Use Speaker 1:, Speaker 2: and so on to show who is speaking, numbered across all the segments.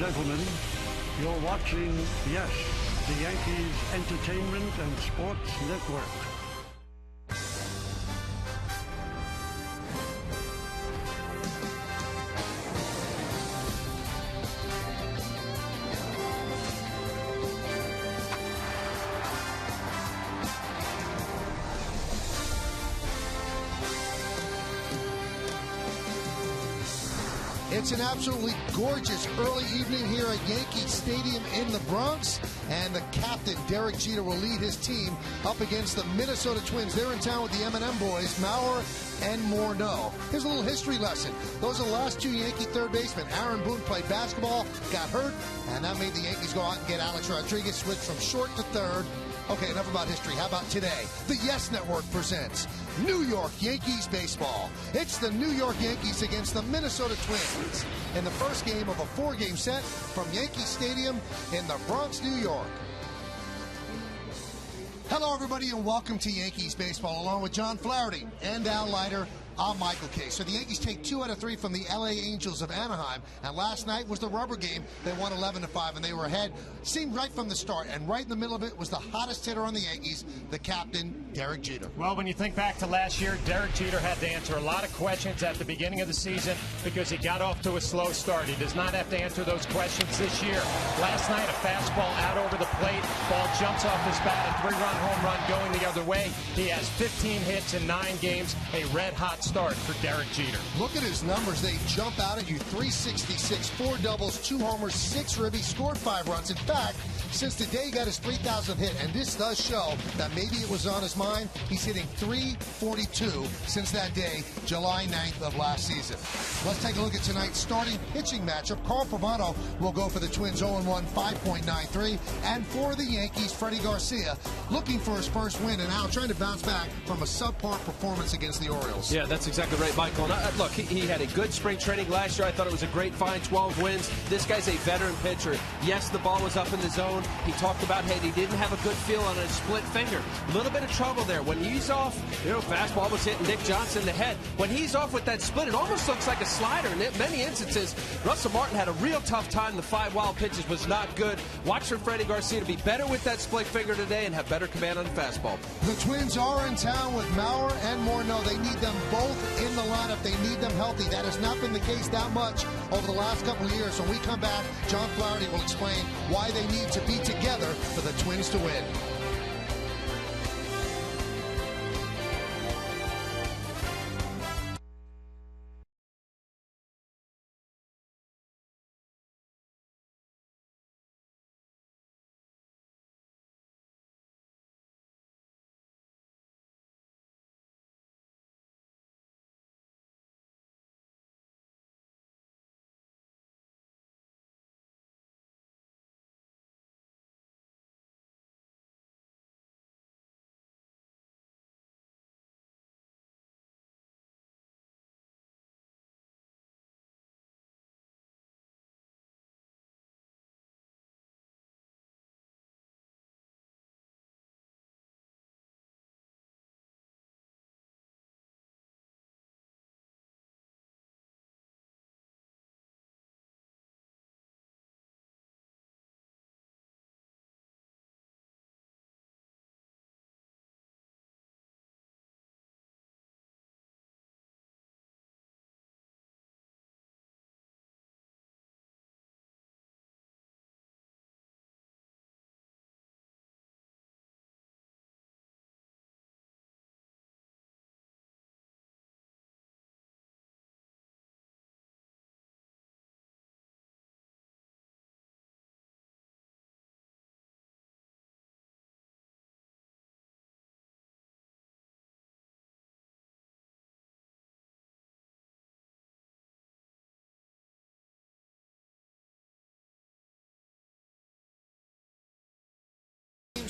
Speaker 1: Gentlemen, you're watching, yes, the Yankees Entertainment and Sports Network.
Speaker 2: It's an absolutely gorgeous early evening here at Yankee Stadium in the Bronx, and the captain, Derek Jeter, will lead his team up against the Minnesota Twins. They're in town with the M&M boys, Mauer and Morneau. Here's a little history lesson. Those are the last two Yankee third basemen. Aaron Boone played basketball, got hurt, and that made the Yankees go out and get Alex Rodriguez, switch from short to third. Okay, enough about history. How about today? The Yes Network presents New York Yankees baseball. It's the New York Yankees against the Minnesota Twins in the first game of a four-game set from Yankee Stadium in the Bronx, New York. Hello, everybody, and welcome to Yankees baseball. Along with John Flaherty and Al Leiter, I'm Michael Kay. So the Yankees take 2 out of 3 from the LA Angels of Anaheim, and last night was the rubber game. They won 11-5, and they were ahead. Seemed right from the start, and right in the middle of it was the hottest hitter on the Yankees, the captain, Derek Jeter.
Speaker 3: Well, when you think back to last year, Derek Jeter had to answer a lot of questions at the beginning of the season because he got off to a slow start. He does not have to answer those questions this year. Last night, a fastball out over the plate, ball jumps off his bat, a 3-run home run going the other way. He has 15 hits in 9 games, a red-hot start for Derek Jeter.
Speaker 2: Look at his numbers. They jump out at you. 366, 4 doubles, 2 homers, 6 ribbies, scored 5 runs. In fact, since the day he got his 3,000th hit, and this does show that maybe it was on his mind, he's hitting 342 since that day, July 9th of last season. Let's take a look at tonight's starting pitching matchup. Carl Pavano will go for the Twins, 0-1, 5.93. And for the Yankees, Freddie Garcia looking for his first win, and now trying to bounce back from a subpar performance against the Orioles.
Speaker 4: Yeah, that's exactly right, Michael. And look, he had a good spring training last year. I thought it was a great find, 12 wins. This guy's a veteran pitcher. Yes, the ball was up in the zone. He talked about, hey, he didn't have a good feel on his split finger. A little bit of trouble there. When he's off, fastball was hitting Nick Johnson in the head. When he's off with that split, it almost looks like a slider. In many instances, Russell Martin had a real tough time. The 5 wild pitches was not good. Watch for Freddie Garcia to be better with that split finger today and have better command on the fastball.
Speaker 2: The Twins are in town with Mauer and Morneau. They need them both in the lineup. They need them healthy. That has not been the case that much over the last couple of years. When we come back, John Flaherty will explain why they need to be together for the Twins to win.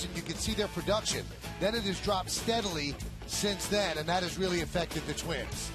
Speaker 2: And you can see their production. Then it has dropped steadily since then, and that has really affected the Twins.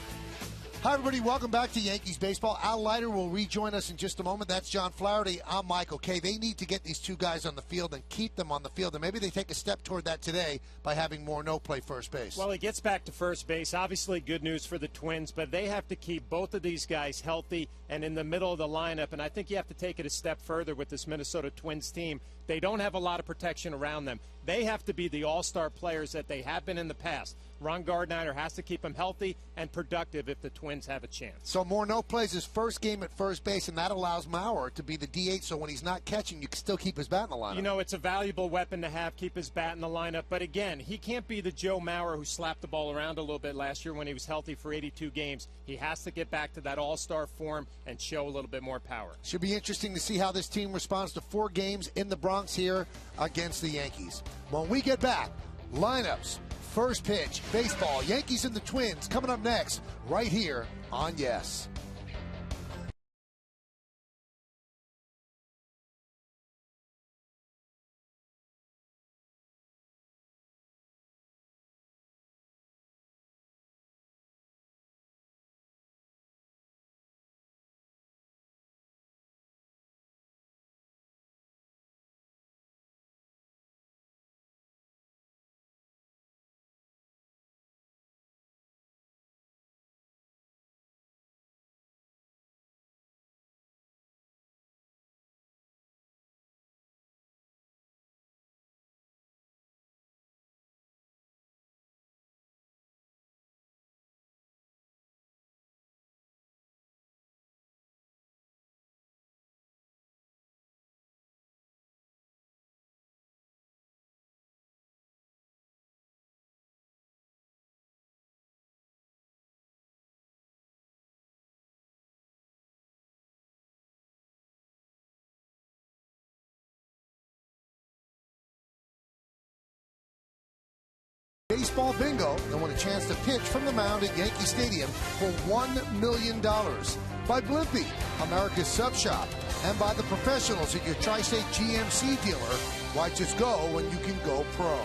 Speaker 2: Hi, everybody. Welcome back to Yankees Baseball. Al Leiter will rejoin us in just a moment. That's John Flaherty. I'm Michael Kay. They need to get these two guys on the field and keep them on the field, and maybe they take a step toward that today by having Morneau play first base.
Speaker 3: Well, he gets back to first base. Obviously good news for the Twins, but they have to keep both of these guys healthy and in the middle of the lineup, and I think you have to take it a step further with this Minnesota Twins team. They don't have a lot of protection around them. They have to be the all-star players that they have been in the past. Ron Gardner has to keep them healthy and productive if the Twins have a chance.
Speaker 2: So Morneau plays his first game at first base, and that allows Maurer to be the DH, so when he's not catching, you can still keep his bat in the lineup.
Speaker 3: You know, it's a valuable weapon to have, keep his bat in the lineup. But again, he can't be the Joe Mauer who slapped the ball around a little bit last year when he was healthy for 82 games. He has to get back to that all-star form and show a little bit more power.
Speaker 2: Should be interesting to see how this team responds to 4 games in the Bronx here against the Yankees. When we get back, lineups, first pitch, baseball, Yankees and the Twins coming up next right here on Yes. Baseball bingo and won a chance to pitch from the mound at Yankee Stadium for $1 million. By Blimpie, America's Sub Shop, and by the professionals at your Tri-State GMC dealer. Why just go when you can go pro?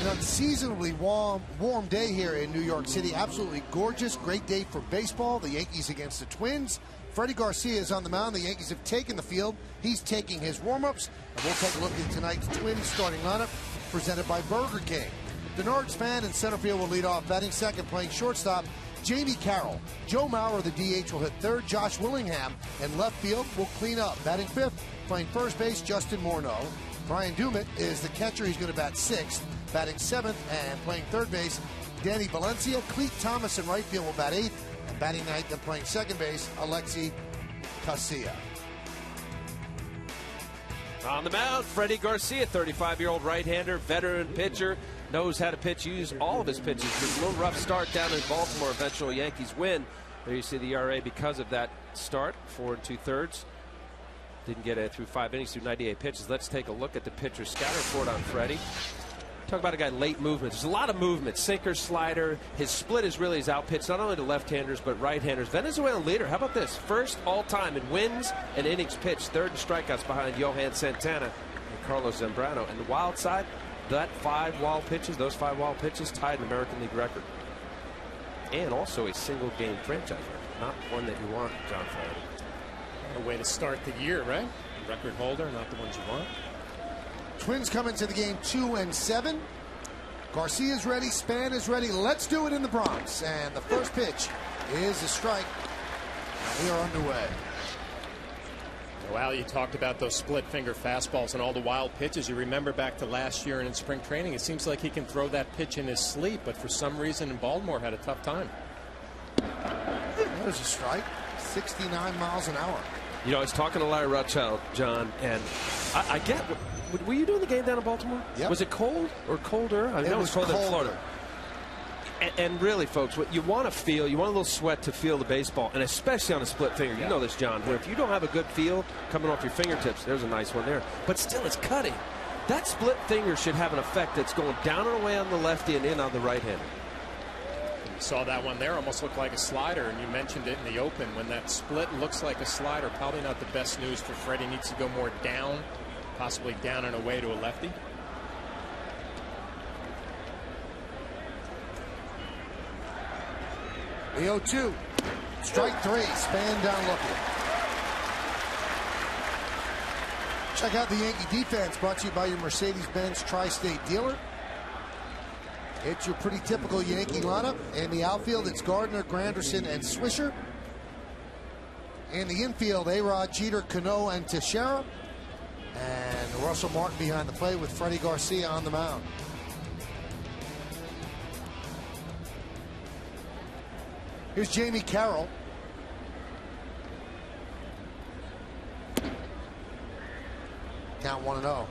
Speaker 2: An unseasonably warm day here in New York City. Absolutely gorgeous. Great day for baseball. The Yankees against the Twins. Freddie Garcia is on the mound. The Yankees have taken the field. He's taking his warm-ups. And we'll take a look at tonight's Twins starting lineup presented by Burger King. Denard's fan in center field will lead off. Batting second, playing shortstop, Jamie Carroll. Joe Mauer, the DH, will hit third. Josh Willingham in left field will clean up. Batting fifth, playing first base, Justin Morneau. Brian Dumit is the catcher. He's going to bat sixth. Batting seventh and playing third base, Danny Valencia. Cleet Thomas in right field will bat eighth. And batting ninth and playing second base, Alexi Casilla.
Speaker 4: On the mound, Freddie Garcia, 35-year-old right-hander, veteran pitcher, knows how to pitch, use all of his pitches. A little rough start down in Baltimore. Eventual Yankees win. There you see the ERA because of that start, 4 2/3. Didn't get it through 5 innings, through 98 pitches. Let's take a look at the pitcher scatter report on Freddie. Talk about a guy late movement. There's a lot of movement. Sinker, slider. His split is really his outpitch, not only to left-handers but right-handers. Venezuelan leader. How about this? First all-time in wins and innings pitched. Third in strikeouts behind Johan Santana and Carlos Zambrano. And the wild side, that 5 wild pitches, those 5 wild pitches tied an American League record. And also a single-game franchise record. Not one that you want, John Flaherty.
Speaker 3: A way to start the year, right? Record holder, not the ones you want.
Speaker 2: Twins come into the game 2-7. Garcia's ready. Span is ready. Let's do it in the Bronx. And the first pitch is a strike. We are underway.
Speaker 3: Well, you talked about those split finger fastballs and all the wild pitches. You remember back to last year and in spring training, it seems like he can throw that pitch in his sleep, but for some reason in Baltimore had a tough time.
Speaker 2: There's a strike. 69 miles an hour.
Speaker 4: You know, I was talking to Larry Rothschild, John, and I get. Were you doing the game down in Baltimore?
Speaker 2: Yep.
Speaker 4: Was it cold or colder? I know it was colder in Florida. And really, folks, what you want to feel, you want a little sweat to feel the baseball, and especially on a split finger. You know this, John, where if you don't have a good feel coming off your fingertips, there's a nice one there. But still, it's cutting. That split finger should have an effect that's going down and away on the lefty and in on the right-hander.
Speaker 3: You saw that one there, almost looked like a slider, and you mentioned it in the open. When that split looks like a slider, probably not the best news for Freddie. Needs to go more down, possibly down and away to a lefty.
Speaker 2: The 0-2. Strike 3. Span down looking. Check out the Yankee defense, brought to you by your Mercedes-Benz Tri-State dealer. It's your pretty typical Yankee lineup. In the outfield, it's Gardner, Granderson, and Swisher. In the infield, A-Rod, Jeter, Cano, and Teixeira. And Russell Martin behind the plate with Freddie Garcia on the mound. Here's Jamie Carroll. Count 1-0.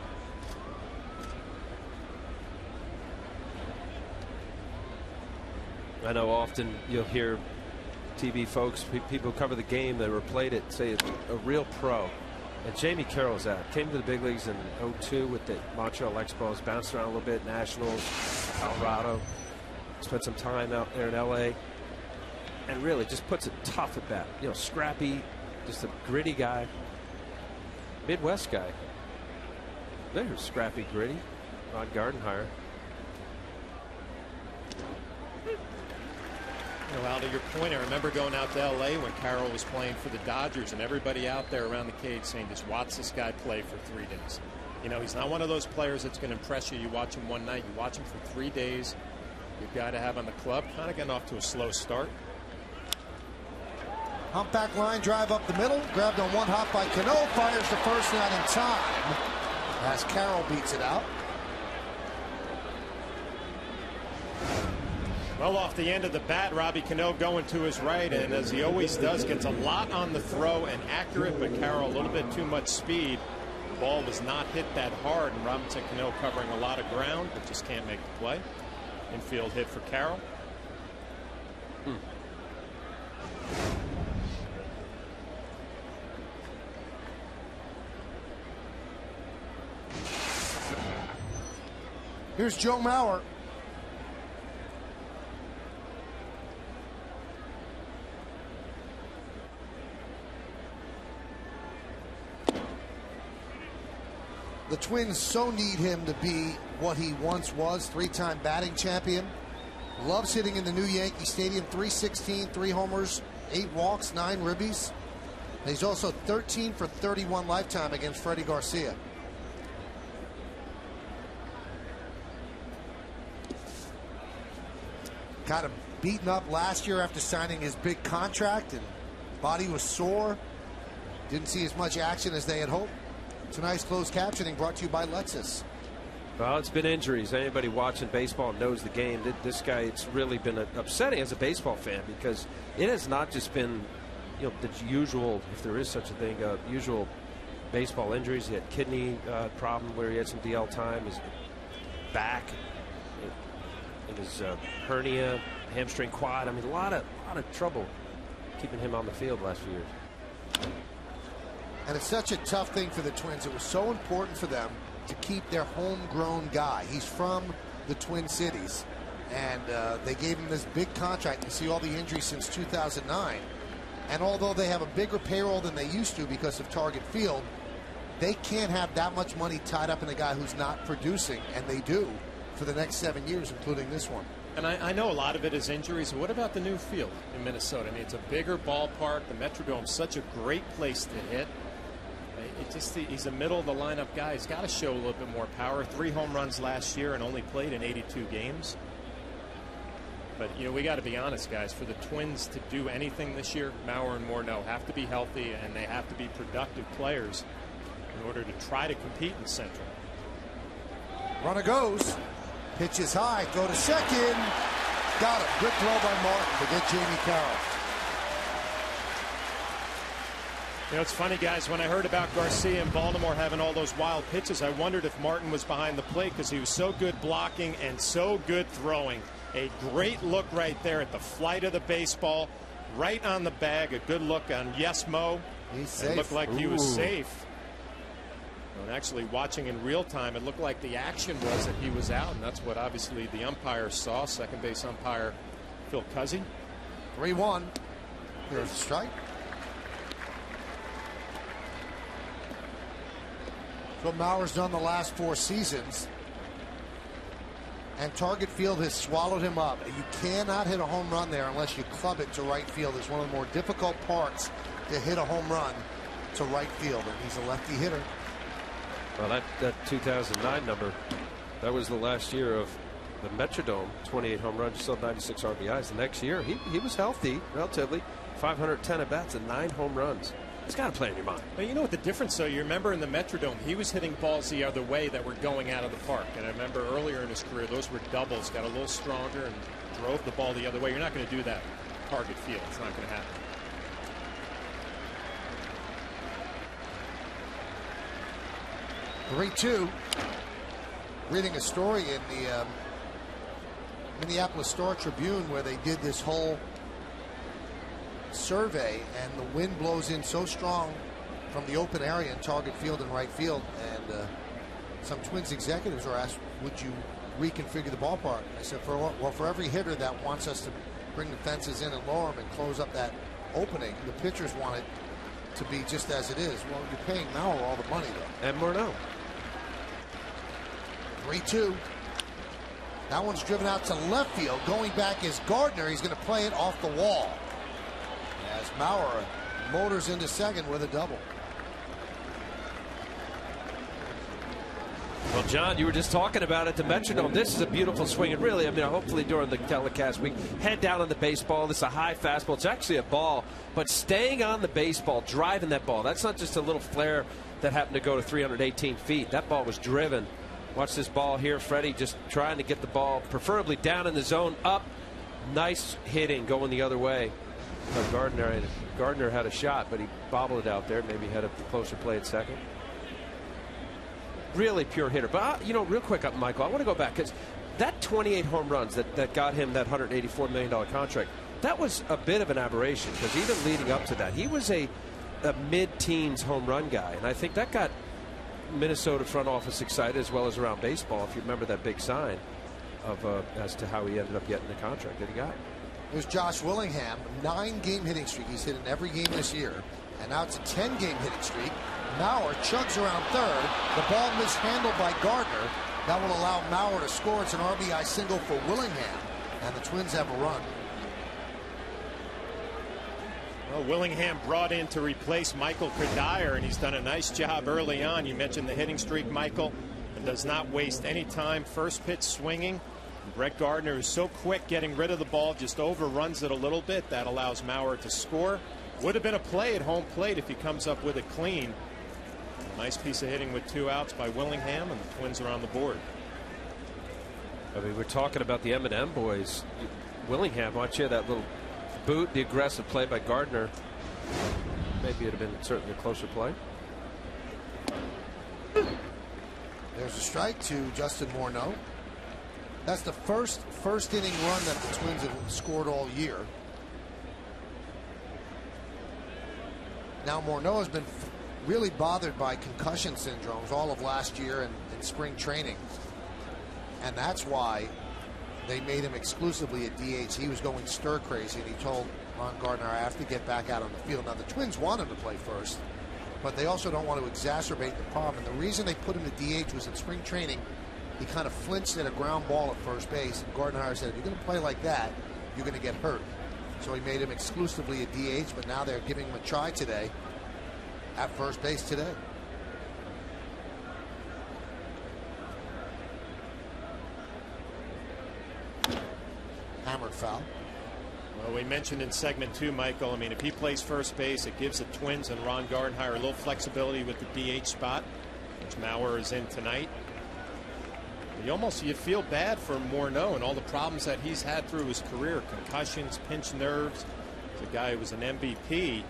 Speaker 4: I know often you'll hear TV folks, people who cover the game that replayed it, say it's a real pro. And Jamie Carroll's that. Came to the big leagues in 2002 with the Montreal Expos, bounced around a little bit, Nationals, Colorado, spent some time out there in LA, and really just puts it tough at bat. You know, scrappy, just a gritty guy, Midwest guy. There's scrappy, gritty, Ron Gardenhire.
Speaker 3: You know, Al, to your point, I remember going out to L.A. when Carroll was playing for the Dodgers, and everybody out there around the cage saying, just watch this guy play for 3 days. You know, he's not one of those players that's going to impress you. You watch him one night, you watch him for 3 days. Good guy to have on the club. Kind of getting off to a slow start.
Speaker 2: Humpback line drive up the middle. Grabbed on one hop by Cano. Fires the first, not in time. As Carroll beats it out.
Speaker 3: Well, off the end of the bat, Robbie Cano going to his right, and as he always does, gets a lot on the throw and accurate, but Carroll a little bit too much speed. The ball was not hit that hard, and Robinson Cano covering a lot of ground, but just can't make the play. Infield hit for Carroll.
Speaker 2: Here's Joe Mauer. The Twins so need him to be what he once was, 3-time batting champion. Loves hitting in the new Yankee Stadium, 316, 3 homers, 8 walks, 9 ribbies. And he's also 13 for 31 lifetime against Freddie Garcia. Got him beaten up last year after signing his big contract, and body was sore. Didn't see as much action as they had hoped. Tonight's closed captioning brought to you by Lexus.
Speaker 4: Well, it's been injuries. Anybody watching baseball knows the game. This guy, it's really been upsetting as a baseball fan, because it has not just been, you know, the usual, if there is such a thing, usual baseball injuries. He had kidney problem where he had some DL time, his back, and his hernia, hamstring, quad. I mean, a lot of trouble keeping him on the field the last few years.
Speaker 2: And it's such a tough thing for the Twins. It was so important for them to keep their homegrown guy. He's from the Twin Cities, and they gave him this big contract. You see all the injuries since 2009. And although they have a bigger payroll than they used to because of Target Field, they can't have that much money tied up in a guy who's not producing, and they do for the next 7 years, including this one.
Speaker 3: And I know a lot of it is injuries. What about the new field in Minnesota? I mean, it's a bigger ballpark. The Metrodome's such a great place to hit. He's a middle of the lineup guy. He's got to show a little bit more power. 3 home runs last year and only played in 82 games. But, you know, we got to be honest, guys. For the Twins to do anything this year, Mauer and Morneau have to be healthy, and they have to be productive players in order to try to compete in Central.
Speaker 2: Runner goes. Pitch is high. Go to second. Got it. Good throw by Martin to get Jamie Carroll.
Speaker 3: You know, it's funny, guys, when I heard about Garcia in Baltimore having all those wild pitches, I wondered if Martin was behind the plate, because he was so good blocking and so good throwing. A great look right there at the flight of the baseball, right on the bag. A good look on Yes Mo.
Speaker 2: He's safe.
Speaker 3: It looked like he was safe. And actually watching in real time, it looked like the action was that he was out, and that's what obviously the umpire saw. Second base umpire Phil Cuzzy.
Speaker 2: 3-1. Here's a strike. What Mauer's done the last 4 seasons. And Target Field has swallowed him up. You cannot hit a home run there unless you club it to right field. It's one of the more difficult parts to hit a home run to right field, and he's a lefty hitter.
Speaker 4: Well, that 2009 number, that was the last year of the Metrodome. 28 home runs, still 96 RBIs. The next year, he was healthy, relatively. 510 at bats and 9 home runs. It's got to play in your mind.
Speaker 3: Well, you know what the difference, though? You remember in the Metrodome, he was hitting balls the other way that were going out of the park. And I remember earlier in his career, those were doubles, got a little stronger and drove the ball the other way. You're not going to do that at Target Field. It's not going to happen.
Speaker 2: Three-2. Reading a story in the Minneapolis Star-Tribune where they did this whole survey, and the wind blows in so strong from the open area in Target Field and right field, and some Twins executives were asked, would you reconfigure the ballpark? I said, for every hitter that wants us to bring the fences in and lower them and close up that opening, the pitchers want it to be just as it is. Well, you're paying Mauer all the money, though.
Speaker 4: And Morneau.
Speaker 2: 3-2. That one's driven out to left field. Going back is Gardner. He's going to play it off the wall as Mauer motors into second with a double.
Speaker 4: Well, John, you were just talking about it, the Metrodome. This is a beautiful swing. And really, I mean, hopefully during the telecast, we head down on the baseball. This is a high fastball. It's actually a ball, but staying on the baseball, driving that ball. That's not just a little flare that happened to go to 318 feet. That ball was driven. Watch this ball here. Freddie just trying to get the ball, preferably down in the zone, up. Nice hitting going the other way. But Gardner had a shot, but he bobbled it out there. Maybe had a closer play at second. Really pure hitter. But, you know, real quick, Michael, I want to go back because that 28 home runs that got him that $184 million contract, that was a bit of an aberration because even leading up to that, he was a mid-teens home run guy. And I think that got Minnesota front office excited as well as around baseball, if you remember that big sign of as to how he ended up getting the contract that he got.
Speaker 2: There's Josh Willingham, 9-game hitting streak. He's hit in every game this year. And now it's a 10-game hitting streak. Mauer chugs around third. The ball mishandled by Gardner. That will allow Mauer to score. It's an RBI single for Willingham. And the Twins have a run.
Speaker 3: Well, Willingham brought in to replace Michael Cuddyer, and he's done a nice job early on. You mentioned the hitting streak, Michael, and does not waste any time. First pitch swinging. Brett Gardner is so quick getting rid of the ball, just overruns it a little bit. That allows Mauer to score. Would have been a play at home plate if he comes up with it clean. Nice piece of hitting with 2 outs by Willingham, and the Twins are on the board.
Speaker 4: I mean, we're talking about the M&M boys. Willingham, watch here, that little boot, the aggressive play by Gardner. Maybe it would have been certainly a closer play.
Speaker 2: There's a strike to Justin Morneau. That's the first inning run that the Twins have scored all year. Now Morneau has been really bothered by concussion syndromes all of last year and in spring training. And that's why they made him exclusively a DH. He was going stir crazy, and he told Ron Gardner, I have to get back out on the field. Now the Twins want him to play first, but they also don't want to exacerbate the problem. And the reason they put him to DH was in spring training, he kind of flinched at a ground ball at first base, and Gardner said, if you're going to play like that, you're going to get hurt. So he made him exclusively a DH, but now they're giving him a try today at first base today. Hammered foul.
Speaker 3: Well, we mentioned in segment 2, Michael, I mean, if he plays first base, it gives the Twins and Ron Gardenhire a little flexibility with the DH spot, which Mauer is in tonight. You feel bad for Morneau and all the problems that he's had through his career, concussions, pinched nerves. He's a guy who was an MVP,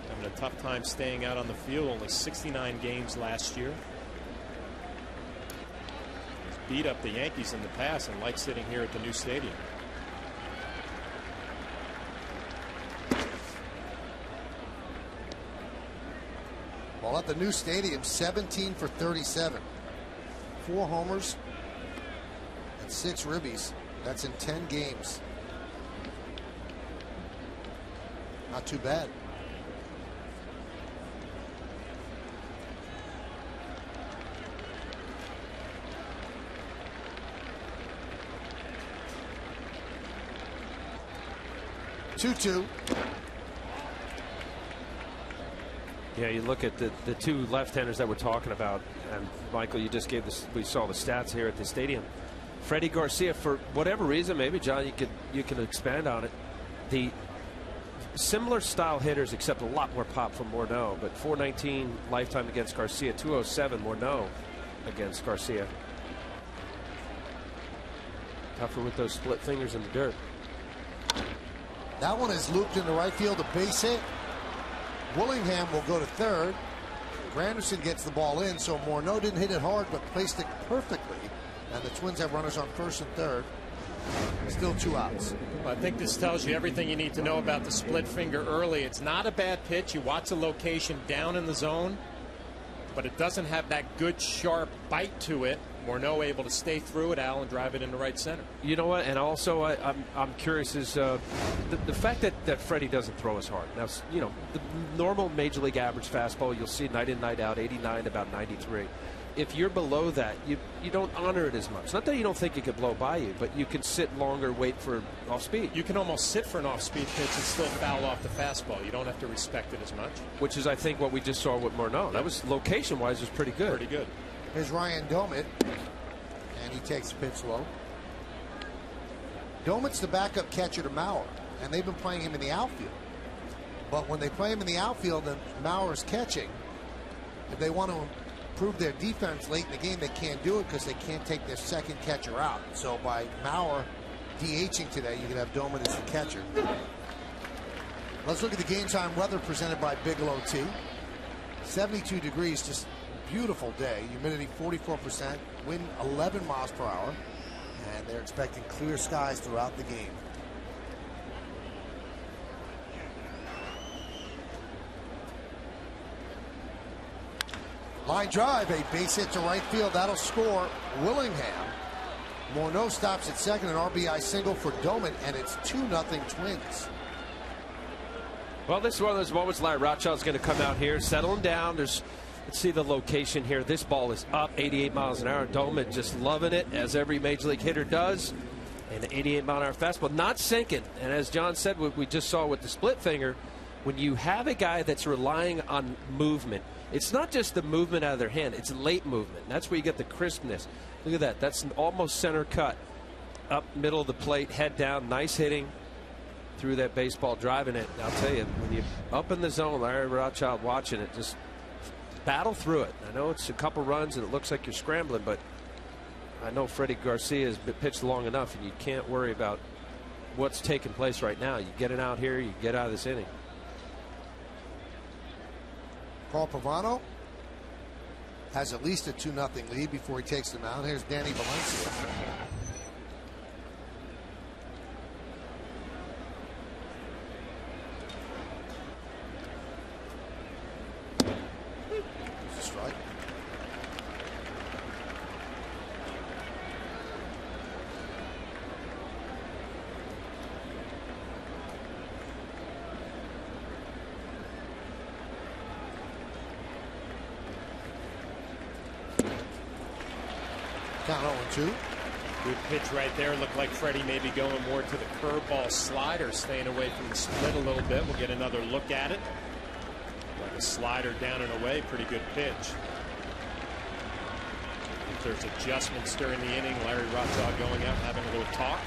Speaker 3: having a tough time staying out on the field, only 69 games last year. He's beat up the Yankees in the past and likes sitting here at the new stadium.
Speaker 2: Well, at the new stadium, 17 for 37. 4 homers and 6 ribbies. That's in 10 games. Not too bad. 2-2.
Speaker 4: Yeah, you look at the two left-handers that we're talking about, and Michael, you just gave this. We saw the stats here at the stadium. Freddie Garcia, for whatever reason, maybe John, you can expand on it. The similar style hitters, except a lot more pop from Morneau, but 419 lifetime against Garcia, 207 Morneau against Garcia. Tougher with those split fingers in the dirt.
Speaker 2: That one is looped into right field, a base hit. Willingham will go to third. Granderson gets the ball in, so Morneau didn't hit it hard, but placed it perfectly. And the Twins have runners on first and third. Still 2 outs.
Speaker 3: Well, I think this tells you everything you need to know about the split finger early. It's not a bad pitch. You watch the location down in the zone, but it doesn't have that good sharp bite to it. Morneau able to stay through it, Al, and drive it into right center. You know what? And also, I'm curious is the fact that Freddie doesn't throw as hard. Now, you know, the normal major league average fastball, you'll see night in, night out, 89, about 93. If you're below that, you don't honor it as much. Not that you don't think it could blow by you, but you can sit longer, wait for off speed. You can almost sit for an off speed pitch and still foul off the fastball. You don't have to respect it as much. Which is, I think, what we just saw with Morneau. That was location wise was pretty good. Pretty good.
Speaker 2: Here's Ryan Domit, and he takes the pitch low. Domit's the backup catcher to Mauer, and they've been playing him in the outfield. But when they play him in the outfield and Mauer's catching, if they want to improve their defense late in the game, they can't do it because they can't take their second catcher out. So by Mauer DHing today, you can have Domit as the catcher. Let's look at the game time weather presented by Bigelow Tea. 72 degrees, just beautiful day. Humidity 44%, wind 11 miles per hour, and they're expecting clear skies throughout the game. Line drive, a base hit to right field. That'll score Willingham. Morneau stops at second, an RBI single for Domit, and it's 2-0 Twins.
Speaker 4: Well, this is one of those moments Larry Rothschild's going to come out here, settle him down. Let's see the location here. This ball is up 88 miles an hour. Domit just loving it, as every major league hitter does. And the 88-mile-an-hour fastball not sinking. And as John said, what we just saw with the split finger, when you have a guy that's relying on movement, it's not just the movement out of their hand, it's late movement. That's where you get the crispness. Look at that. That's almost center cut. Up middle of the plate, head down, nice hitting through that baseball, driving it. I'll tell you, when you're up in the zone, Larry Rothschild watching it, just battle through it. I know it's a couple runs and it looks like you're scrambling, but I know Freddie Garcia has been pitched long enough, and you can't worry about what's taking place right now. You get it out here, you get out of this inning.
Speaker 2: Paul Pavano has at least a 2-0 lead before he takes the mound. Here's Danny Valencia. There's a strike. Count 0-2.
Speaker 3: Good pitch right there. Looked like Freddie may be going more to the curveball slider, staying away from the split a little bit. We'll get another look at it. Like a slider down and away. Pretty good pitch. If there's adjustments during the inning, Larry Rothschild going out and having a little talk.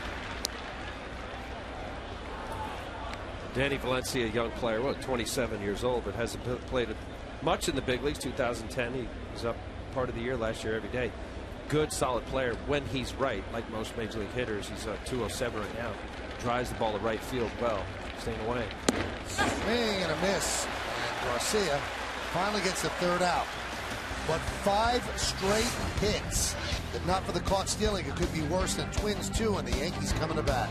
Speaker 4: Danny Valencia, a young player, 27 years old, but hasn't played much in the big leagues. 2010, he was up part of the year last year every day. Good, solid player when he's right, like most major league hitters. He's 207 right now. Drives the ball to right field well, staying away.
Speaker 2: Swing and a miss. And Garcia finally gets the third out. But 5 straight hits. If not for the caught stealing, it could be worse than Twins 2, and the Yankees coming to bat.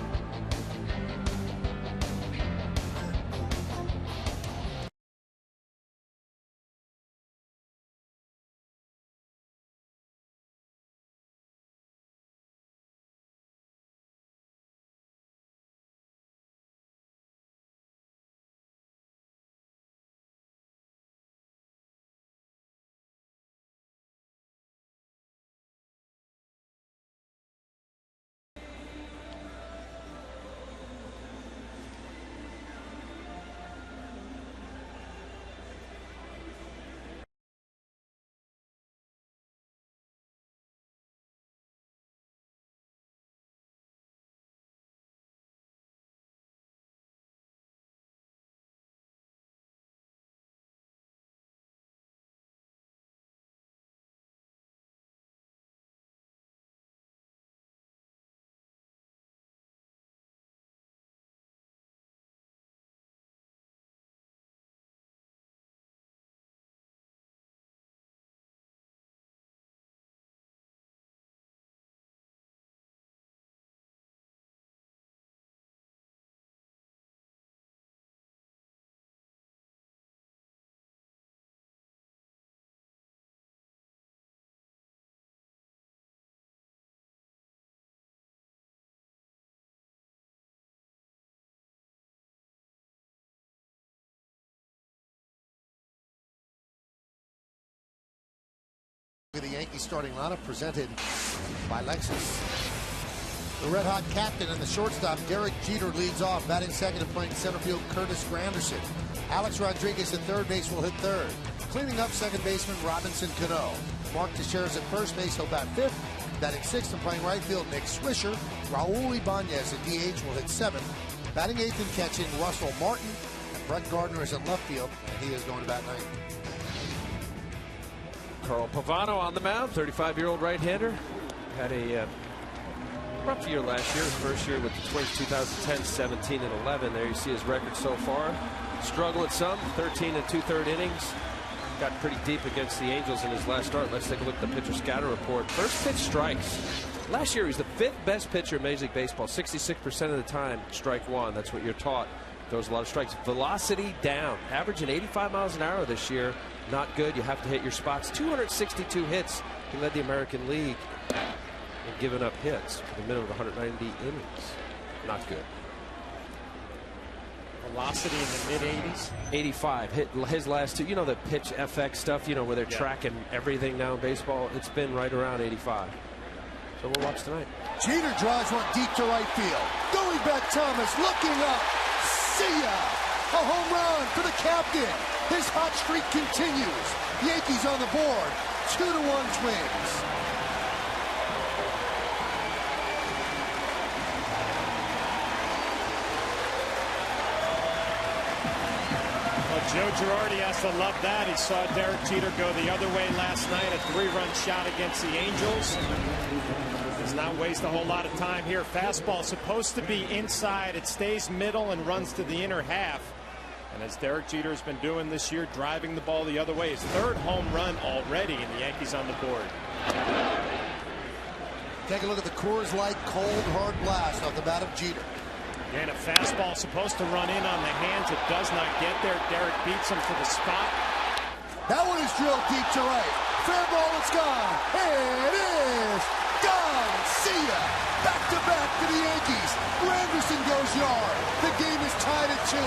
Speaker 2: The Yankees starting lineup presented by Lexus. The red-hot captain and the shortstop, Derek Jeter, leads off. Batting second and playing center field, Curtis Granderson. Alex Rodriguez at third base will hit third. Cleaning up second baseman, Robinson Cano. Mark Teixeira's at first base, he'll bat fifth. Batting sixth and playing right field, Nick Swisher. Raul Ibanez at DH will hit seventh. Batting eighth and catching, Russell Martin. And Brett Gardner is in left field, and he is going to bat ninth.
Speaker 4: Carl Pavano on the mound, 35-year-old right-hander. Had a rough year last year, his first year with the Twins, 2010, 17 and 11. There you see his record so far. Struggling some, 13 and 2/3 innings. Got pretty deep against the Angels in his last start. Let's take a look at the pitcher scatter report. First pitch strikes. Last year, he was the 5th best pitcher in Major League Baseball. 66% of the time, strike one. That's what you're taught. Throws a lot of strikes. Velocity down. Averaging 85 miles an hour this year. Not good. You have to hit your spots. 262 hits. He led the American League in giving up hits with a minimum of 190 innings. Not good.
Speaker 3: Velocity in the mid-80s.
Speaker 4: 85. Hit his last two. You know the pitch FX stuff, you know, where they're tracking everything now in baseball. It's been right around 85. So we'll watch tonight.
Speaker 2: Jeter drives one deep to right field. Going back, Thomas looking up. See ya! A home run for the captain. His hot streak continues. Yankees on the board. 2-1 Twins.
Speaker 3: Joe Girardi has to love that. He saw Derek Jeter go the other way last night. A 3-run shot against the Angels. Does not waste a whole lot of time here. Fastball supposed to be inside. It stays middle and runs to the inner half. And as Derek Jeter has been doing this year, driving the ball the other way. His 3rd home run already, and the Yankees on the board.
Speaker 2: Take a look at the Coors Light cold hard blast off the bat of Jeter.
Speaker 3: Again, a fastball supposed to run in on the hands. It does not get there. Derek beats him to the spot.
Speaker 2: That one is drilled deep to right. Fair ball, it's gone. It is gone. See ya. Back to back to the Yankees. Granderson goes yard. The game is tied at 2.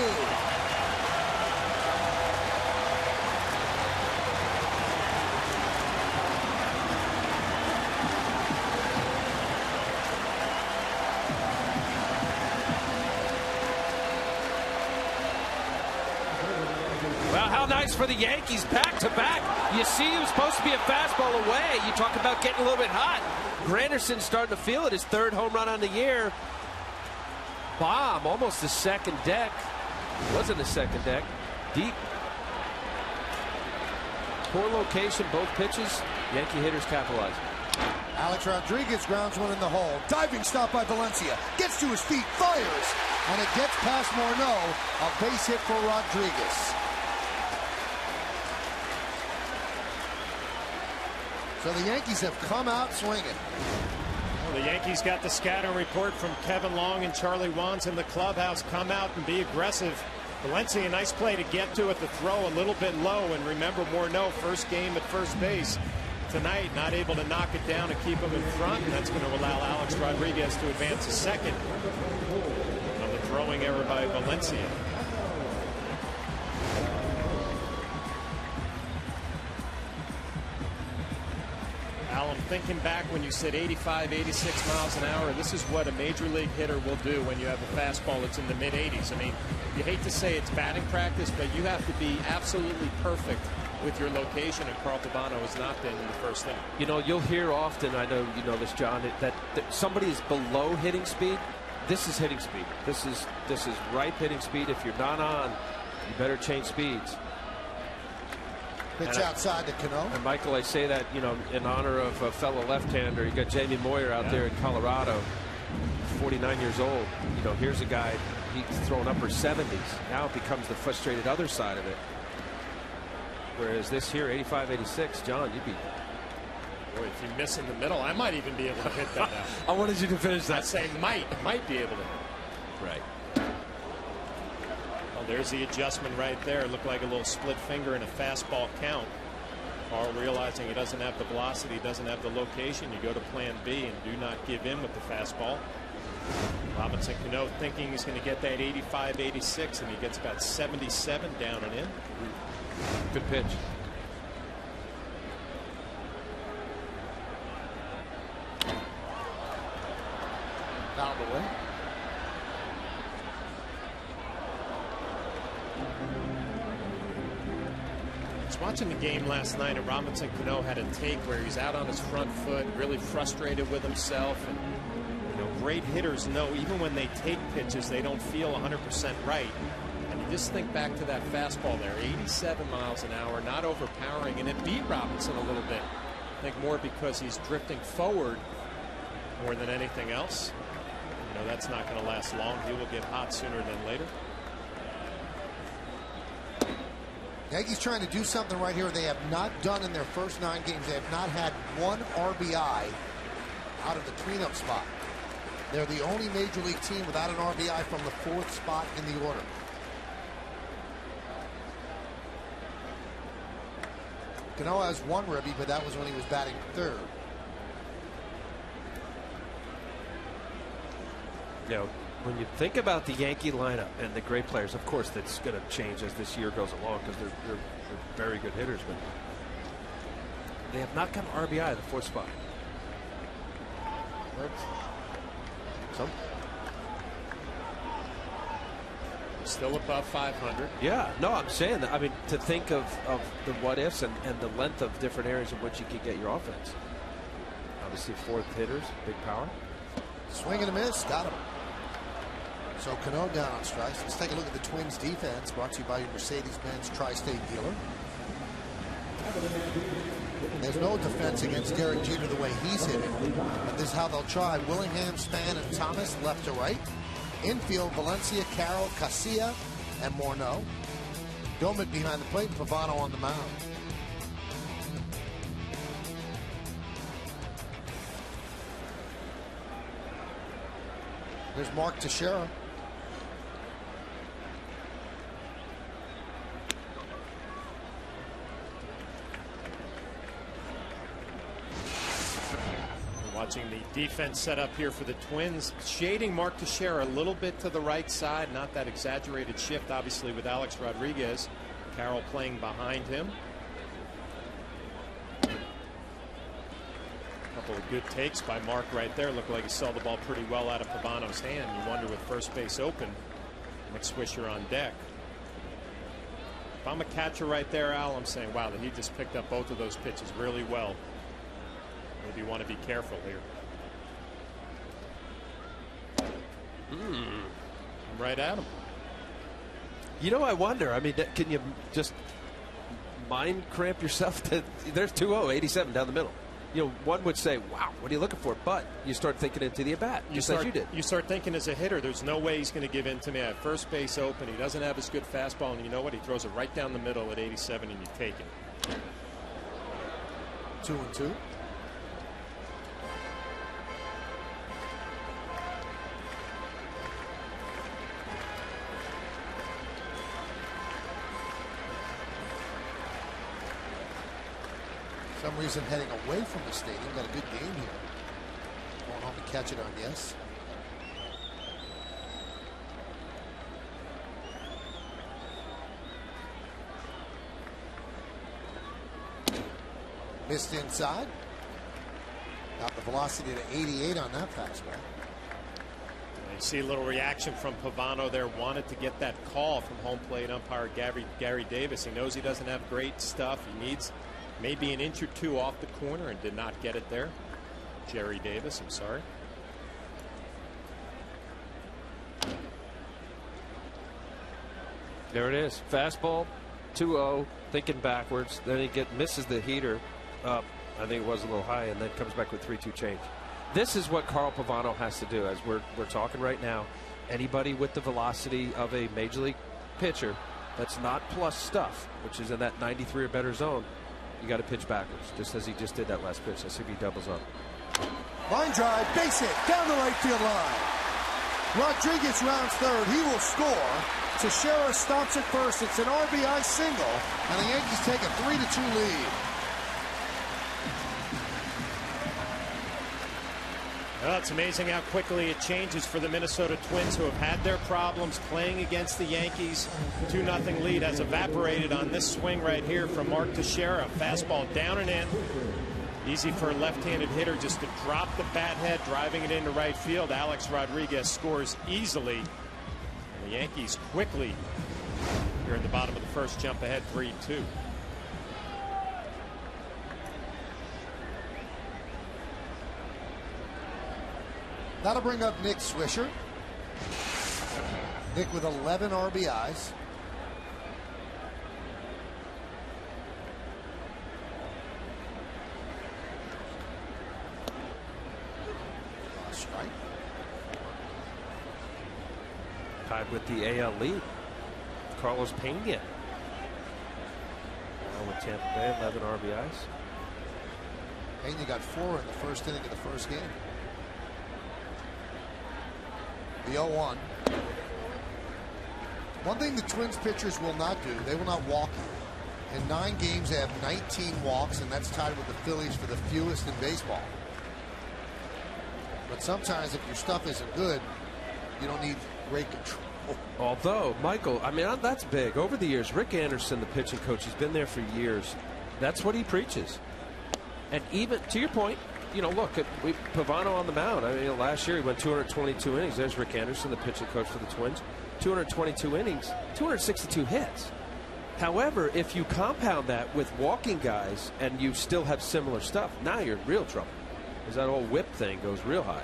Speaker 4: Well, how nice for the Yankees, back-to-back. You see, he was supposed to be a fastball away. You talk about getting a little bit hot. Granderson's starting to feel it. His 3rd home run on the year. Bomb, almost the second deck. Wasn't the second deck. Deep. Poor location, both pitches. Yankee hitters capitalize.
Speaker 2: Alex Rodriguez grounds one in the hole. Diving stop by Valencia. Gets to his feet, fires, and it gets past Morneau. A base hit for Rodriguez. So the Yankees have come out swinging.
Speaker 3: Well, the Yankees got the scouting report from Kevin Long and Charlie Wands in the clubhouse. Come out and be aggressive. Valencia, a nice play to get to it. The throw a little bit low. And remember, Morneau, first game at first base tonight, not able to knock it down and keep him in front. And that's going to allow Alex Rodriguez to advance to second on the throwing error by Valencia. Al, I'm thinking back when you said 85, 86 miles an hour. This is what a major league hitter will do when you have a fastball that's in the mid-80s. I mean, you hate to say it's batting practice, but you have to be absolutely perfect with your location, and Carl Pavano has not been in the first inning.
Speaker 4: You know, you'll hear often, I know you know this, John, that somebody is below hitting speed. This is hitting speed. This is ripe hitting speed. If you're not on, you better change speeds.
Speaker 2: Pitch outside to Cano.
Speaker 4: And Michael, I say that, you know, in honor of a fellow left-hander. You got Jamie Moyer out there in Colorado, 49 years old. You know, here's a guy, he's throwing upper 70s. Now it becomes the frustrated other side of it. Whereas this here, 85, 86, John, you'd be.
Speaker 3: Boy, if you miss in the middle, I might even be able to hit that out.
Speaker 4: I wanted you to finish that.
Speaker 3: I'd say might be able to hit.
Speaker 4: Right.
Speaker 3: Well, there's the adjustment right there. Looked like a little split finger in a fastball count. Carl realizing he doesn't have the velocity, doesn't have the location. You go to plan B and do not give in with the fastball. Robinson Cano thinking he's going to get that 85, 86, and he gets about 77 down and in.
Speaker 4: Good pitch. the way.
Speaker 3: I was watching the game last night, and Robinson Cano had a take where he's out on his front foot, really frustrated with himself. And great hitters know even when they take pitches, they don't feel 100% right. And you just think back to that fastball there, 87 miles an hour, not overpowering, and it beat Robinson a little bit. I think more because he's drifting forward more than anything else. That's not going to last long. He will get hot sooner than later.
Speaker 2: Yankees trying to do something right here they have not done in their first 9 games. They have not had 1 RBI out of the cleanup spot. They're the only major league team without an RBI from the 4th spot in the order. Cano has 1 ribby, but that was when he was batting 3rd.
Speaker 4: When you think about the Yankee lineup and the great players, of course that's going to change as this year goes along because they're very good hitters, but they have not got an RBI at the 4th spot.
Speaker 3: Still above 500.
Speaker 4: Yeah, no, I'm saying that. I mean, to think of the what ifs and the length of different areas in which you could get your offense. Obviously, 4th hitters, big power.
Speaker 2: Swing and a miss, got him. So Cano down on strikes. Let's take a look at the Twins defense, brought to you by your Mercedes-Benz Tri-State dealer. There's no defense against Derek Jeter the way he's hitting. But this is how they'll try. Willingham, Span, and Thomas left to right. Infield, Valencia, Carroll, Casilla, and Morneau. Gilman behind the plate, and Pavano on the mound. There's Mark Teixeira.
Speaker 3: Watching the defense set up here for the Twins, shading Mark Teixeira a little bit to the right side, not that exaggerated shift obviously with Alex Rodriguez. Carroll playing behind him. A couple of good takes by Mark right there. Looked like he saw the ball pretty well out of Pavano's hand. You wonder with first base open, what Swisher on deck. If I'm a catcher right there, Al, I'm saying, wow, he just picked up both of those pitches really well. Maybe you want to be careful here. I'm right at him.
Speaker 4: I wonder. I mean, can you just mind cramp yourself? There's 2-0, 87 down the middle. One would say, wow, what are you looking for? But you start thinking into the at-bat, just as you did.
Speaker 3: You start thinking as a hitter, there's no way he's going to give in to me. I have first base open. He doesn't have his good fastball. And you know what? He throws it right down the middle at 87, and you take it.
Speaker 2: 2-2. For some reason heading away from the stadium. Got a good game here. Going home to catch it on yes. Missed inside. Got the velocity to 88 on that fastball.
Speaker 3: You see a little reaction from Pavano there. Wanted to get that call from home plate umpire Gary Davis. He knows he doesn't have great stuff. He needs maybe an inch or two off the corner and did not get it there. Jerry Davis, I'm sorry.
Speaker 4: There it is. Fastball, 2-0, thinking backwards. Then he misses the heater up. I think it was a little high, and then comes back with 3-2 change. This is what Carl Pavano has to do as we're talking right now. Anybody with the velocity of a major league pitcher that's not plus stuff, which is in that 93 or better zone, you got to pitch backwards, just as he just did that last pitch. Let's see if he doubles up.
Speaker 2: Line drive, base hit, down the right field line. Rodriguez rounds third. He will score. Teixeira stops at first. It's an RBI single, and the Yankees take a 3-2 lead.
Speaker 3: Well, it's amazing how quickly it changes for the Minnesota Twins, who have had their problems playing against the Yankees. 2-0 lead has evaporated on this swing right here from Mark Teixeira. Fastball down and in. Easy for a left-handed hitter just to drop the bat head, driving it into right field. Alex Rodriguez scores easily. And the Yankees quickly, here in the bottom of the first, jump ahead 3-2.
Speaker 2: That'll bring up Nick Swisher. Nick with 11 RBIs. Strike.
Speaker 4: Tied with the AL lead. Carlos Pena. Now with Tampa Bay, 11 RBIs.
Speaker 2: Pena got 4 in the first inning of the first game. The 0-1. One thing the Twins pitchers will not do, they will not walk you. In 9 games, they have 19 walks, and that's tied with the Phillies for the fewest in baseball. But sometimes if your stuff isn't good, you don't need great control.
Speaker 4: Although, Michael, I mean, that's big. Over the years, Rick Anderson, the pitching coach, he's been there for years. That's what he preaches. And even, to your point, you know, look at Pavano on the mound. I mean, last year he went 222 innings. There's Rick Anderson, the pitching coach for the Twins. 222 innings, 262 hits. However, if you compound that with walking guys and you still have similar stuff, now you're in real trouble. Because that whole whip thing goes real high.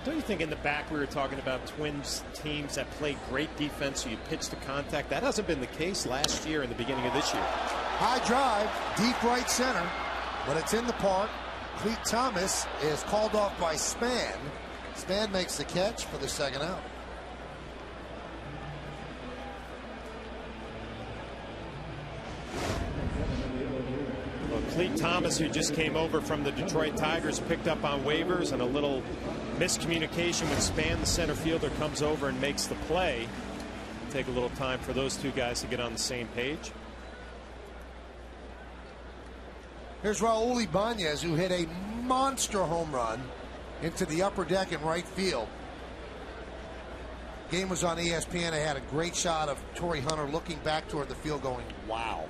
Speaker 3: Don't you think in the back we were talking about Twins teams that play great defense, so you pitch to contact? That hasn't been the case last year and the beginning of this year.
Speaker 2: High drive, deep right center, but it's in the park. Cleet Thomas is called off by Span. Span makes the catch for the second out.
Speaker 3: Well, Cleet Thomas, who just came over from the Detroit Tigers, picked up on waivers, and a little miscommunication with Span, the center fielder, comes over and makes the play. It'll take a little time for those two guys to get on the same page.
Speaker 2: Here's Raul Ibanez, who hit a monster home run into the upper deck in right field. Game was on ESPN. I had a great shot of Torrey Hunter looking back toward the field going, wow.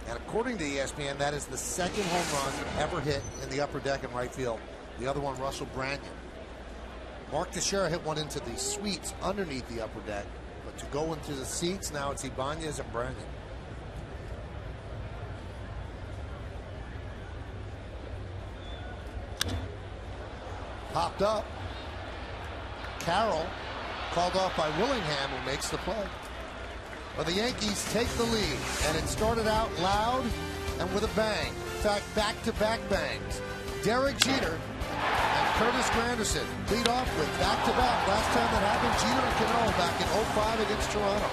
Speaker 2: And according to ESPN, that is the second home run ever hit in the upper deck in right field. The other one, Russell Branyan. Mark Teixeira hit one into the suites underneath the upper deck. But to go into the seats, now it's Ibanez and Branyan. Popped up. Carroll called off by Willingham, who makes the play. But the Yankees take the lead, and it started out loud and with a bang. In fact, back-to-back bangs. Derek Jeter and Curtis Granderson lead off with back-to-back. Last time that happened, Jeter and Cano back in 05 against Toronto.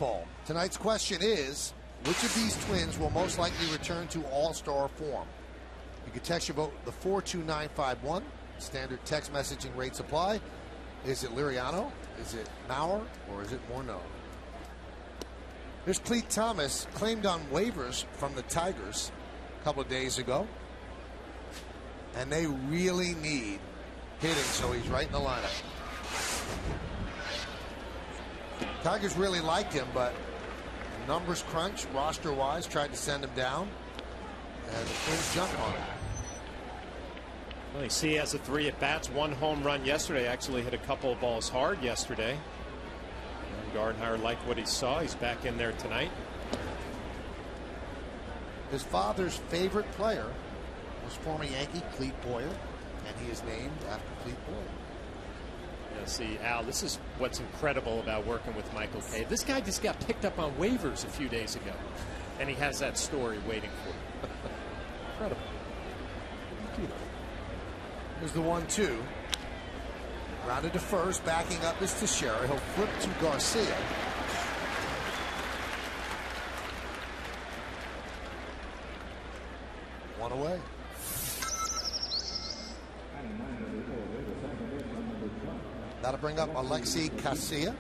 Speaker 2: poll. Tonight's question is, which of these Twins will most likely return to all-star form? You can text your vote the 42951. Standard text messaging rates apply. Is it Liriano? Is it Mauer? Or is it Morneau? Here's Clete Thomas, claimed on waivers from the Tigers a couple of days ago. And they really need hitting, so he's right in the lineup. Tigers really liked him, but numbers crunch, roster-wise, tried to send him down. And the Twins jumped on him.
Speaker 3: Well, you see he has a 3 at-bats, 1 home run yesterday. Actually hit a couple of balls hard yesterday. And Gardner liked what he saw. He's back in there tonight.
Speaker 2: His father's favorite player was former Yankee Clete Boyer, and he is named after Clete Boyer.
Speaker 3: Yeah, see, Al, this is what's incredible about working with Michael Kay. This guy just got picked up on waivers a few days ago, and he has that story waiting for him. Incredible.
Speaker 2: Here's the 1-2. Grounded to first, backing up is Teixeira. He'll flip to Garcia. One away. That'll bring up Alexei Casilla.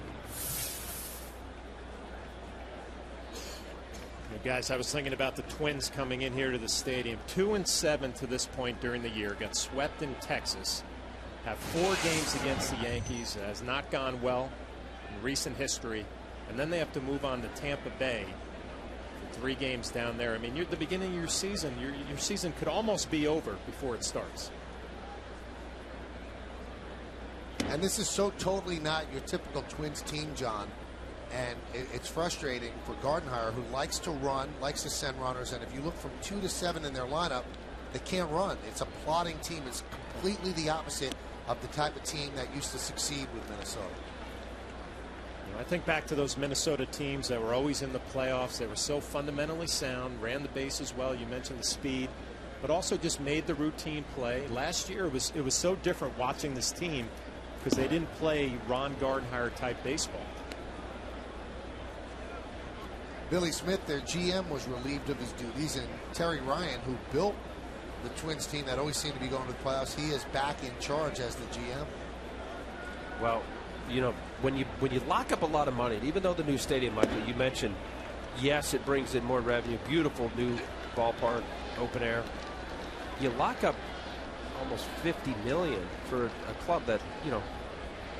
Speaker 3: Guys, I was thinking about the Twins coming in here to the stadium. 2-7 to this point during the year. Got swept in Texas. Have 4 games against the Yankees. It has not gone well in recent history. And then they have to move on to Tampa Bay for 3 games down there. I mean, you're at the beginning of your season. Your season could almost be over before it starts.
Speaker 2: And this is so totally not your typical Twins team, John. And it's frustrating for Gardenhire, who likes to run, likes to send runners. And if you look from 2 to 7 in their lineup, they can't run. It's a plodding team. It's completely the opposite of the type of team that used to succeed with Minnesota.
Speaker 3: I think back to those Minnesota teams that were always in the playoffs. They were so fundamentally sound, ran the bases well. You mentioned the speed, but also just made the routine play. Last year it was so different watching this team because they didn't play Ron Gardenhire type baseball.
Speaker 2: Billy Smith, their GM, was relieved of his duties, and Terry Ryan, who built the Twins team that always seemed to be going to the playoffs, he is back in charge as the GM.
Speaker 4: Well, you know, when you lock up a lot of money, even though the new stadium, Michael, you mentioned, yes, it brings in more revenue, beautiful new ballpark, open air. You lock up almost $50 million for a club that, you know,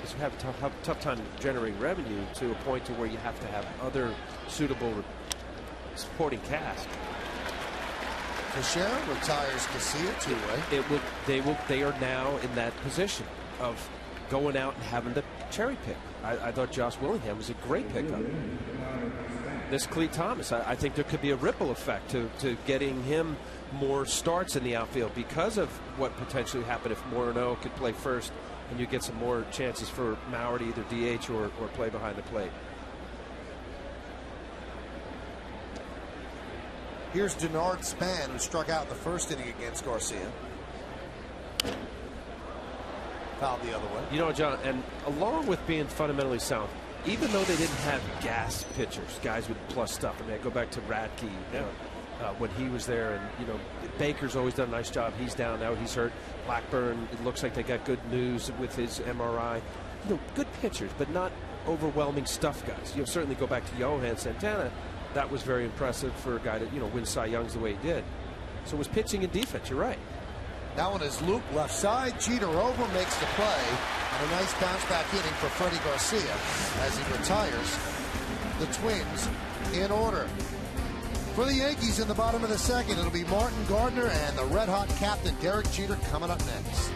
Speaker 4: is have a tough time generating revenue to a point to where you have to have other suitable supporting cast.
Speaker 2: Teixeira retires Casilla two-way.
Speaker 4: They are now in that position of going out and having to cherry pick. I thought Josh Willingham was a great pickup. This Clete Thomas, I think there could be a ripple effect to getting him more starts in the outfield because of what potentially happened if Morneau could play first, and you get some more chances for Mauer to either DH or play behind the plate.
Speaker 2: Here's Denard Span, who struck out in the first inning against Garcia. Fouled the other way.
Speaker 4: You know, John, and along with being fundamentally sound, even though they didn't have gas pitchers, guys with plus stuff, I mean, I go back to Radke, you know, when he was there, and you know, Baker's always done a nice job. He's down now, he's hurt. Blackburn, it looks like they got good news with his MRI. You know, good pitchers, but not overwhelming stuff guys. You'll certainly go back to Johan Santana. That was very impressive for a guy to, you know, win Cy Youngs the way he did. So it was pitching and defense. You're right.
Speaker 2: That one is loop left side. Jeter over, makes the play, and a nice bounce back inning for Freddie Garcia as he retires. The Twins in order. For the Yankees in the bottom of the second, it'll be Martin Gardner and the red-hot captain Derek Jeter coming up next.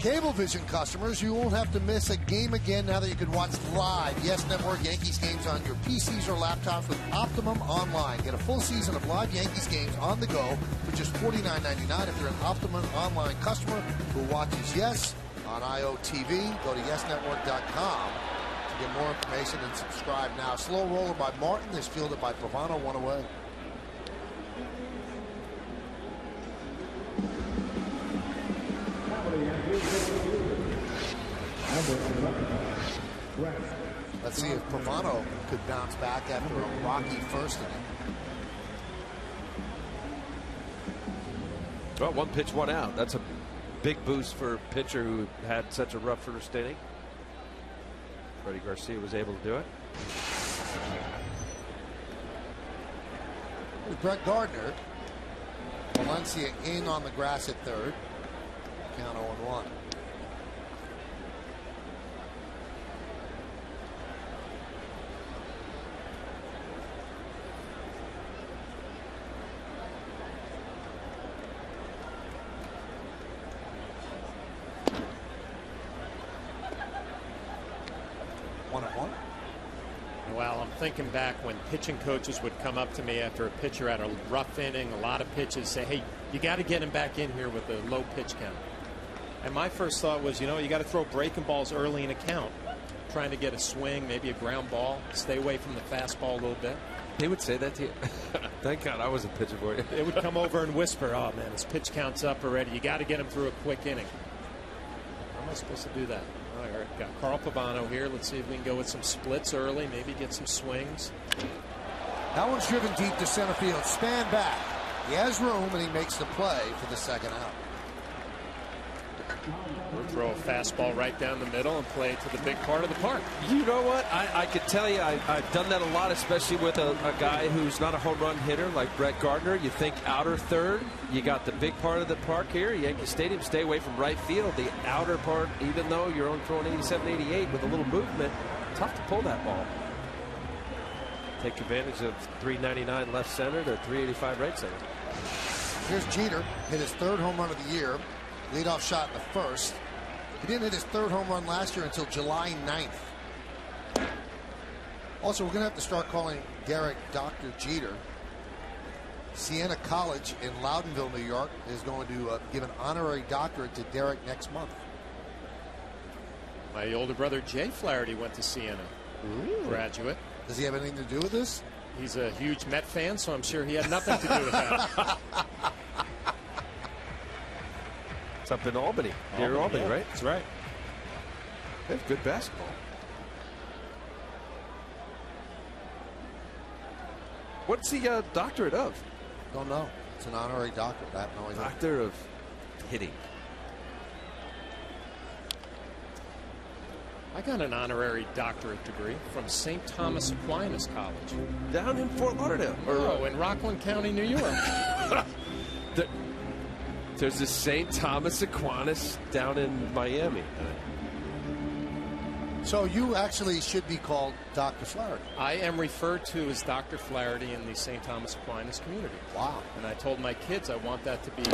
Speaker 2: Cablevision customers, you won't have to miss a game again now that you can watch live Yes Network Yankees games on your PCs or laptops with Optimum Online. Get a full season of live Yankees games on the go for just $49.99 if you're an Optimum Online customer who watches Yes on IOTV. Go to yesnetwork.com to get more information and subscribe now. Slow roller by Martin is fielded by Pavano, one away. Let's see if Pavano could bounce back after a rocky first inning.
Speaker 4: Well, one pitch, one out. That's a big boost for a pitcher who had such a rough first inning. Freddie Garcia was able to do it.
Speaker 2: Here's Brett Gardner. Valencia in on the grass at third. Count 0-1.
Speaker 3: Well, I'm thinking back when pitching coaches would come up to me after a pitcher had a rough inning, a lot of pitches, say, hey, you got to get him back in here with a low pitch count. And my first thought was, you know, you got to throw breaking balls early in a count, trying to get a swing, maybe a ground ball, stay away from the fastball a little bit.
Speaker 4: He would say that to you. Thank God I wasn't pitching for you.
Speaker 3: It would come over and whisper, oh, man, his pitch count's up already. You got to get him through a quick inning. How am I supposed to do that? All right, got Carl Pavano here. Let's see if we can go with some splits early, maybe get some swings.
Speaker 2: That one's driven deep to center field. Span back. He has room, and he makes the play for the second out.
Speaker 3: We'll throw a fastball right down the middle and play it to the big part of the park.
Speaker 4: You know what? I could tell you I've done that a lot, especially with a guy who's not a home run hitter like Brett Gardner. You think outer third. You got the big part of the park here, Yankee Stadium. Stay away from right field. The outer part, even though you're only throwing 87, 88 with a little movement, tough to pull that ball. Take advantage of 399 left center to 385 right center.
Speaker 2: Here's Jeter, hit his third home run of the year. Leadoff shot in the first. He didn't hit his third home run last year until July 9th. Also, we're going to have to start calling Derek Dr. Jeter. Siena College in Loudonville, New York is going to give an honorary doctorate to Derek next month.
Speaker 3: My older brother Jay Flaherty went to Siena. Ooh. Graduate.
Speaker 2: Does he have anything to do with this?
Speaker 3: He's a huge Met fan, so I'm sure he had nothing to do with that.
Speaker 4: It's up in Albany, near Albany,
Speaker 3: yeah,
Speaker 4: right?
Speaker 3: That's right.
Speaker 4: They have good basketball. What's the doctorate of?
Speaker 2: Don't know. It's an honorary doctorate. I have no idea.
Speaker 4: Doctor of hitting.
Speaker 3: I got an honorary doctorate degree from St. Thomas Aquinas College.
Speaker 4: Down in Fort Lauderdale.
Speaker 3: Oh, in Rockland County, New York.
Speaker 4: There's a St. Thomas Aquinas down in Miami.
Speaker 2: So you actually should be called Dr. Flaherty.
Speaker 3: I am referred to as Dr. Flaherty in the St. Thomas Aquinas community.
Speaker 2: Wow.
Speaker 3: And I told my kids I want that to be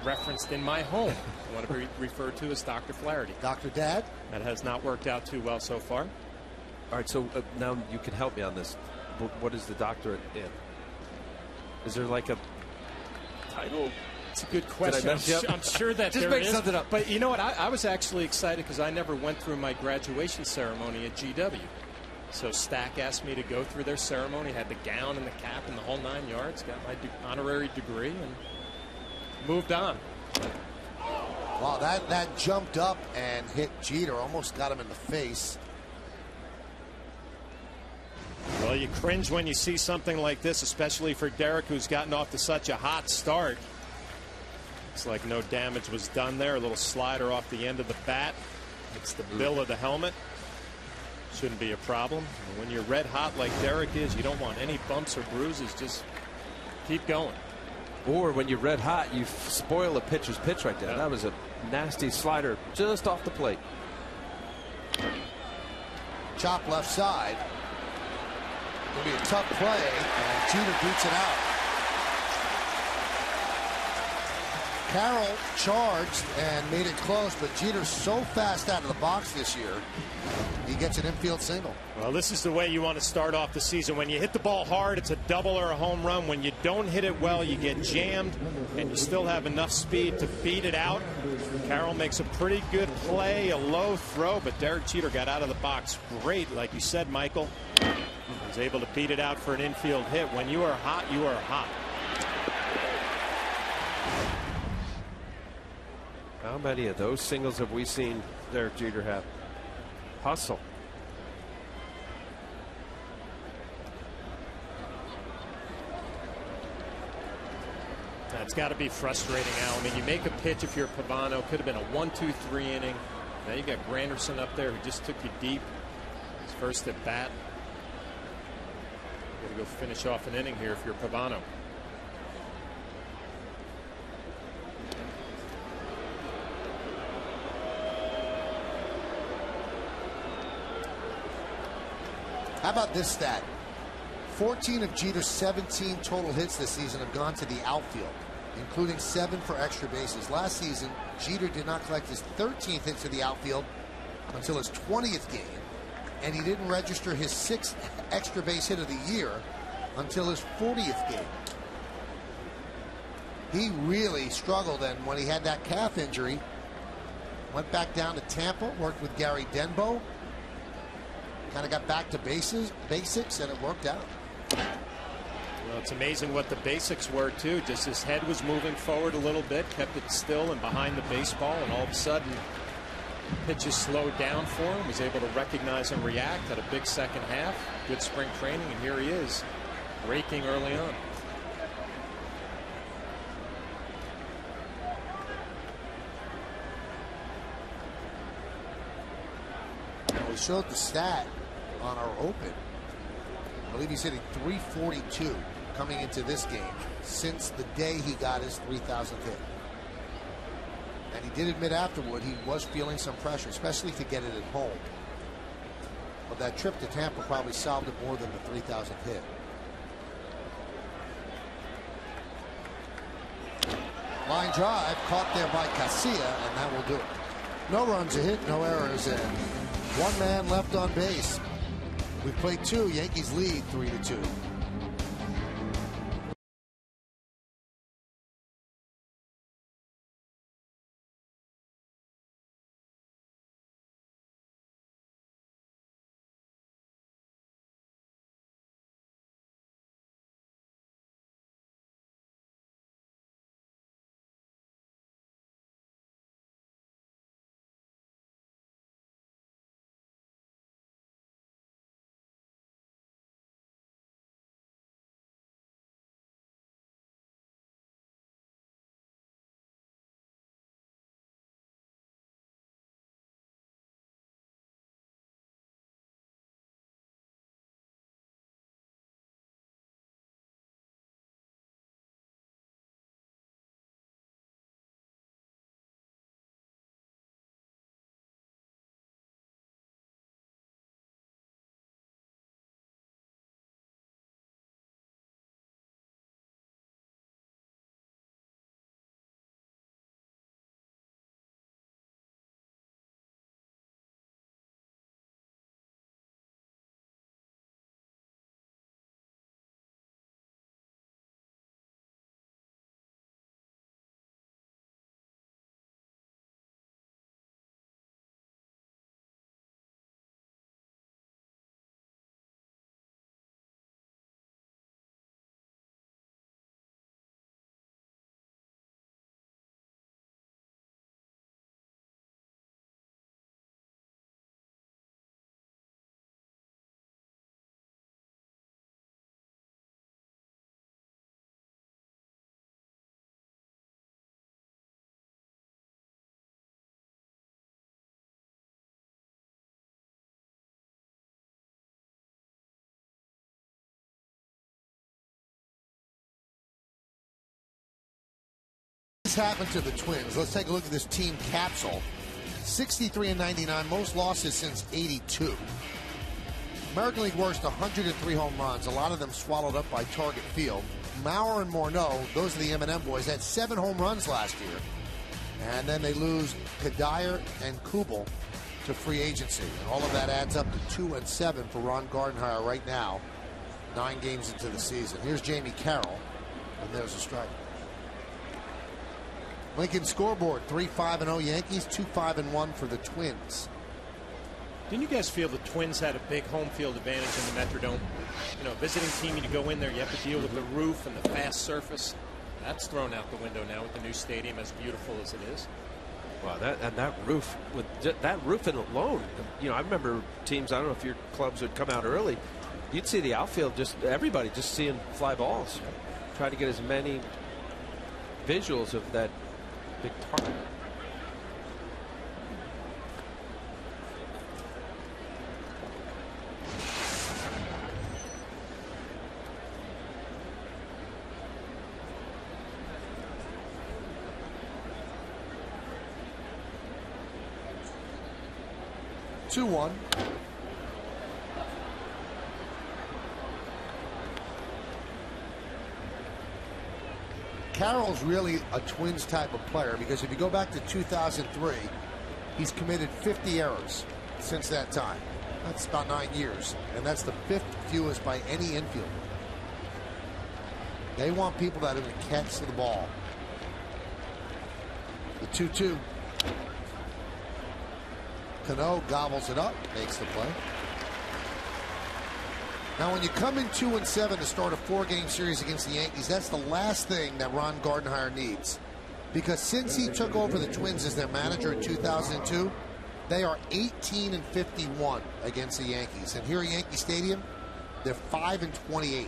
Speaker 3: referenced in my home. I want to be referred to as Dr. Flaherty.
Speaker 2: Dr. Dad?
Speaker 3: That has not worked out too well so far.
Speaker 4: All right, so now you can help me on this. What is the doctorate in? Is there like a title?
Speaker 3: It's a good question. I'm sure that
Speaker 4: Just
Speaker 3: there
Speaker 4: make
Speaker 3: is.
Speaker 4: something up.
Speaker 3: But you know what? I was actually excited because I never went through my graduation ceremony at GW. So Stack asked me to go through their ceremony. Had the gown and the cap and the whole 9 yards. Got my honorary degree and moved on.
Speaker 2: Wow, that jumped up and hit Jeter. Almost got him in the face.
Speaker 3: Well, you cringe when you see something like this, especially for Derek, who's gotten off to such a hot start. Looks like no damage was done there. A little slider off the end of the bat. It's the bill of the helmet. Shouldn't be a problem. And when you're red hot like Derek is, you don't want any bumps or bruises. Just keep going.
Speaker 4: Or when you're red hot, you spoil a pitcher's pitch right there. Yeah. That was a nasty slider just off the plate.
Speaker 2: Chop left side. It'll be a tough play, and Jeter beats it out. Carroll charged and made it close, but Jeter's so fast out of the box this year, he gets an infield single.
Speaker 3: Well, this is the way you want to start off the season. When you hit the ball hard, it's a double or a home run. When you don't hit it well, you get jammed, and you still have enough speed to beat it out. Carroll makes a pretty good play, a low throw, but Derek Jeter got out of the box great, like you said, Michael. He was able to beat it out for an infield hit. When you are hot, you are hot.
Speaker 4: How many of those singles have we seen Derek Jeter have? Hustle.
Speaker 3: That's got to be frustrating, Al. I mean, you make a pitch if you're Pavano. Could have been a 1-2-3 inning. Now you got Granderson up there who just took you deep. His first at bat. Got to go finish off an inning here if you're Pavano.
Speaker 2: How about this stat? 14 of Jeter's 17 total hits this season have gone to the outfield, including 7 for extra bases. Last season, Jeter did not collect his 13th hit to the outfield until his 20th game, and he didn't register his 6th extra base hit of the year until his 40th game. He really struggled, and when he had that calf injury, went back down to Tampa, worked with Gary Denbo, kind of got back to basics, and it worked out.
Speaker 3: Well, it's amazing what the basics were, too. Just his head was moving forward a little bit, kept it still and behind the baseball, and all of a sudden, pitches slowed down for him, was able to recognize and react, had a big second half, good spring training, and here he is, raking early on.
Speaker 2: We showed the stat on our open. I believe he's hitting .342 coming into this game since the day he got his 3,000th hit. And he did admit afterward he was feeling some pressure, especially to get it at home. But that trip to Tampa probably solved it more than the 3,000th hit. Line drive caught there by Casilla, and that will do it. No runs, a hit, no errors, and one man left on base. We've played 2. Yankees lead 3-2. Happened to the Twins. Let's take a look at this team capsule. 63-99, most losses since '82. American League worst, 103 home runs, a lot of them swallowed up by Target Field. Maurer and Morneau, those are the M&M boys, had 7 home runs last year. And then they lose Kadire and Kubel to free agency. And all of that adds up to 2-7 for Ron Gardenhire right now, 9 games into the season. Here's Jamie Carroll, and there's a strike. Lincoln scoreboard, 3-5-0 Yankees, 2-5-1 for the Twins.
Speaker 3: Didn't you guys feel the Twins had a big home field advantage in the Metrodome? You know, visiting team, you go in there, you have to deal with the roof and the fast surface. That's thrown out the window now with the new stadium, as beautiful as it is.
Speaker 4: Wow, that roof, with that roof in alone, you know, I remember teams, I don't know if your clubs would come out early, you'd see the outfield, just everybody just seeing fly balls. Try to get as many visuals of that big target.
Speaker 2: Two-one. Carroll's really a Twins type of player, because if you go back to 2003, he's committed 50 errors since that time. That's about 9 years, and that's the 5th fewest by any infielder. They want people that are going to catch the ball. The 2-2. Cano gobbles it up, makes the play. Now, when you come in 2-7 to start a 4-game series against the Yankees, that's the last thing that Ron Gardenhire needs. Because since he took over the Twins as their manager in 2002, they are 18-51 against the Yankees. And here at Yankee Stadium, they're 5-28.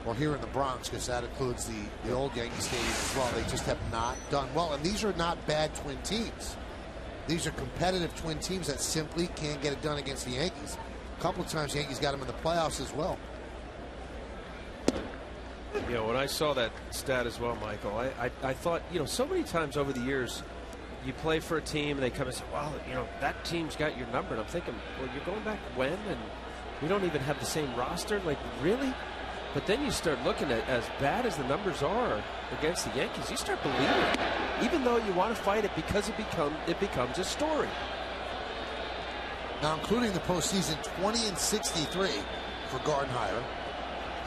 Speaker 2: Or here in the Bronx, because that includes the old Yankee Stadium as well. They just have not done well. And these are not bad Twin teams. These are competitive Twin teams that simply can't get it done against the Yankees. A couple of times the Yankees got them in the playoffs as well.
Speaker 4: You know, when I saw that stat as well, Michael, I thought, you know, so many times over the years, you play for a team and they come and say, well, you know, that team's got your number. And I'm thinking, well, you're going back when? And we don't even have the same roster? Like, really? But then you start looking at, as bad as the numbers are against the Yankees, you start believing it. Even though you want to fight it, because it becomes a story.
Speaker 2: Now, including the postseason, 20-63 for Gardenhire.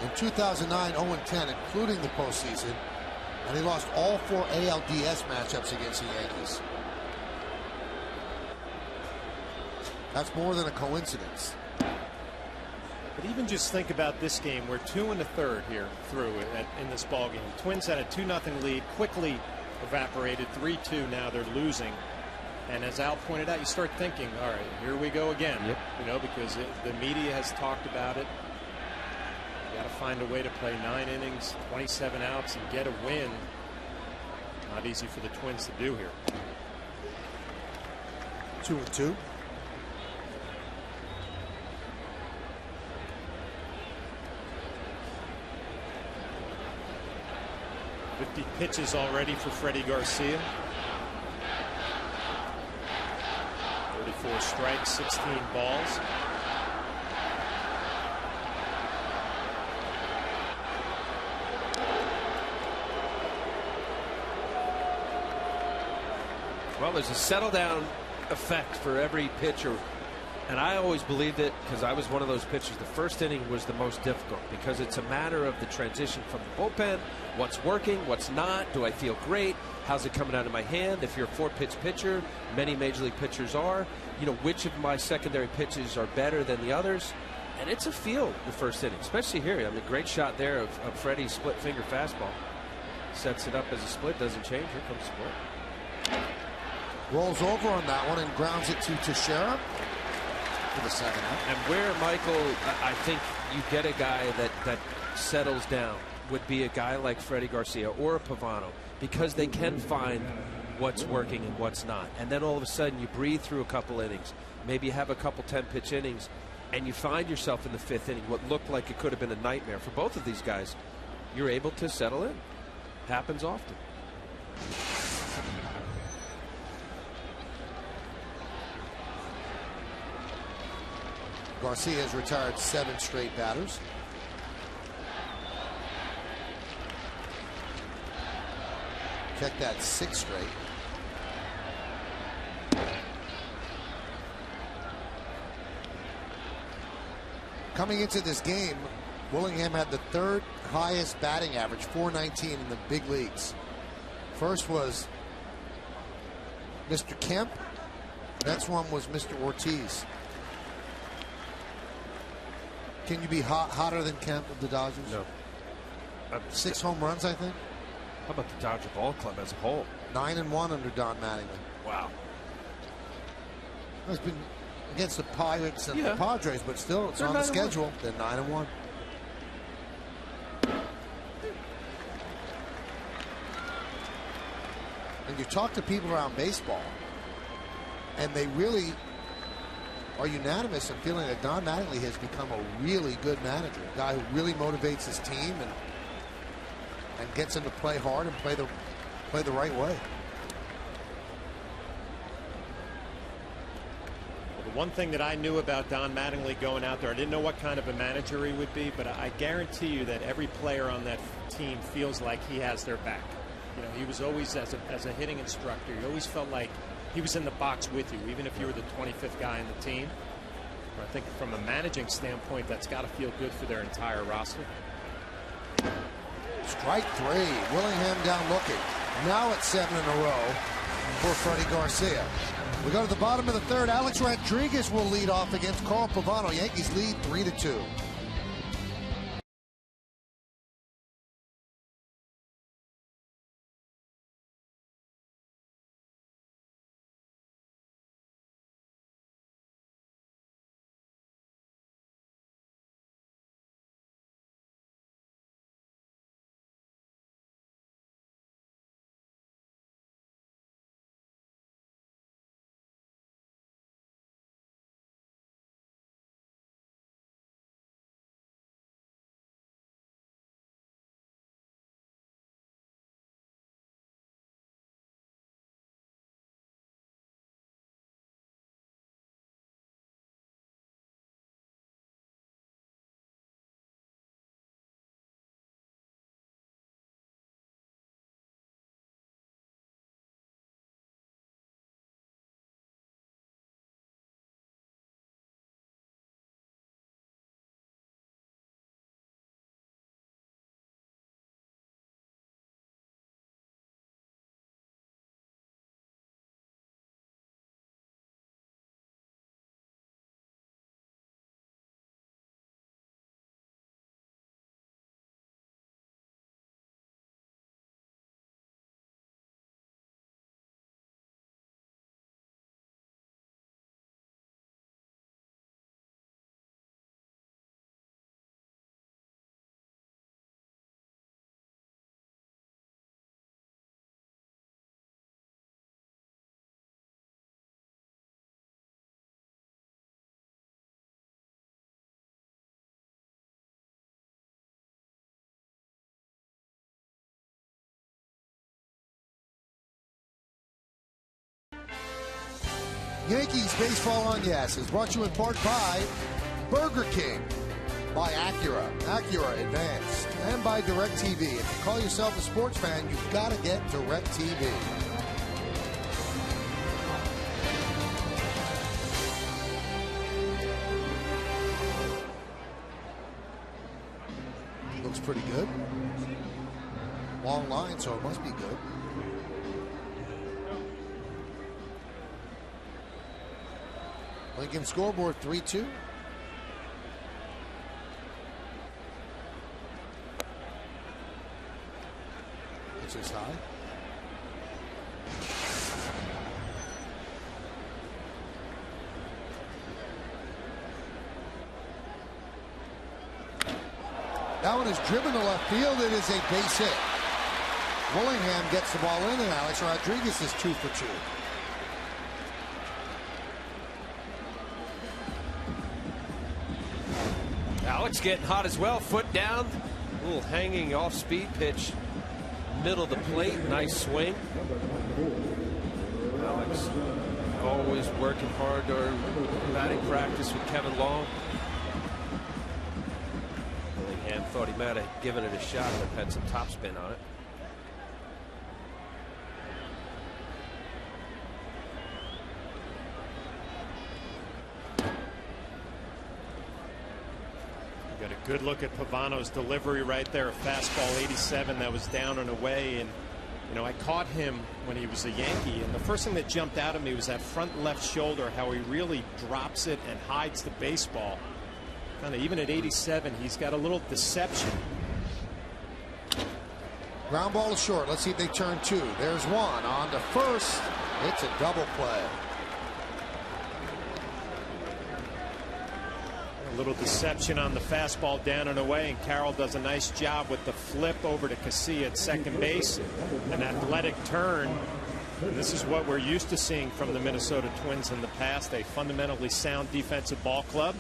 Speaker 2: In 2009, 0-10, including the postseason. And he lost all 4 ALDS matchups against the Yankees. That's more than a coincidence.
Speaker 3: But even just think about this game. We're 2 1/3 here through in this ball game. Twins had a 2-0 lead, quickly evaporated. 3-2 now they're losing. And as Al pointed out, you start thinking, all right, here we go again.
Speaker 4: Yep.
Speaker 3: You know, because the media has talked about it. You got to find a way to play 9 innings, 27 outs, and get a win. Not easy for the Twins to do here.
Speaker 2: 2-2.
Speaker 3: "50 pitches already for Freddie Garcia. 34 strikes, 16 balls.
Speaker 4: Well, there's a settle down effect for every pitcher. And I always believed it, because I was one of those pitchers. The first inning was the most difficult, because it's a matter of the transition from the bullpen. What's working, what's not? Do I feel great? How's it coming out of my hand? If you're a 4-pitch pitcher, many major league pitchers are, you know, which of my secondary pitches are better than the others? And it's a feel, the first inning, especially here. I mean, great shot there of Freddie's split finger fastball. Sets it up as a split, doesn't change. Here comes split.
Speaker 2: Rolls over on that one and grounds it to Teixeira for the second out.
Speaker 4: And where, Michael, I think you get a guy that settles down would be a guy like Freddie Garcia or a Pavano, because they can find what's working and what's not. And then all of a sudden you breathe through a couple innings. Maybe you have a couple 10-pitch innings, and you find yourself in the 5th inning, what looked like it could have been a nightmare for both of these guys. You're able to settle in. Happens often.
Speaker 2: Garcia has retired 7 straight batters. Keck that 6 straight. Coming into this game, Willingham had the 3rd highest batting average, .419 in the big leagues. First was Mr. Kemp. Next one was Mr. Ortiz. Can you be hotter than Kemp of the Dodgers?
Speaker 4: No.
Speaker 2: 6 home runs, I think.
Speaker 4: How about the Dodger ball club as a whole?
Speaker 2: 9-1 under Don Mattingly.
Speaker 4: Wow.
Speaker 2: It's been against the Pirates and the Padres, but still, it's on the schedule. They're 9-1. And you talk to people around baseball, and they really are unanimous in feeling that Don Mattingly has become a really good manager, a guy who really motivates his team and gets them to play hard and play the right way.
Speaker 3: Well, the one thing that I knew about Don Mattingly going out there, I didn't know what kind of a manager he would be, but I guarantee you that every player on that team feels like he has their back. You know, he was always, as a hitting instructor, he always felt like he was in the box with you, even if you were the 25th guy on the team. But I think from a managing standpoint, that's got to feel good for their entire roster.
Speaker 2: Strike 3. Willingham down looking. Now it's 7 in a row for Freddie Garcia. We go to the bottom of the 3rd. Alex Rodriguez will lead off against Carl Pavano. Yankees lead 3-2. Yankees Baseball on Yes is brought to you in part by Burger King, by Acura, Acura Advanced, and by DirecTV. If you call yourself a sports fan, you've got to get DirecTV. Looks pretty good. Long line, so it must be good. Lincoln scoreboard 3-2. It's just high. That one is driven to left field. It is a base hit. Willingham gets the ball in, and Alex Rodriguez is 2 for 2.
Speaker 4: Alex getting hot as well. Foot down. A little hanging off speed pitch. Middle of the plate. Nice swing. Alex always working hard during batting practice with Kevin Long. Willingham thought he might have given it a shot, but had some topspin on it.
Speaker 3: Good look at Pavano's delivery right there. A fastball 87 that was down and away. And, you know, I caught him when he was a Yankee. And the first thing that jumped out at me was that front left shoulder, how he really drops it and hides the baseball. Kind of even at 87, he's got a little deception.
Speaker 2: Ground ball is short. Let's see if they turn two. There's one on to first. It's a double play.
Speaker 3: A little deception on the fastball down and away, and Carroll does a nice job with the flip over to Casilla at second base. An athletic turn. And this is what we're used to seeing from the Minnesota Twins in the past. A fundamentally sound defensive ball club.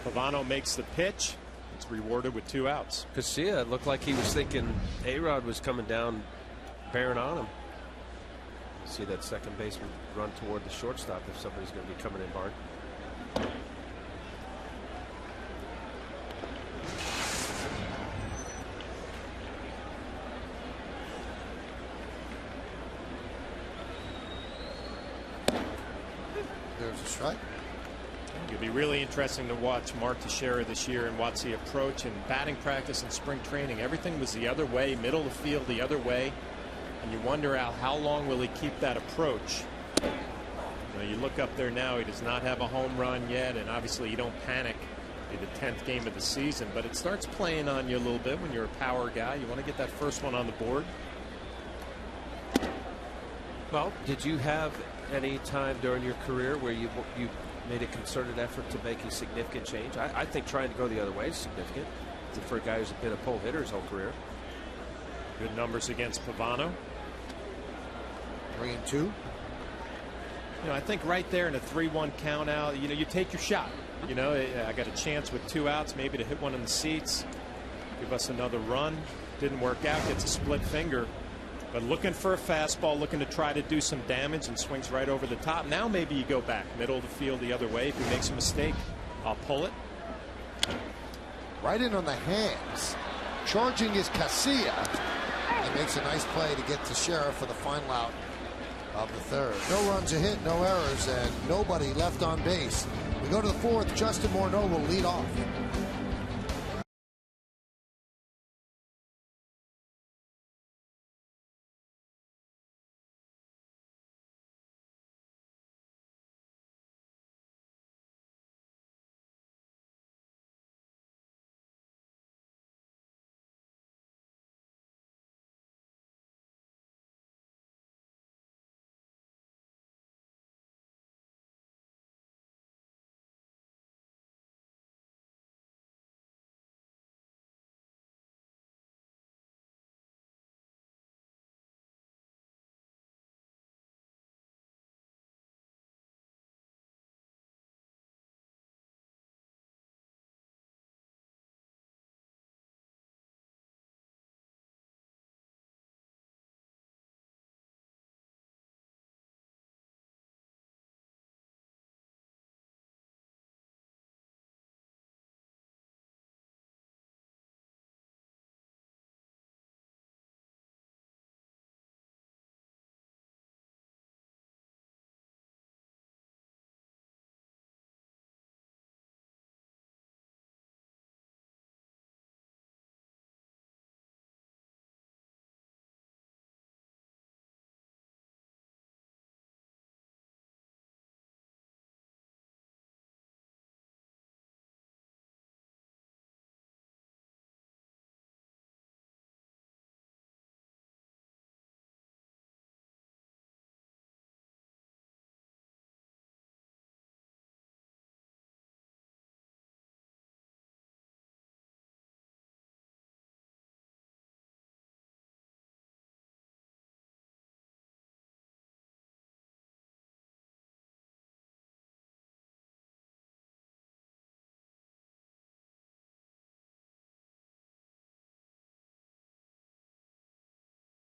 Speaker 3: Pavano makes the pitch. It's rewarded with 2 outs.
Speaker 4: Casilla looked like he was thinking A-Rod was coming down, bearing on him. See that second baseman run toward the shortstop if somebody's going to be coming in hard.
Speaker 2: There's a strike.
Speaker 3: It'll be really interesting to watch Mark Teixeira this year and watch the approach and batting practice and spring training. Everything was the other way, middle of the field the other way. And you wonder how long will he keep that approach. You know, you look up there now, he does not have a home run yet, and obviously you don't panic in the 10th game of the season, but it starts playing on you a little bit when you're a power guy. You want to get that first one on the board.
Speaker 4: Well, did you have any time during your career where you made a concerted effort to make a significant change? I think trying to go the other way is significant for a guy who's been a pull hitter his whole career.
Speaker 3: Good numbers against Pavano.
Speaker 2: 3-2.
Speaker 3: You know, I think right there in a 3-1 count out, you know, you take your shot. You know, I got a chance with 2 outs, maybe to hit one in the seats, give us another run. Didn't work out, gets a split finger. But looking for a fastball, looking to try to do some damage, and swings right over the top. Now maybe you go back, middle of the field the other way. If he makes a mistake, I'll pull it.
Speaker 2: Right in on the hands. Charging is Casilla. He makes a nice play to get to Sheriff for the final out of the third. No runs a hit, no errors, and nobody left on base. We go to the fourth. Justin Morneau will lead off.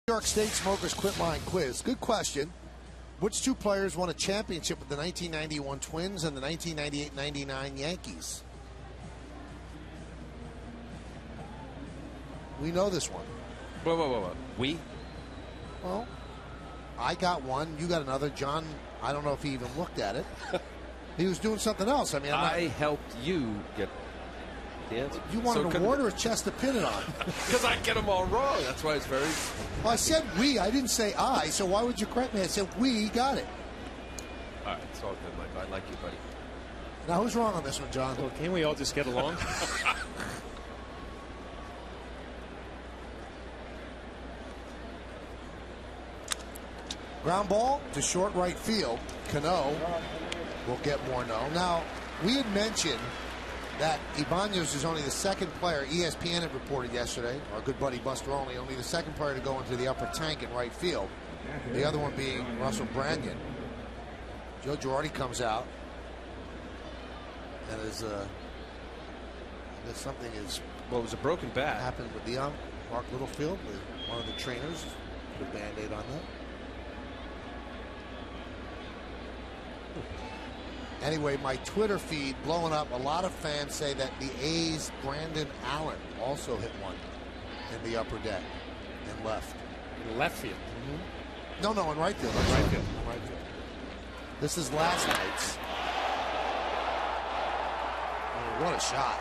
Speaker 2: New York State Smokers Quit Line Quiz. Good question. Which 2 players won a championship with the 1991 Twins and the 1998-99 Yankees? We know this one.
Speaker 4: Whoa. We?
Speaker 2: Well, I got one. You got another. John, I don't know if he even looked at it. He was doing something else. I mean,
Speaker 4: I helped you get the answer.
Speaker 2: You wanted an award or a chest to pin it on?
Speaker 4: Because I get them all wrong. That's why it's very...
Speaker 2: Well, I said we. I didn't say I, so why would you correct me? I said we got it.
Speaker 4: All right, it's all good, Mike. I like you, buddy.
Speaker 2: Now, who's wrong on this one, John?
Speaker 3: Well, can't we all just get along?
Speaker 2: Ground ball to short right field. Cano will get more no. Now, we had mentioned that Ibanez is only the second player, ESPN had reported yesterday, our good buddy Buster Olney, only the second player to go into the upper tank in right field. The other one being Russell Brandon. Joe Girardi comes out. And is something is...
Speaker 4: Well, it was a broken bat.
Speaker 2: Happened with the Mark Littlefield, with one of the trainers. Put a Band-Aid on that. Anyway, my Twitter feed blowing up. A lot of fans say that the A's Brandon Allen also hit one in the upper deck and left.
Speaker 3: In left field?
Speaker 2: Mm-hmm. No, in right field. Right field. Right field. This is last night's. Oh, what a shot.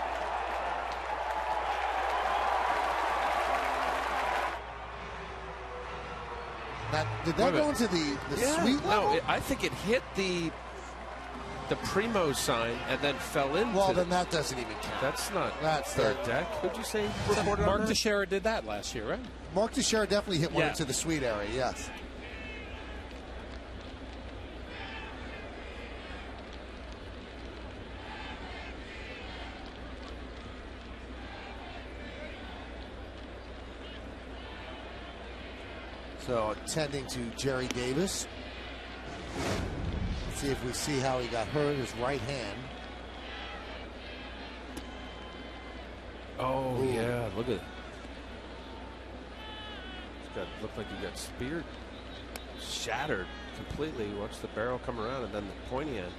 Speaker 2: Did that go into the suite level?
Speaker 4: No, I think it hit the Primo sign and then fell into.
Speaker 2: Well, then that doesn't even count.
Speaker 4: That's third deck. Who'd you say reported
Speaker 3: Mark
Speaker 4: on that?
Speaker 3: Teixeira did that last year, right?
Speaker 2: Mark Teixeira definitely hit one into the suite area, yes. So, attending to Jerry Davis. See if we see how he got hurt. His right hand.
Speaker 4: Oh, yeah. Look at it. Looked like he got speared. Shattered completely. Watch the barrel come around and then the pointy end.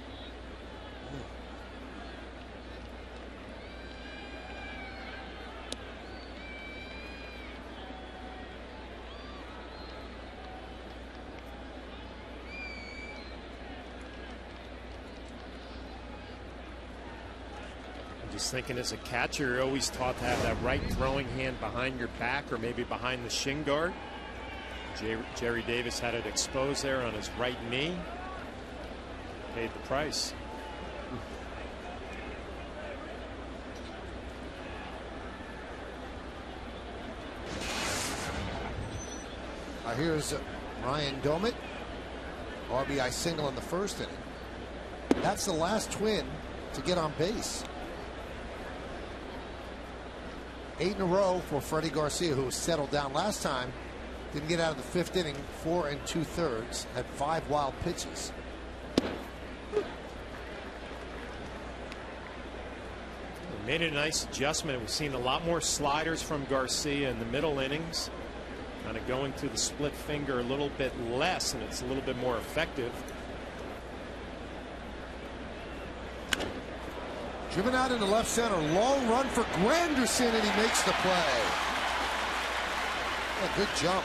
Speaker 3: Just thinking, as a catcher, you're always taught to have that right throwing hand behind your back or maybe behind the shin guard. Jerry Davis had it exposed there on his right knee. Paid the price.
Speaker 2: Here's Ryan Domit. RBI single in the first inning. That's the last Twin to get on base. 8 in a row for Freddie Garcia, who was settled down last time. Didn't get out of the fifth inning. 4 2/3. Had 5 wild pitches.
Speaker 3: Made a nice adjustment. We've seen a lot more sliders from Garcia in the middle innings. Kind of going to the split finger a little bit less, and it's a little bit more effective.
Speaker 2: Driven out into left center. Long run for Granderson, and he makes the play. A good jump.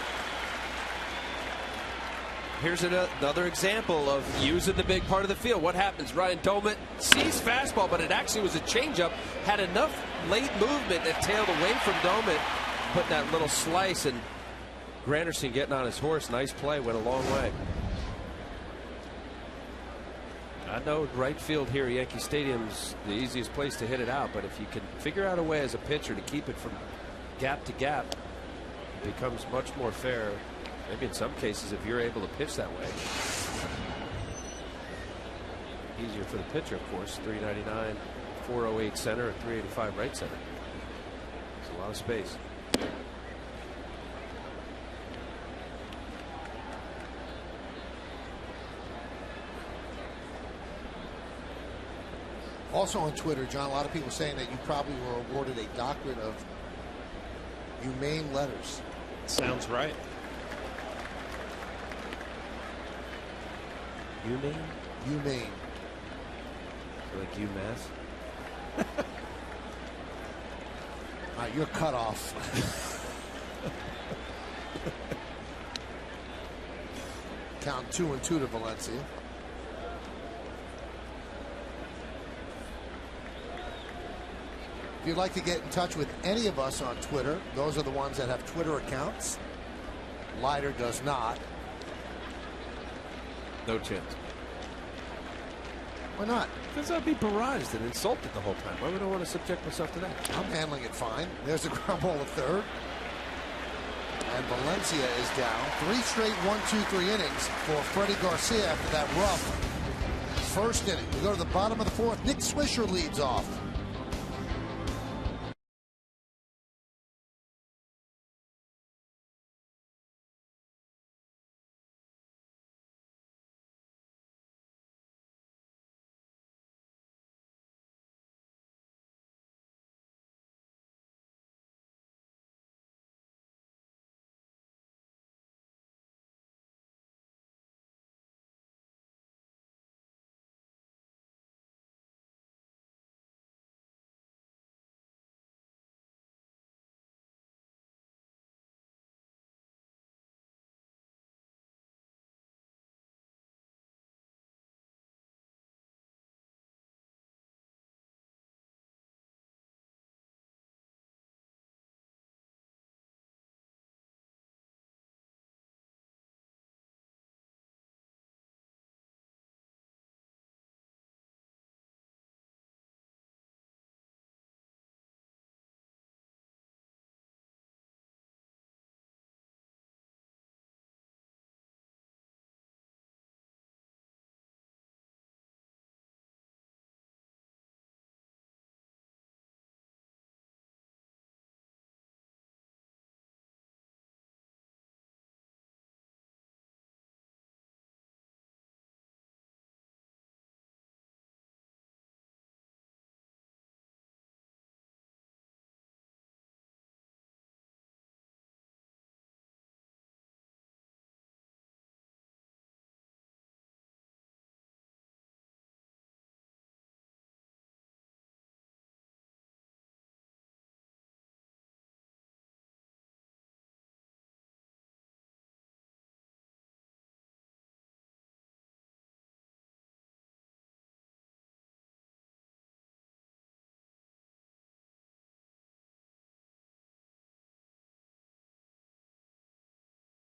Speaker 4: Here's another example of using the big part of the field. What happens? Ryan Domit sees fastball, but it actually was a changeup. Had enough late movement that tailed away from Domit. Put that little slice, and Granderson getting on his horse. Nice play. Went a long way. I know right field here at Yankee Stadium's the easiest place to hit it out, but if you can figure out a way as a pitcher to keep it from gap to gap, it becomes much more fair. Maybe in some cases, if you're able to pitch that way. Easier for the pitcher, of course. 399, 408 center, and 385 right center. It's a lot of space.
Speaker 2: Also on Twitter, John, a lot of people saying that you probably were awarded a doctorate of humane letters.
Speaker 3: Sounds right.
Speaker 4: Humane?
Speaker 2: Humane.
Speaker 4: Like UMass?
Speaker 2: All right, you're cut off. Count 2-2 to Valencia. you'd like to get in touch with any of us on Twitter, those are the ones that have Twitter accounts. Leiter does not.
Speaker 4: No chance.
Speaker 2: Why not?
Speaker 4: Because I'd be barraged and insulted the whole time. Why would I want to subject myself to that?
Speaker 2: I'm handling it fine. There's a ground ball to third. And Valencia is down. 3 straight 1-2-3 innings for Freddie Garcia after that rough first inning. We go to the bottom of the fourth. Nick Swisher leads off.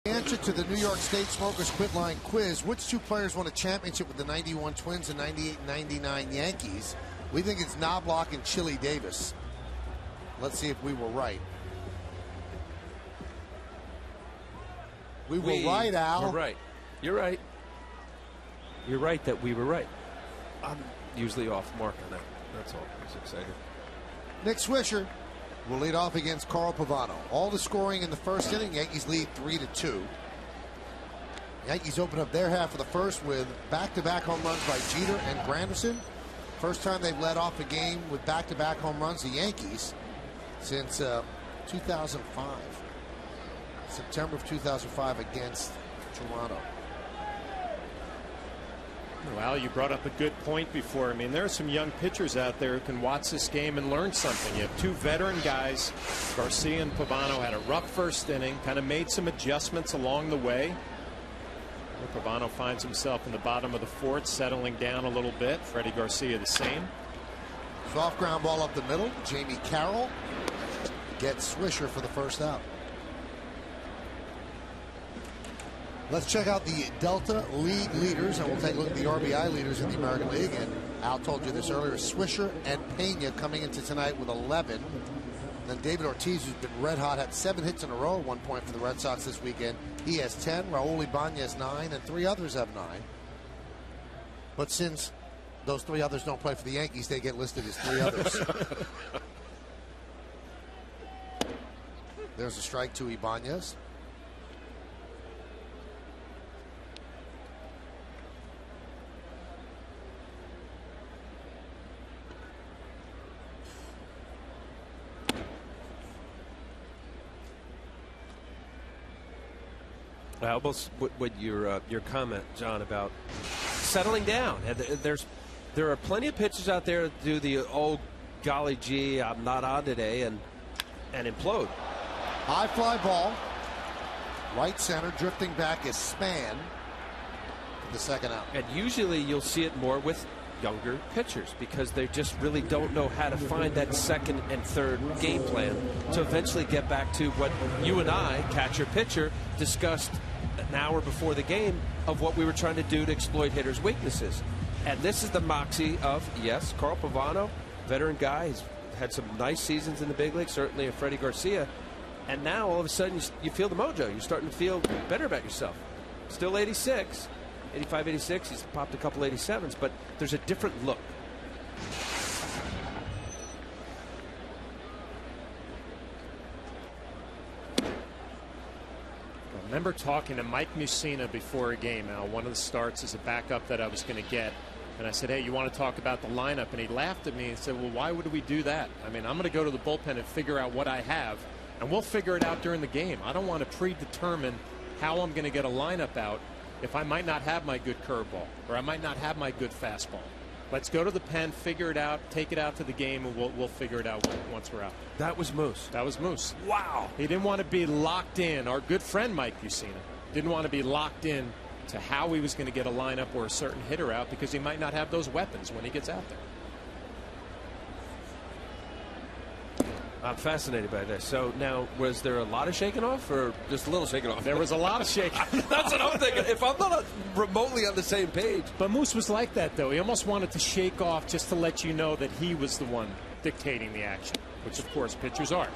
Speaker 2: Answer to the New York State Smokers Quit Line quiz. Which two players won a championship with the 91 Twins and 98-99 Yankees? We think it's Knobloch and Chili Davis. Let's see if we were right. We were right, Al.
Speaker 4: We're right. You're right. You're right that we were right. I'm usually off mark on that. That's all. I was excited.
Speaker 2: Nick Swisher will lead off against Carl Pavano. All the scoring in the first inning. Yankees lead 3-2. Yankees open up their half of the first with back-to-back home runs by Jeter and Granderson. First time they've led off a game with back-to-back home runs, the Yankees, since 2005. September of 2005 against Toronto.
Speaker 3: Well, you brought up a good point before. I mean, there are some young pitchers out there who can watch this game and learn something. You have two veteran guys. Garcia and Pavano had a rough first inning, kind of made some adjustments along the way. Pavano finds himself in the bottom of the fourth, settling down a little bit. Freddie Garcia the same.
Speaker 2: Soft ground ball up the middle. Jamie Carroll gets Swisher for the first out. Let's check out the Delta League leaders, and we'll take a look at the RBI leaders in the American League. And Al told you this earlier, Swisher and Pena coming into tonight with 11. And then David Ortiz, who's been red hot, had 7 hits in a row at one point for the Red Sox this weekend. He has 10. Raul Ibanez 9, and 3 others have 9. But since those 3 others don't play for the Yankees, they get listed as 3 others. There's a strike to Ibanez.
Speaker 4: Almost what your comment, John, about settling down. There are plenty of pitchers out there that do the old golly gee, I'm not on today, and implode.
Speaker 2: High fly ball, right center, drifting back is Span for the second out.
Speaker 4: And usually you'll see it more with younger pitchers because they just really don't know how to find that second and third game plan to eventually get back to what you and I, catcher pitcher, discussed an hour before the game of what we were trying to do to exploit hitters' weaknesses. And this is the moxie of, yes, Carl Pavano, veteran guy. He's had some nice seasons in the big league, certainly a Freddie Garcia. And now all of a sudden you feel the mojo. You're starting to feel better about yourself. Still 86. 85, 86, he's popped a couple 87s, but there's a different look.
Speaker 3: I remember talking to Mike Mussina before a game. Now, one of the starts is a backup that I was going to get. And I said, hey, you want to talk about the lineup? And he laughed at me and said, well, why would we do that? I mean, I'm going to go to the bullpen and figure out what I have, and we'll figure it out during the game. I don't want to predetermine how I'm going to get a lineup out if I might not have my good curveball or I might not have my good fastball. Let's go to the pen, figure it out, take it out to the game, and we'll figure it out once we're out.
Speaker 4: That was Moose.
Speaker 3: That was Moose.
Speaker 4: Wow.
Speaker 3: He didn't want to be locked in. Our good friend Mike Mussina didn't want to be locked in to how he was going to get a lineup or a certain hitter out because he might not have those weapons when he gets out there.
Speaker 4: I'm fascinated by this. So now, was there a lot of shaking off or just a little shaking off?
Speaker 3: There was a lot of shaking.
Speaker 4: That's what I'm thinking. If I'm not remotely on the same page.
Speaker 3: But Moose was like that, though. He almost wanted to shake off just to let you know that he was the one dictating the action, which, of course, pitchers are.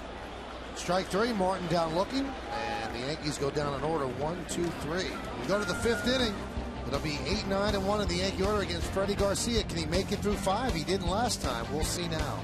Speaker 2: Strike three, Martin down looking, and the Yankees go down in order 1, 2, 3. We go to the fifth inning. It'll be 8, 9, and 1 in the Yankee order against Freddie Garcia. Can he make it through 5? He didn't last time. We'll see now.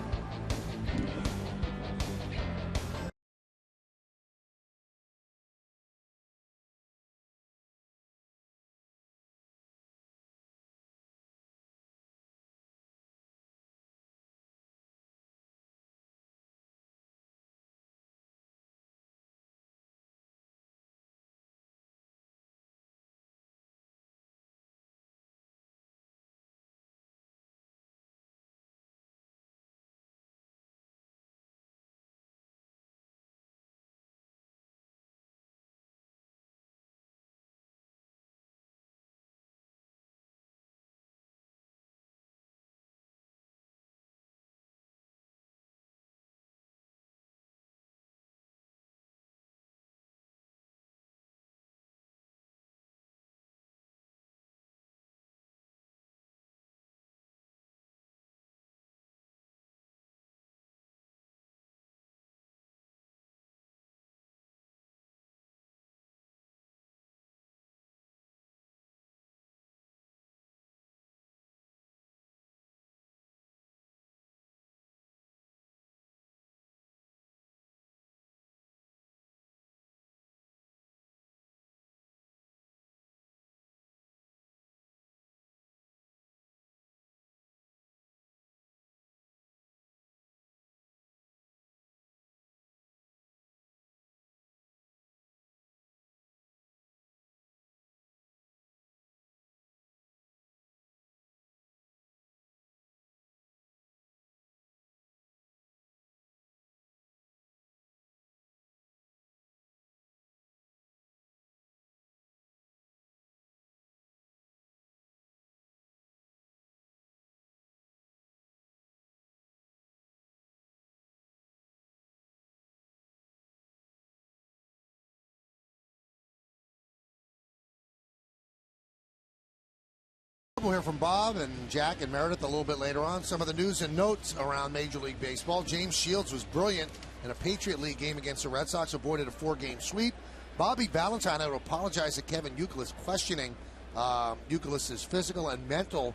Speaker 2: We'll hear from Bob and Jack and Meredith a little bit later on. Some of the news and notes around Major League Baseball. James Shields was brilliant in a Patriot League game against the Red Sox, avoided a 4-game sweep. Bobby Valentine had to apologize to Kevin Youkilis, questioning Youkilis' physical and mental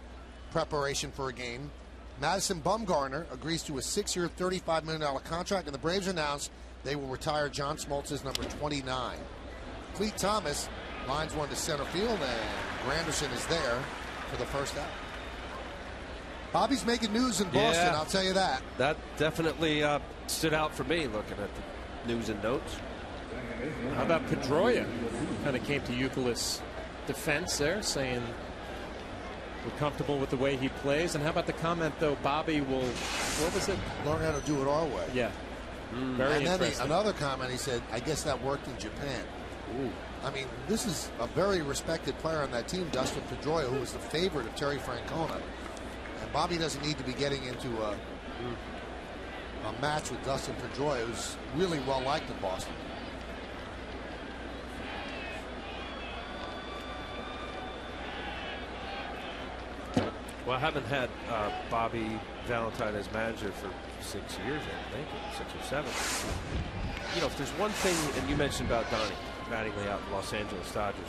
Speaker 2: preparation for a game. Madison Bumgarner agrees to a 6-year, $35 million contract, and the Braves announced they will retire John Smoltz's number 29. Cleet Thomas lines one to center field, and Granderson is there for the first out. Bobby's making news in Boston, I'll tell you that.
Speaker 4: That definitely stood out for me looking at the news and notes.
Speaker 3: How about Pedroia? Kind of came to Youkilis' defense there, saying we're comfortable with the way he plays. And how about the comment, though, Bobby will, what was it?
Speaker 2: Learn how to do it our way.
Speaker 3: Yeah. Very
Speaker 2: and then
Speaker 3: interesting.
Speaker 2: another comment, he said, I guess that worked in Japan.
Speaker 4: Ooh.
Speaker 2: I mean, this is a very respected player on that team, Dustin Pedroia, who was the favorite of Terry Francona. Bobby doesn't need to be getting into a match with Dustin Pedroia, who's really well liked in Boston.
Speaker 4: Well, I haven't had Bobby Valentine as manager for 6 years, I think, 6 or 7. You know, if there's one thing, and you mentioned about Donnie Mattingly out in Los Angeles Dodgers,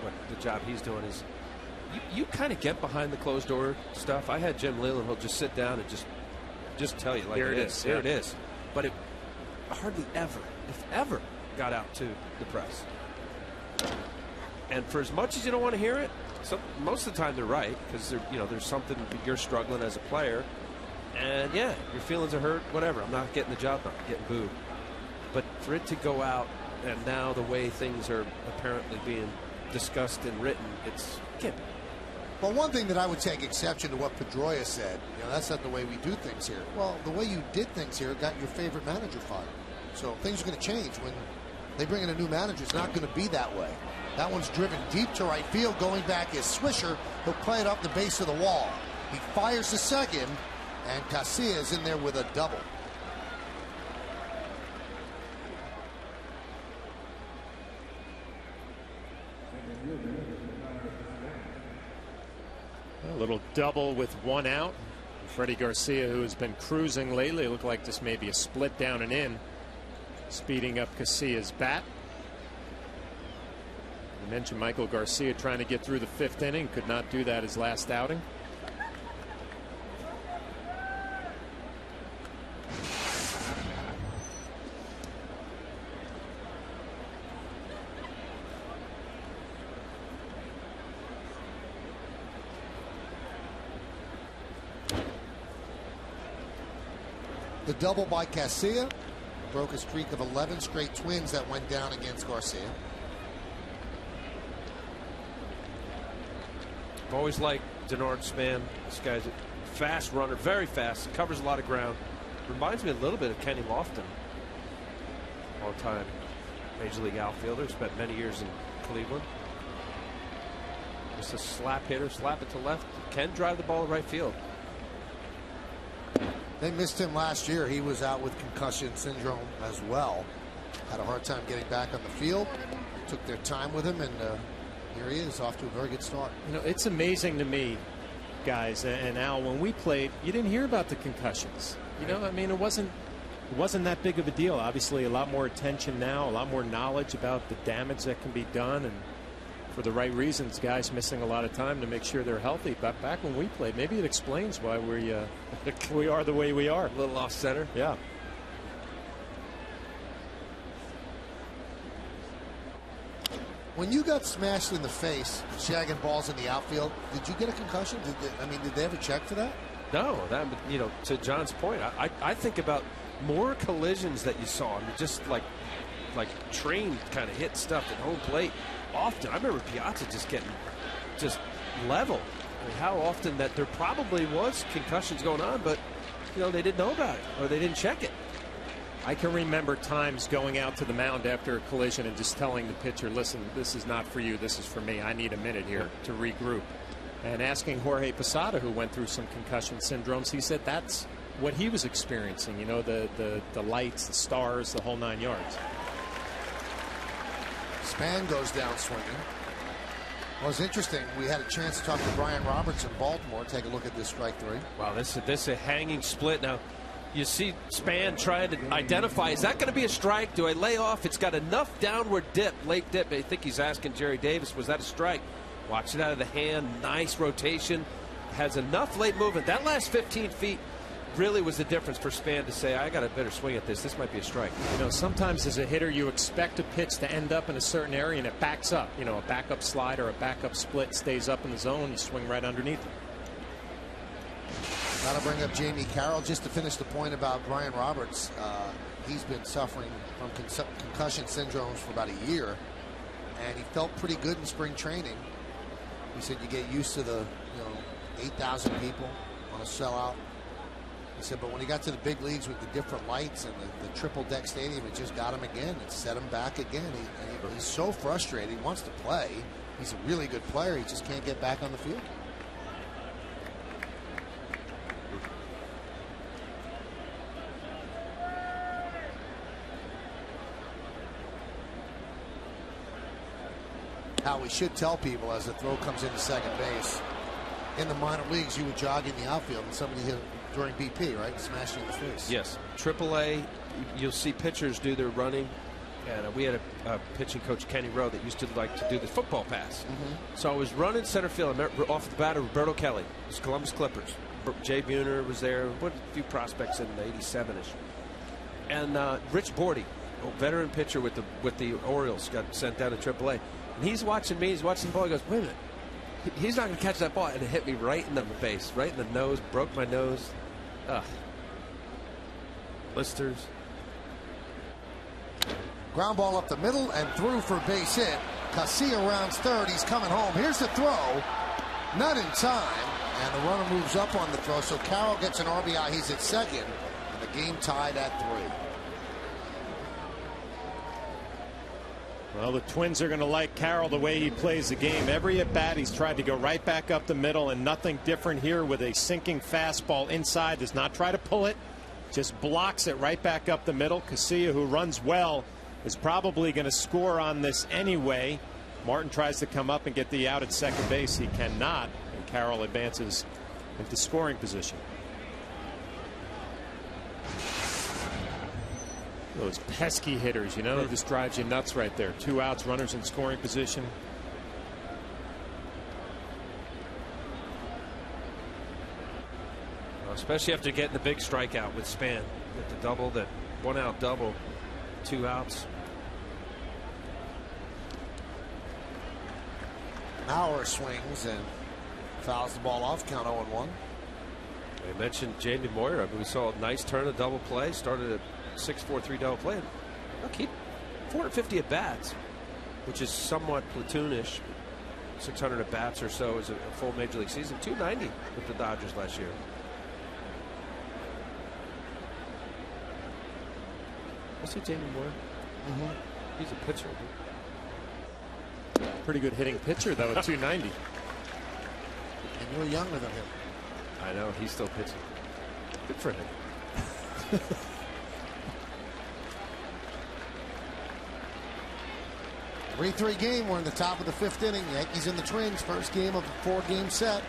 Speaker 4: what the job he's doing is, you kind of get behind the closed door stuff. I had Jim Leyland, he'll just sit down and just tell you like
Speaker 3: here
Speaker 4: it is. Here it is. But it hardly ever, if ever, got out to the press. And for as much as you don't want to hear it, most of the time they're right, because there's something you're struggling as a player, and yeah, your feelings are hurt, whatever. I'm not getting the job done, I'm getting booed. But for it to go out, and now the way things are apparently being discussed and written, it's can't be.
Speaker 2: Well, one thing that I would take exception to what Pedroia said, that's not the way we do things here. Well, the way you did things here got your favorite manager fired. So things are going to change when they bring in a new manager. It's not going to be that way. That one's driven deep to right field. Going back is Swisher. He'll play it up the base of the wall. He fires the second, and Casillas in there with a double.
Speaker 3: A little double with 1 out. Freddie Garcia, who has been cruising lately, looked like this may be a split down and in, speeding up Casillas' bat. You mentioned Michael Garcia trying to get through the 5th inning, could not do that his last outing.
Speaker 2: The double by Casilla broke a streak of 11 straight Twins that went down against Garcia.
Speaker 4: I've always liked Denard Span. This guy's a fast runner, very fast, covers a lot of ground. Reminds me a little bit of Kenny Lofton, all-time Major League outfielder. Spent many years in Cleveland. Just a slap hitter, slap it to left. Can drive the ball to right field.
Speaker 2: They missed him last year. He was out with concussion syndrome as well. Had a hard time getting back on the field. Took their time with him, and here he is, off to a very good start.
Speaker 3: It's amazing to me, guys, and Al, when we played, you didn't hear about the concussions. I mean, it wasn't that big of a deal. Obviously, a lot more attention now, a lot more knowledge about the damage that can be done, and for the right reasons, guys missing a lot of time to make sure they're healthy. But back when we played, maybe it explains why we are the way we are.
Speaker 4: A little off center.
Speaker 3: Yeah.
Speaker 2: When you got smashed in the face, shagging balls in the outfield, did you get a concussion? Did they ever check for that?
Speaker 4: No. That, to John's point, I think about more collisions that you saw. I mean, just like train kind of hit stuff at home plate. Often, I remember Piazza just getting level. I mean, how often that there probably was concussions going on, but they didn't know about it or they didn't check it.
Speaker 3: I can remember times going out to the mound after a collision and just telling the pitcher, listen, this is not for you, this is for me. I need a minute here to regroup. And asking Jorge Posada, who went through some concussion syndromes, he said that's what he was experiencing, the lights, the stars, the whole 9 yards.
Speaker 2: Span goes down swinging. Well, it's interesting. We had a chance to talk to Brian Roberts in Baltimore. Take a look at this strike 3.
Speaker 4: Wow, this is a hanging split. Now, you see Span trying to identify, is that going to be a strike? Do I lay off? It's got enough downward dip, late dip. I think he's asking Jerry Davis, was that a strike? Watch it out of the hand. Nice rotation. Has enough late movement. That last 15 feet really was the difference for Span to say, I got a better swing at this. This might be a strike.
Speaker 3: Sometimes as a hitter, you expect a pitch to end up in a certain area and it backs up. A backup slide or a backup split stays up in the zone. You swing right underneath it.
Speaker 2: Got to bring up Jamie Carroll just to finish the point about Brian Roberts. He's been suffering from concussion syndromes for about a year, and he felt pretty good in spring training. He said you get used to the 8,000 people on a sellout. He said, but when he got to the big leagues with the different lights and the triple deck stadium, it just got him again. It set him back again. He's so frustrated. He wants to play. He's a really good player. He just can't get back on the field. should tell people as the throw comes into second base. In the minor leagues, you were jogging the outfield and somebody hit during BP, right? Smashing in the face.
Speaker 4: Yes. AAA, you'll see pitchers do their running. And we had a pitching coach, Kenny Rowe, that used to like to do the football pass. So I was running center field. I met off the bat of Roberto Kelly. It was Columbus Clippers. Jay Buhner was there. What a few prospects in the 87-ish. And Rich Bordy, a veteran pitcher with the Orioles, got sent down to AAA. And he's watching me. He's watching the ball. He goes, wait a minute. He's not going to catch that ball. And it hit me right in the face, right in the nose, broke my nose. Ugh. Blisters.
Speaker 2: Ground ball up the middle and through for a base hit. Casilla rounds third. He's coming home. Here's the throw. Not in time. And the runner moves up on the throw. So Carroll gets an RBI. He's at second. And the game tied at 3.
Speaker 3: Well, the Twins are going to like Carroll the way he plays the game. Every at bat, he's tried to go right back up the middle, and nothing different here with a sinking fastball inside. Does not try to pull it, just blocks it right back up the middle. Casilla, who runs well, is probably going to score on this anyway. Martin tries to come up and get the out at second base. He cannot, and Carroll advances into scoring position. Those pesky hitters, you know, it just drives you nuts right there. 2 outs, runners in scoring position.
Speaker 4: Well, especially after getting the big strikeout with Span. Get the double, that 1-out double, 2 outs.
Speaker 2: Mauer swings and fouls the ball off. Count 0-1.
Speaker 4: I mentioned Jamie Moyer. I mean, we saw a nice turn, a double play. Started a 6-4-3 double play. Look, he 450 at bats, which is somewhat platoonish. 600 at bats or so is a full major league season. 290 with the Dodgers last year. I see Jamie Moyer. He's a pitcher.
Speaker 3: Pretty good hitting pitcher, though, at 290.
Speaker 2: And you're younger than him.
Speaker 4: I know, he's still pitching. Good for him.
Speaker 2: 3-3 game. We're in the top of the 5th inning. Yankees and the Twins. First game of a 4-game set.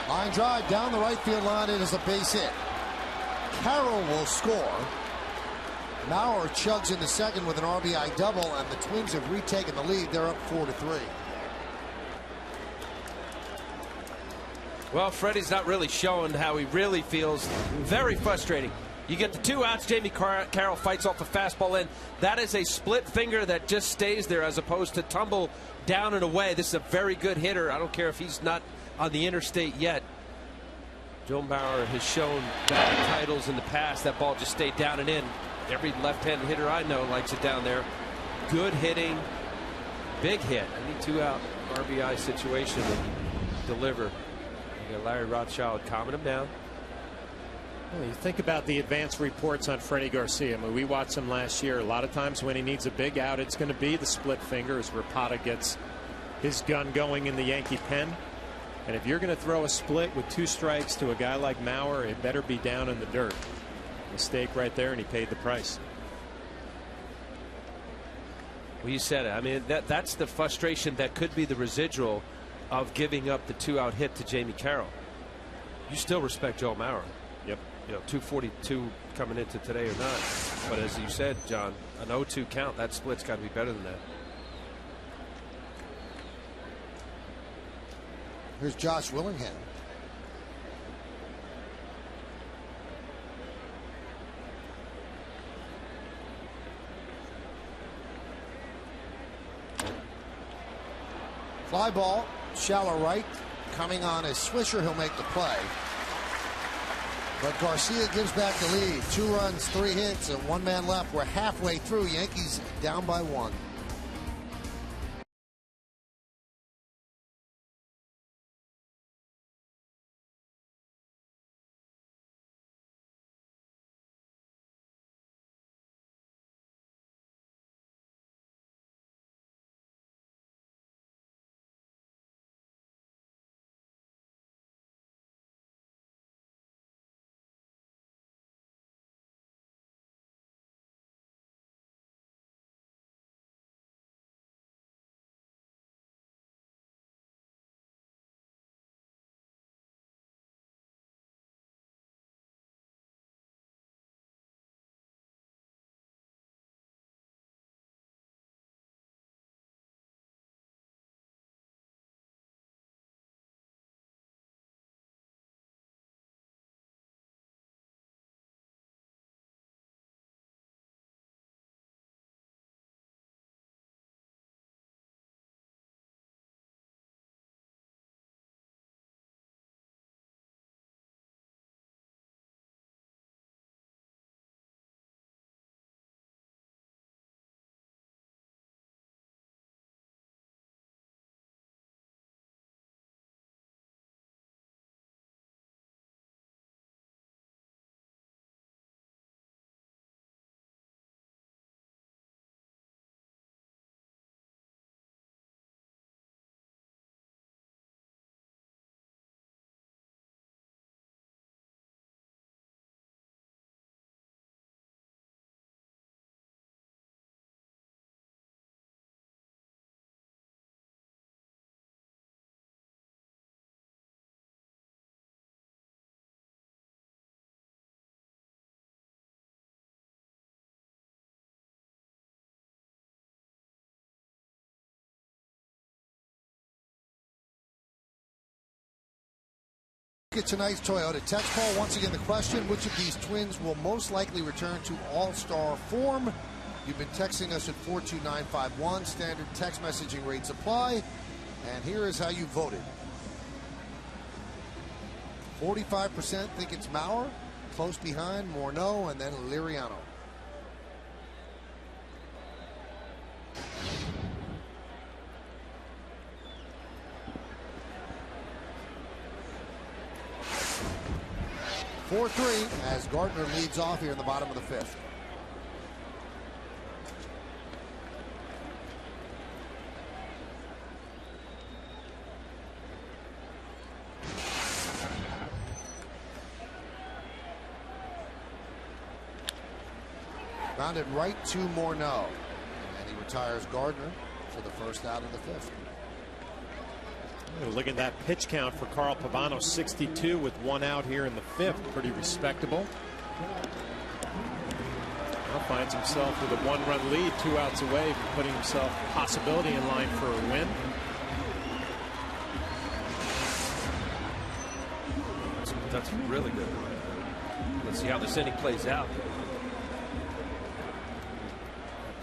Speaker 2: Line drive down the right field line. It is a base hit. Carroll will score. Mauer chugs into second with an RBI double, and the Twins have retaken the lead. They're up 4-3.
Speaker 4: Well, Freddie's not really showing how he really feels. Very frustrating. You get the 2 outs. Jamie Carroll fights off a fastball in. That is a split finger that just stays there as opposed to tumble down and away. This is a very good hitter. I don't care if he's not on the interstate yet. Joe Mauer has shown batting titles in the past. That ball just stayed down and in. Every left-handed hitter I know likes it down there. Good hitting. Big hit. Any 2-out RBI situation to deliver. Larry Rothschild calming him down.
Speaker 3: Well, you think about the advance reports on Freddie Garcia. I mean, we watched him last year. A lot of times when he needs a big out, it's going to be the split finger as Rapata gets his gun going in the Yankee pen. And if you're going to throw a split with 2 strikes to a guy like Mauer, it better be down in the dirt. Mistake right there, and he paid the price.
Speaker 4: Well, you said it. I mean, that's the frustration that could be the residual of giving up the 2-out hit to Jamie Carroll. You still respect Joe Mauer.
Speaker 3: Yep.
Speaker 4: You know, 242 coming into today or not. But as you said, John, an 0-2 count, that split's got to be better than that.
Speaker 2: Here's Josh Willingham. Fly ball, shallow right, coming on as Swisher. He'll make the play. But Garcia gives back the lead. 2 runs, 3 hits, and 1 man left. We're halfway through. Yankees down by 1. At tonight's Toyota text poll, once again the question, which of these Twins will most likely return to all-star form? You've been texting us at 42951. Standard text messaging rates apply. And here is how you voted. 45% think it's Mauer. Close behind, Morneau, and then Liriano. Four-three as Gardner leads off here in the bottom of the fifth. Grounded right to Morneau. And he retires Gardner for the first out in the fifth.
Speaker 3: Look at that pitch count for Carl Pavano, 62 with one out here in the fifth. Pretty respectable. Now finds himself with a one-run lead, 2 outs away from putting himself possibility in line for a win.
Speaker 4: That's really good. Let's see how this inning plays out.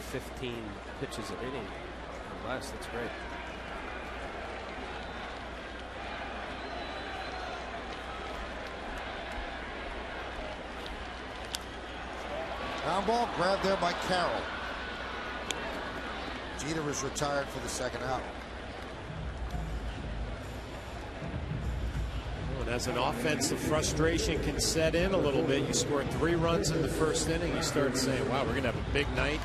Speaker 4: 15 pitches an inning or less. That's great.
Speaker 2: Ground ball grabbed there by Carroll. Jeter is retired for the second out.
Speaker 3: And as an offensive frustration can set in a little bit, you scored 3 runs in the first inning, you start saying, wow, we're going to have a big night.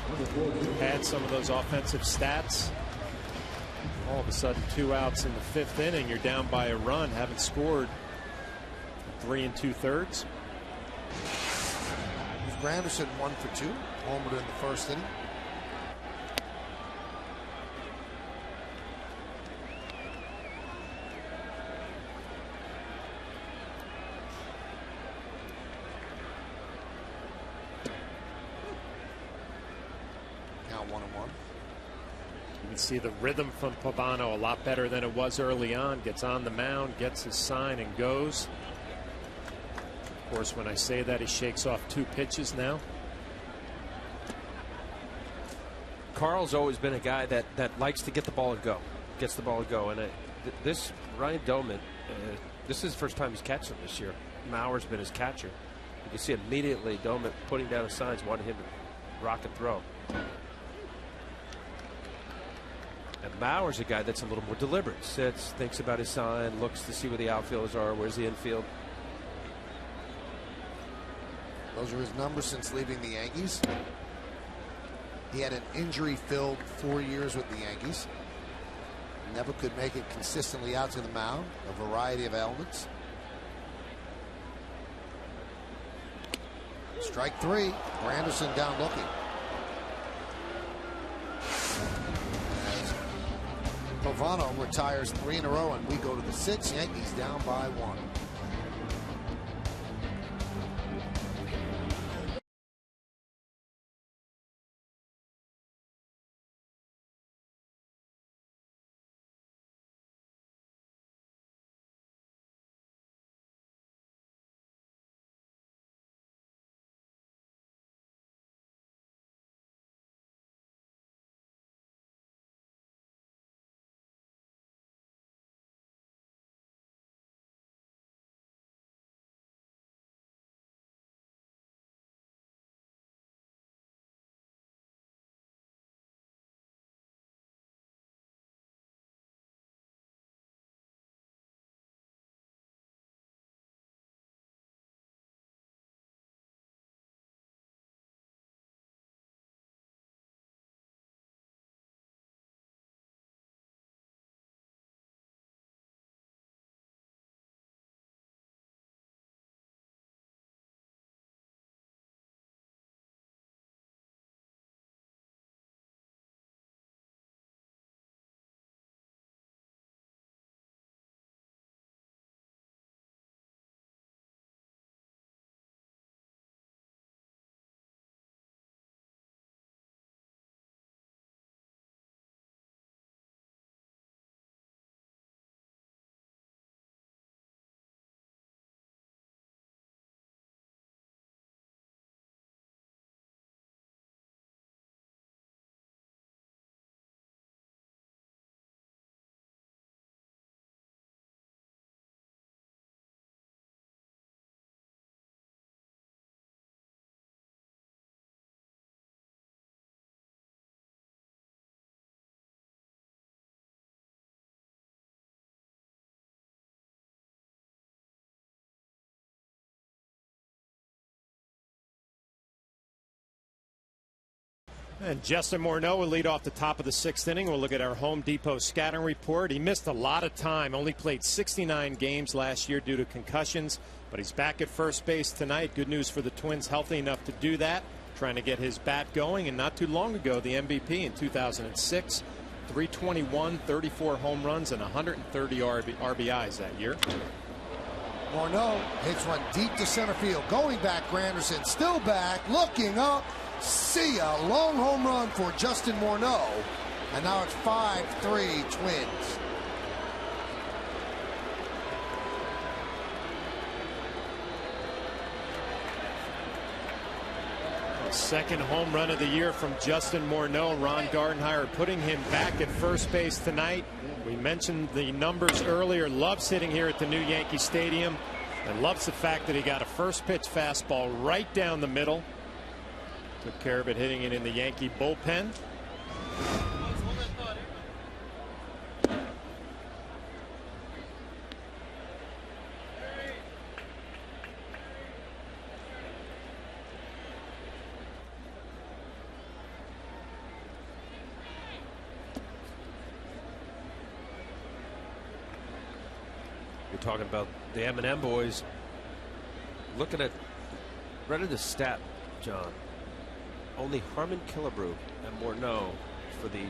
Speaker 3: Had some of those offensive stats. All of a sudden, 2 outs in the fifth inning, you're down by a run, haven't scored 3 2/3.
Speaker 2: Granderson 1 for 2, homered in the first inning. Now 1-1.
Speaker 3: You can see the rhythm from Pavano a lot better than it was early on. Gets on the mound, gets his sign, and goes. Of course, when I say that, he shakes off 2 pitches now.
Speaker 4: Carl's always been a guy that likes to get the ball and go. Gets the ball and go. And this Ryan Doman, this is the first time he's catching him this year. Mauer's been his catcher. You can see immediately Doman putting down his signs, wanting him to rock and throw. And Mauer's a guy that's a little more deliberate. Sits, thinks about his sign, looks to see where the outfielders are, where's the infield.
Speaker 2: Those are his numbers since leaving the Yankees. He had an injury-filled 4 years with the Yankees. Never could make it consistently out to the mound. A variety of ailments. Strike 3. Granderson down looking. As Pavano retires 3 in a row, and we go to the 6th. Yankees down by 1.
Speaker 3: And Justin Morneau will lead off the top of the 6th inning. We'll look at our Home Depot scouting report. He missed a lot of time, only played 69 games last year due to concussions, but he's back at first base tonight. Good news for the Twins, healthy enough to do that, trying to get his bat going. And not too long ago, the MVP in 2006, 321, 34 home runs, and 130 RBIs that year.
Speaker 2: Morneau hits one deep to center field. Going back, Granderson still back, looking up. See ya. Long home run for Justin Morneau. And now it's 5-3 Twins.
Speaker 3: Second home run of the year from Justin Morneau. Ron Gardenhire putting him back at first base tonight. We mentioned the numbers earlier. Loves hitting here at the new Yankee Stadium, and loves the fact that he got a first pitch fastball right down the middle. Took care of it, hitting it in the Yankee bullpen.
Speaker 4: You're talking about the M&M boys. Looking at right at the stat, John. Only Harmon Killebrew and Morneau for the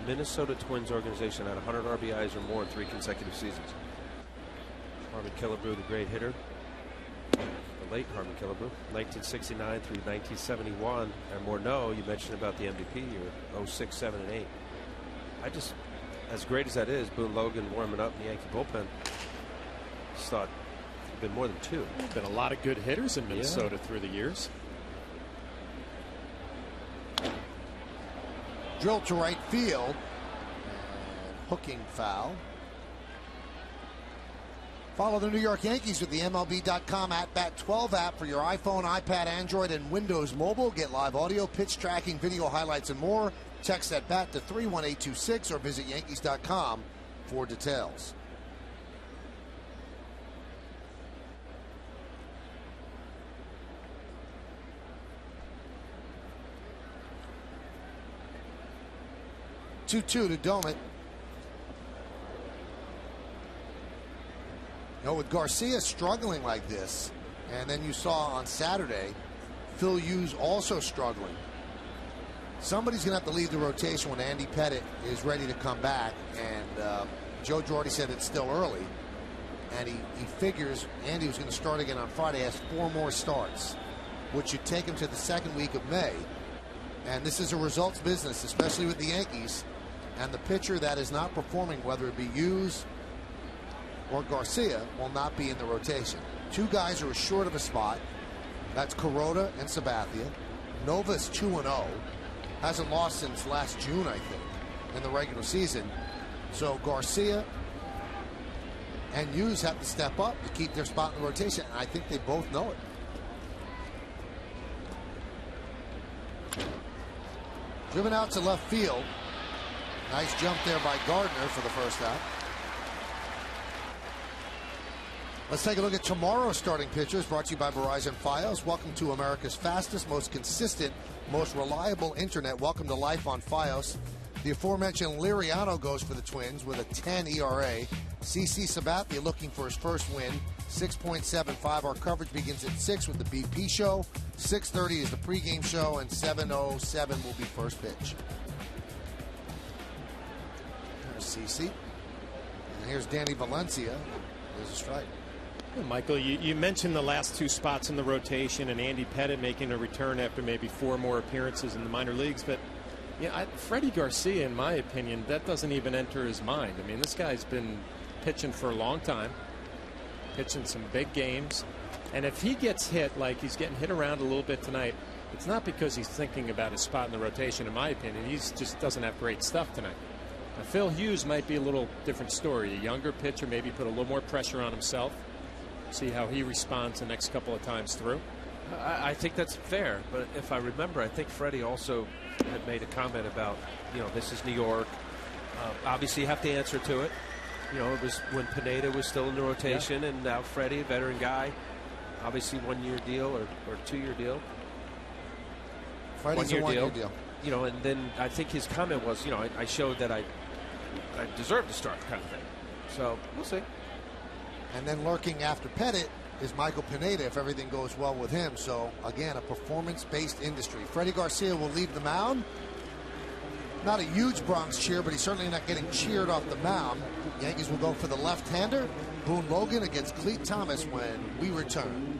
Speaker 4: Minnesota Twins organization had 100 RBIs or more in 3 consecutive seasons. Harmon Killebrew, the great hitter, the late Harmon Killebrew, 1969 through 1971, and Morneau, you mentioned about the MVP year, 06, 7, and 8. I just, as great as that is, Boone Logan warming up in the Yankee bullpen, just thought it'd been more than 2.
Speaker 3: There's been a lot of good hitters in Minnesota through the years.
Speaker 2: Drill to right field. And hooking foul. Follow the New York Yankees with the MLB.com @Bat12 app for your iPhone, iPad, Android, and Windows Mobile. Get live audio, pitch tracking, video highlights, and more. Text that bat to 31826 or visit Yankees.com for details. Two to Domit. You know, with Garcia struggling like this, and then you saw on Saturday Phil Hughes also struggling. Somebody's going to have to leave the rotation when Andy Pettitte is ready to come back, and Joe Girardi said it's still early, and he figures Andy was going to start again on Friday, has 4 more starts, which should take him to the 2nd week of May. And this is a results business, especially with the Yankees. And the pitcher that is not performing, whether it be Hughes or Garcia, will not be in the rotation. 2 guys are short of a spot. That's Kuroda and Sabathia. Nova's 2-0. Hasn't lost since last June, I think, in the regular season. So Garcia and Hughes have to step up to keep their spot in the rotation. And I think they both know it. Driven out to left field. Nice jump there by Gardner for the first half. Let's take a look at tomorrow's starting pitchers, brought to you by Verizon Fios. Welcome to America's fastest, most consistent, most reliable internet. Welcome to life on Fios. The aforementioned Liriano goes for the Twins with a 10 ERA. CC Sabathia looking for his first win, 6.75. Our coverage begins at 6 with the BP show. 6:30 is the pregame show, and 7:07 will be first pitch. CC. And here's Danny Valencia. There's a strike.
Speaker 3: Well, Michael, you mentioned the last 2 spots in the rotation and Andy Pettitte making a return after maybe 4 more appearances in the minor leagues. But yeah, Freddie Garcia, in my opinion, that doesn't even enter his mind. I mean, this guy's been pitching for a long time, pitching some big games. And if he gets hit like he's getting hit around a little bit tonight, it's not because he's thinking about his spot in the rotation, in my opinion. He just doesn't have great stuff tonight. Now, Phil Hughes might be a little different story. A younger pitcher, maybe put a little more pressure on himself. See how he responds the next couple of times through.
Speaker 4: I think that's fair, but if I remember, I think Freddie also had made a comment about, you know, this is New York. Obviously, you have to answer to it. You know, it was when Pineda was still in the rotation, and now Freddie, a veteran guy, obviously 1-year deal or 2-year deal.
Speaker 2: Freddie's a 1-year deal.
Speaker 4: you know, and then I think his comment was, you know, I showed that I deserve to start, kind of thing. So we'll see.
Speaker 2: And then lurking after Pettit is Michael Pineda if everything goes well with him. So again, a performance-based industry. Freddie Garcia will leave the mound. Not a huge Bronx cheer, but he's certainly not getting cheered off the mound. Yankees will go for the left-hander, Boone Logan against Clete Thomas when we return.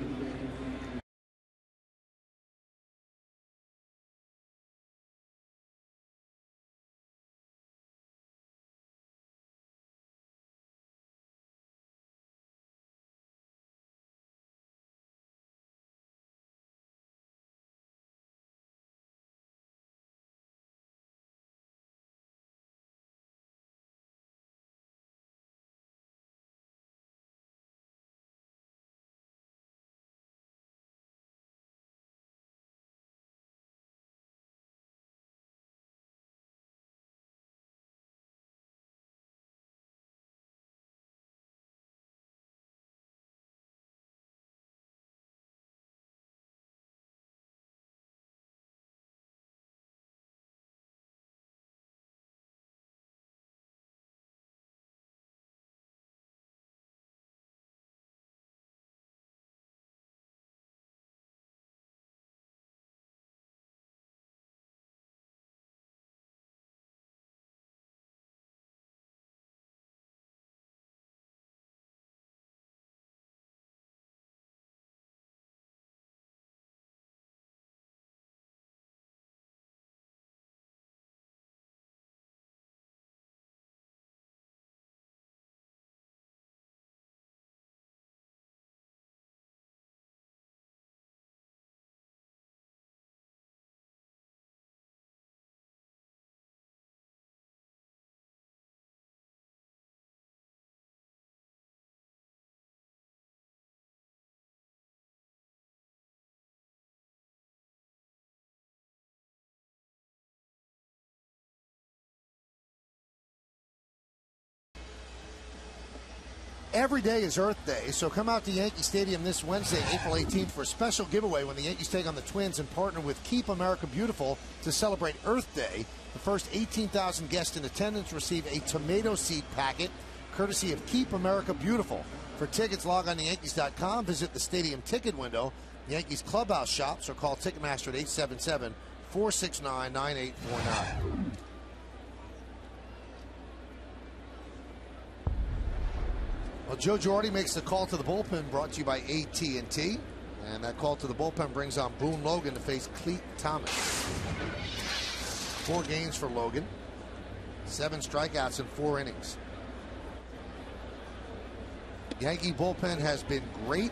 Speaker 2: Every day is Earth Day, so come out to Yankee Stadium this Wednesday, April 18th, for a special giveaway when the Yankees take on the Twins and partner with Keep America Beautiful to celebrate Earth Day. The first 18,000 guests in attendance receive a tomato seed packet, courtesy of Keep America Beautiful. For tickets, log on to Yankees.com, visit the stadium ticket window, Yankees clubhouse shops, or call Ticketmaster at 877-469-9849. Well, Joe Girardi makes the call to the bullpen, brought to you by AT NYA. And that call to the bullpen brings on Boone Logan to face Clete Thomas. 4 games for Logan. 7 strikeouts in 4 innings. Yankee bullpen has been great.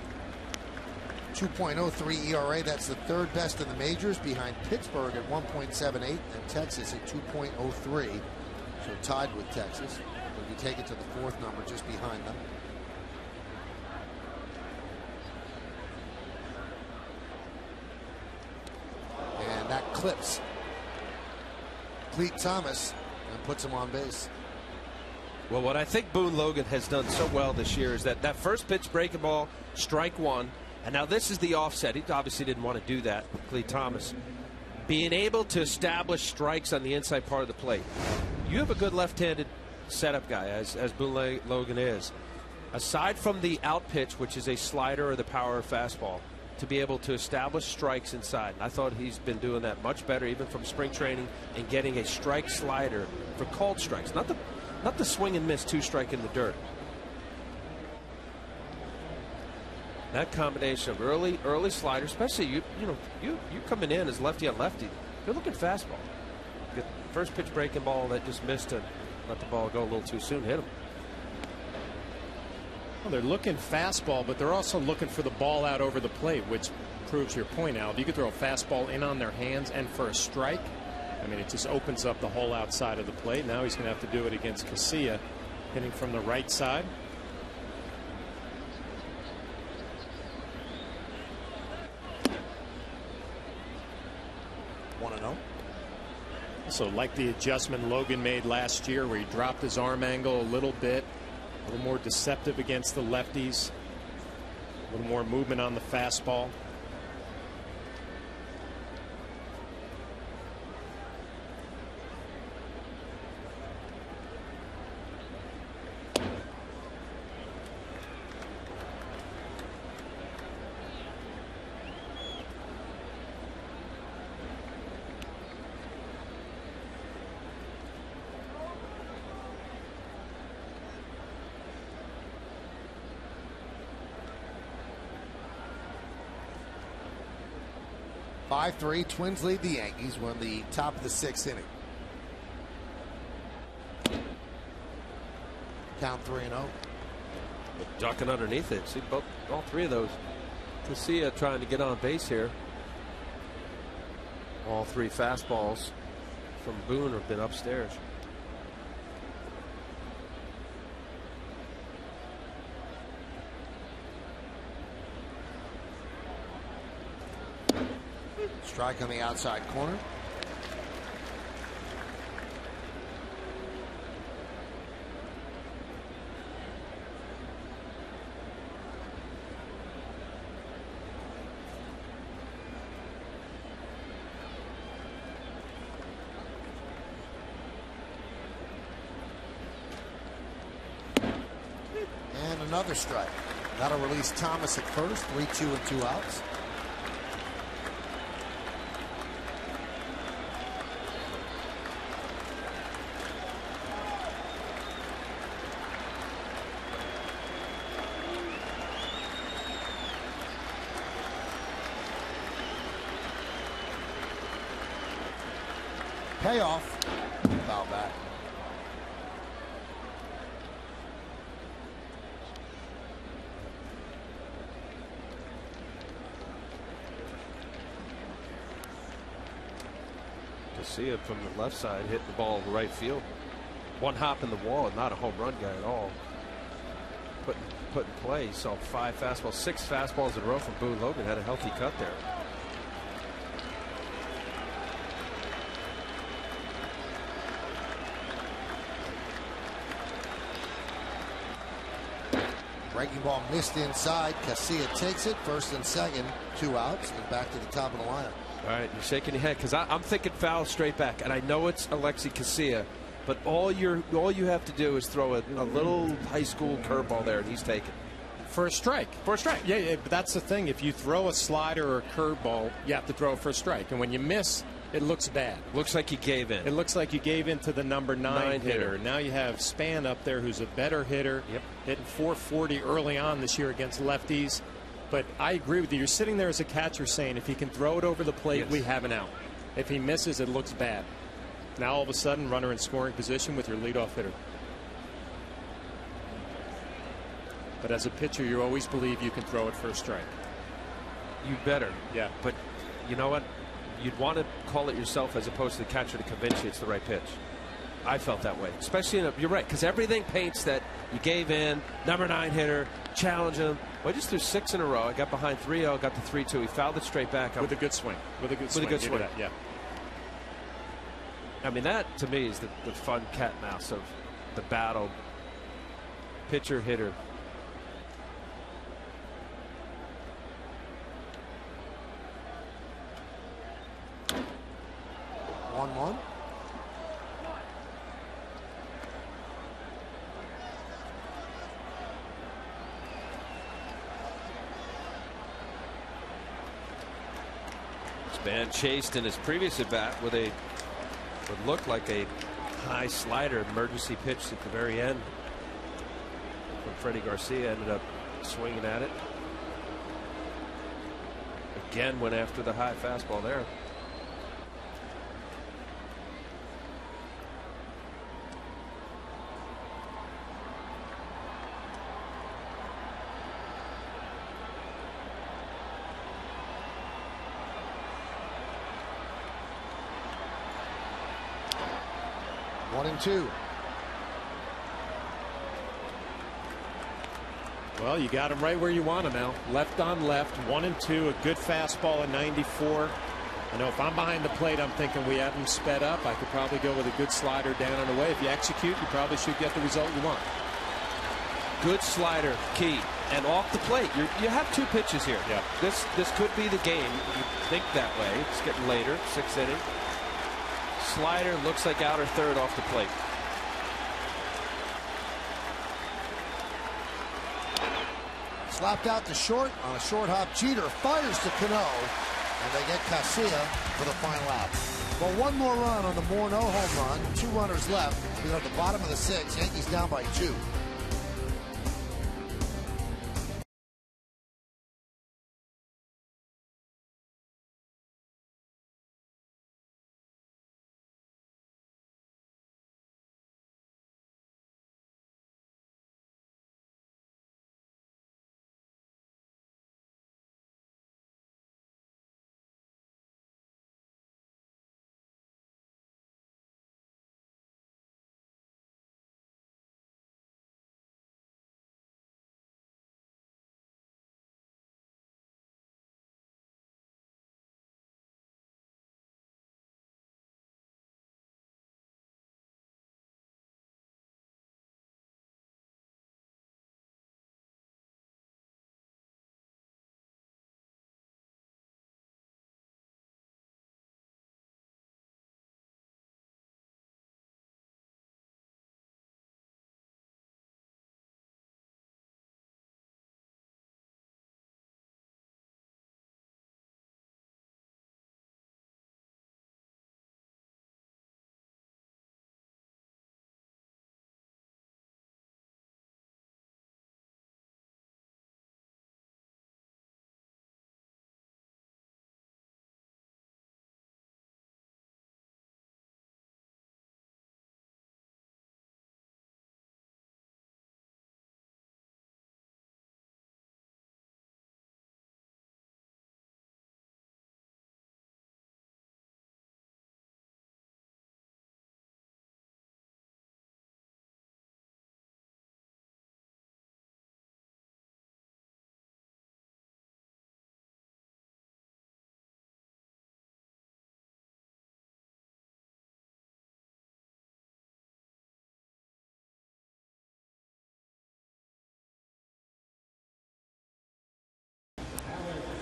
Speaker 2: 2.03 ERA. That's the 3rd best in the majors, behind Pittsburgh at 1.78 and Texas at 2.03. So tied with Texas. If you take it to the 4th number, just behind them. And that clips Clete Thomas and puts him on base.
Speaker 4: Well, what I think Boone Logan has done so well this year is that first pitch breaking ball, strike 1, and now this is the offset. He obviously didn't want to do that, Clete Thomas. Being able to establish strikes on the inside part of the plate. You have a good left-handed setup guy, as Boone Logan is. Aside from the out pitch, which is a slider or the power fastball, to be able to establish strikes inside. And I thought he's been doing that much better, even from spring training, and getting a strike slider for called strikes, not the swing and miss 2-strike in the dirt. That combination of early slider, especially you coming in as lefty on lefty, good looking fastball. Get first pitch breaking ball that just missed and let the ball go a little too soon, hit him.
Speaker 3: Well, they're looking fastball, but they're also looking for the ball out over the plate, which proves your point, Al. If you could throw a fastball in on their hands and for a strike, I mean, it just opens up the whole outside of the plate. Now he's going to have to do it against Casilla, hitting from the right side. So like the adjustment Logan made last year, where he dropped his arm angle a little bit, a little more deceptive against the lefties, a little more movement on the fastball.
Speaker 2: 5-3. Twins lead the Yankees. We're in the top of the 6th inning. Count 3-0.
Speaker 4: Ducking underneath it. See all three of those. Casilla trying to get on base here. All three fastballs from Boone have been upstairs.
Speaker 2: Strike on the outside corner. And another strike. That'll release Thomas at first. 3-2 and 2 outs. Payoff. Foul back.
Speaker 4: Casilla from the left side hitting the ball to right field. One hop in the wall, not a home run guy at all. Put in play. Saw 5 fastballs, 6 fastballs in a row from Boone. Logan had a healthy cut there.
Speaker 2: Breaking ball missed inside. Casilla takes it. First and second. 2 outs. And back to the top of the lineup.
Speaker 4: All right, you're shaking your head because I'm thinking foul straight back, and I know it's Alexi Casilla, but all you have to do is throw a little high school curveball there, and he's taken.
Speaker 3: For a strike. For a strike. Yeah, but that's the thing. If you throw a slider or a curveball, you have to throw it for a strike. And when you miss, it looks bad.
Speaker 4: Looks like you gave in.
Speaker 3: It looks like you gave in to the number 9 hitter. Now you have Span up there, who's a better hitter.
Speaker 4: Yep.
Speaker 3: Hitting .440 early on this year against lefties. But I agree with you. You're sitting there as a catcher saying, if he can throw it over the plate,
Speaker 4: yes,
Speaker 3: we have an out. If he misses, it looks bad. Now all of a sudden, runner in scoring position with your leadoff hitter. But as a pitcher, you always believe you can throw it for a strike.
Speaker 4: You better.
Speaker 3: Yeah.
Speaker 4: But you know what? You'd want to call it yourself as opposed to the catcher to convince you it's the right pitch. I felt that way. Especially, you're right, because everything paints that you gave in, number 9 hitter, challenge him. Well, I just threw 6 in a row. I got behind 3-0, got to 3-2. He fouled it straight back.
Speaker 3: With a good swing. With a good swing. That, yeah.
Speaker 4: I mean, that to me is the fun cat and mouse of the battle. Pitcher, hitter.
Speaker 2: One.
Speaker 4: Span chased in his previous at bat with a would look like a high slider, emergency pitch at the very end from Freddie Garcia. Ended up swinging at it. Again went after the high fastball there.
Speaker 2: One and two.
Speaker 3: Well, you got him right where you want him, Al. Left on left, 1 and 2, a good fastball at 94. I know if I'm behind the plate, I'm thinking we have him sped up. I could probably go with a good slider down and away. If you execute, you probably should get the result you want.
Speaker 4: Good slider, key, and off the plate. You have 2 pitches here.
Speaker 3: Yeah.
Speaker 4: This could be the game. You think that way. It's getting later, 6th inning. Slider looks like outer third off the plate.
Speaker 2: Slapped out to short on a short hop. Jeter fires to Cano, and they get Casilla for the final out. Well, one more run on the Morneau home run. 2 runners left. We're at the bottom of the 6th. Yankees down by 2.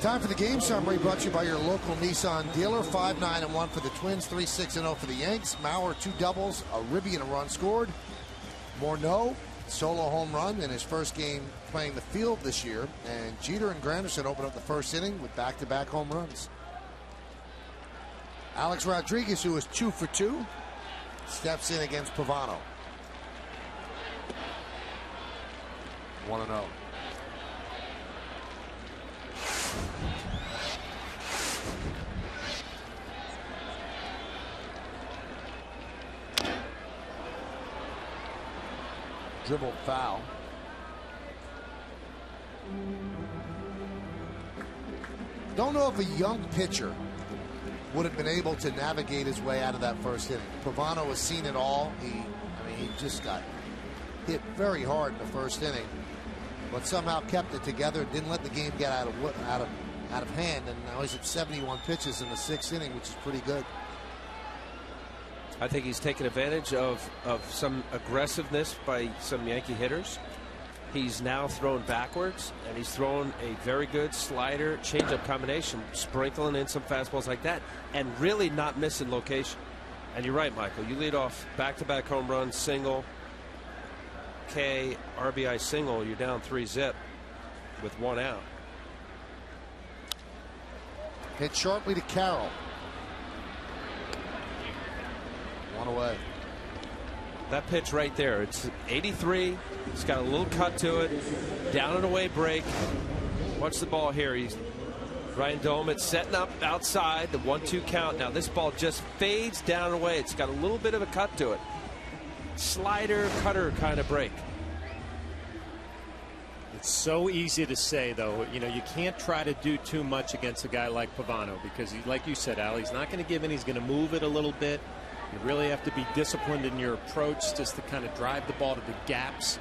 Speaker 2: Time for the game summary, brought to you by your local Nissan dealer. 5-9-1 for the Twins, 3-6-0 for the Yanks. Mauer, 2 doubles, a ribby, and a run scored. Morneau, solo home run in his first game playing the field this year. And Jeter and Granderson opened up the first inning with back-to-back home runs. Alex Rodriguez, who was 2 for 2, steps in against Pavano. 1-0. Dribbled foul. Don't know if a young pitcher would have been able to navigate his way out of that first inning. Pavano has seen it all. He just got hit very hard in the first inning, but somehow kept it together. Didn't let the game get out of hand. And now he's at 71 pitches in the 6th inning, which is pretty good.
Speaker 4: I think he's taken advantage of some aggressiveness by some Yankee hitters. He's now thrown backwards, and he's thrown a very good slider changeup combination, sprinkling in some fastballs like that, and really not missing location. And you're right, Michael. You lead off back-to-back home runs, single, K, RBI single. You're down 3-zip with 1 out.
Speaker 2: Hit sharply to Carroll. 1 away.
Speaker 4: That pitch right there, it's 83. It's got a little cut to it. Down and away break. Watch the ball here. He's Ryan Domet setting up outside the 1-2 count. Now this ball just fades down and away. It's got a little bit of a cut to it. Slider, cutter kind of break.
Speaker 3: It's so easy to say, though. You know, you can't try to do too much against a guy like Pavano because, like you said, Al, he's not going to give in. He's going to move it a little bit. You really have to be disciplined in your approach just to kind of drive the ball to the gaps.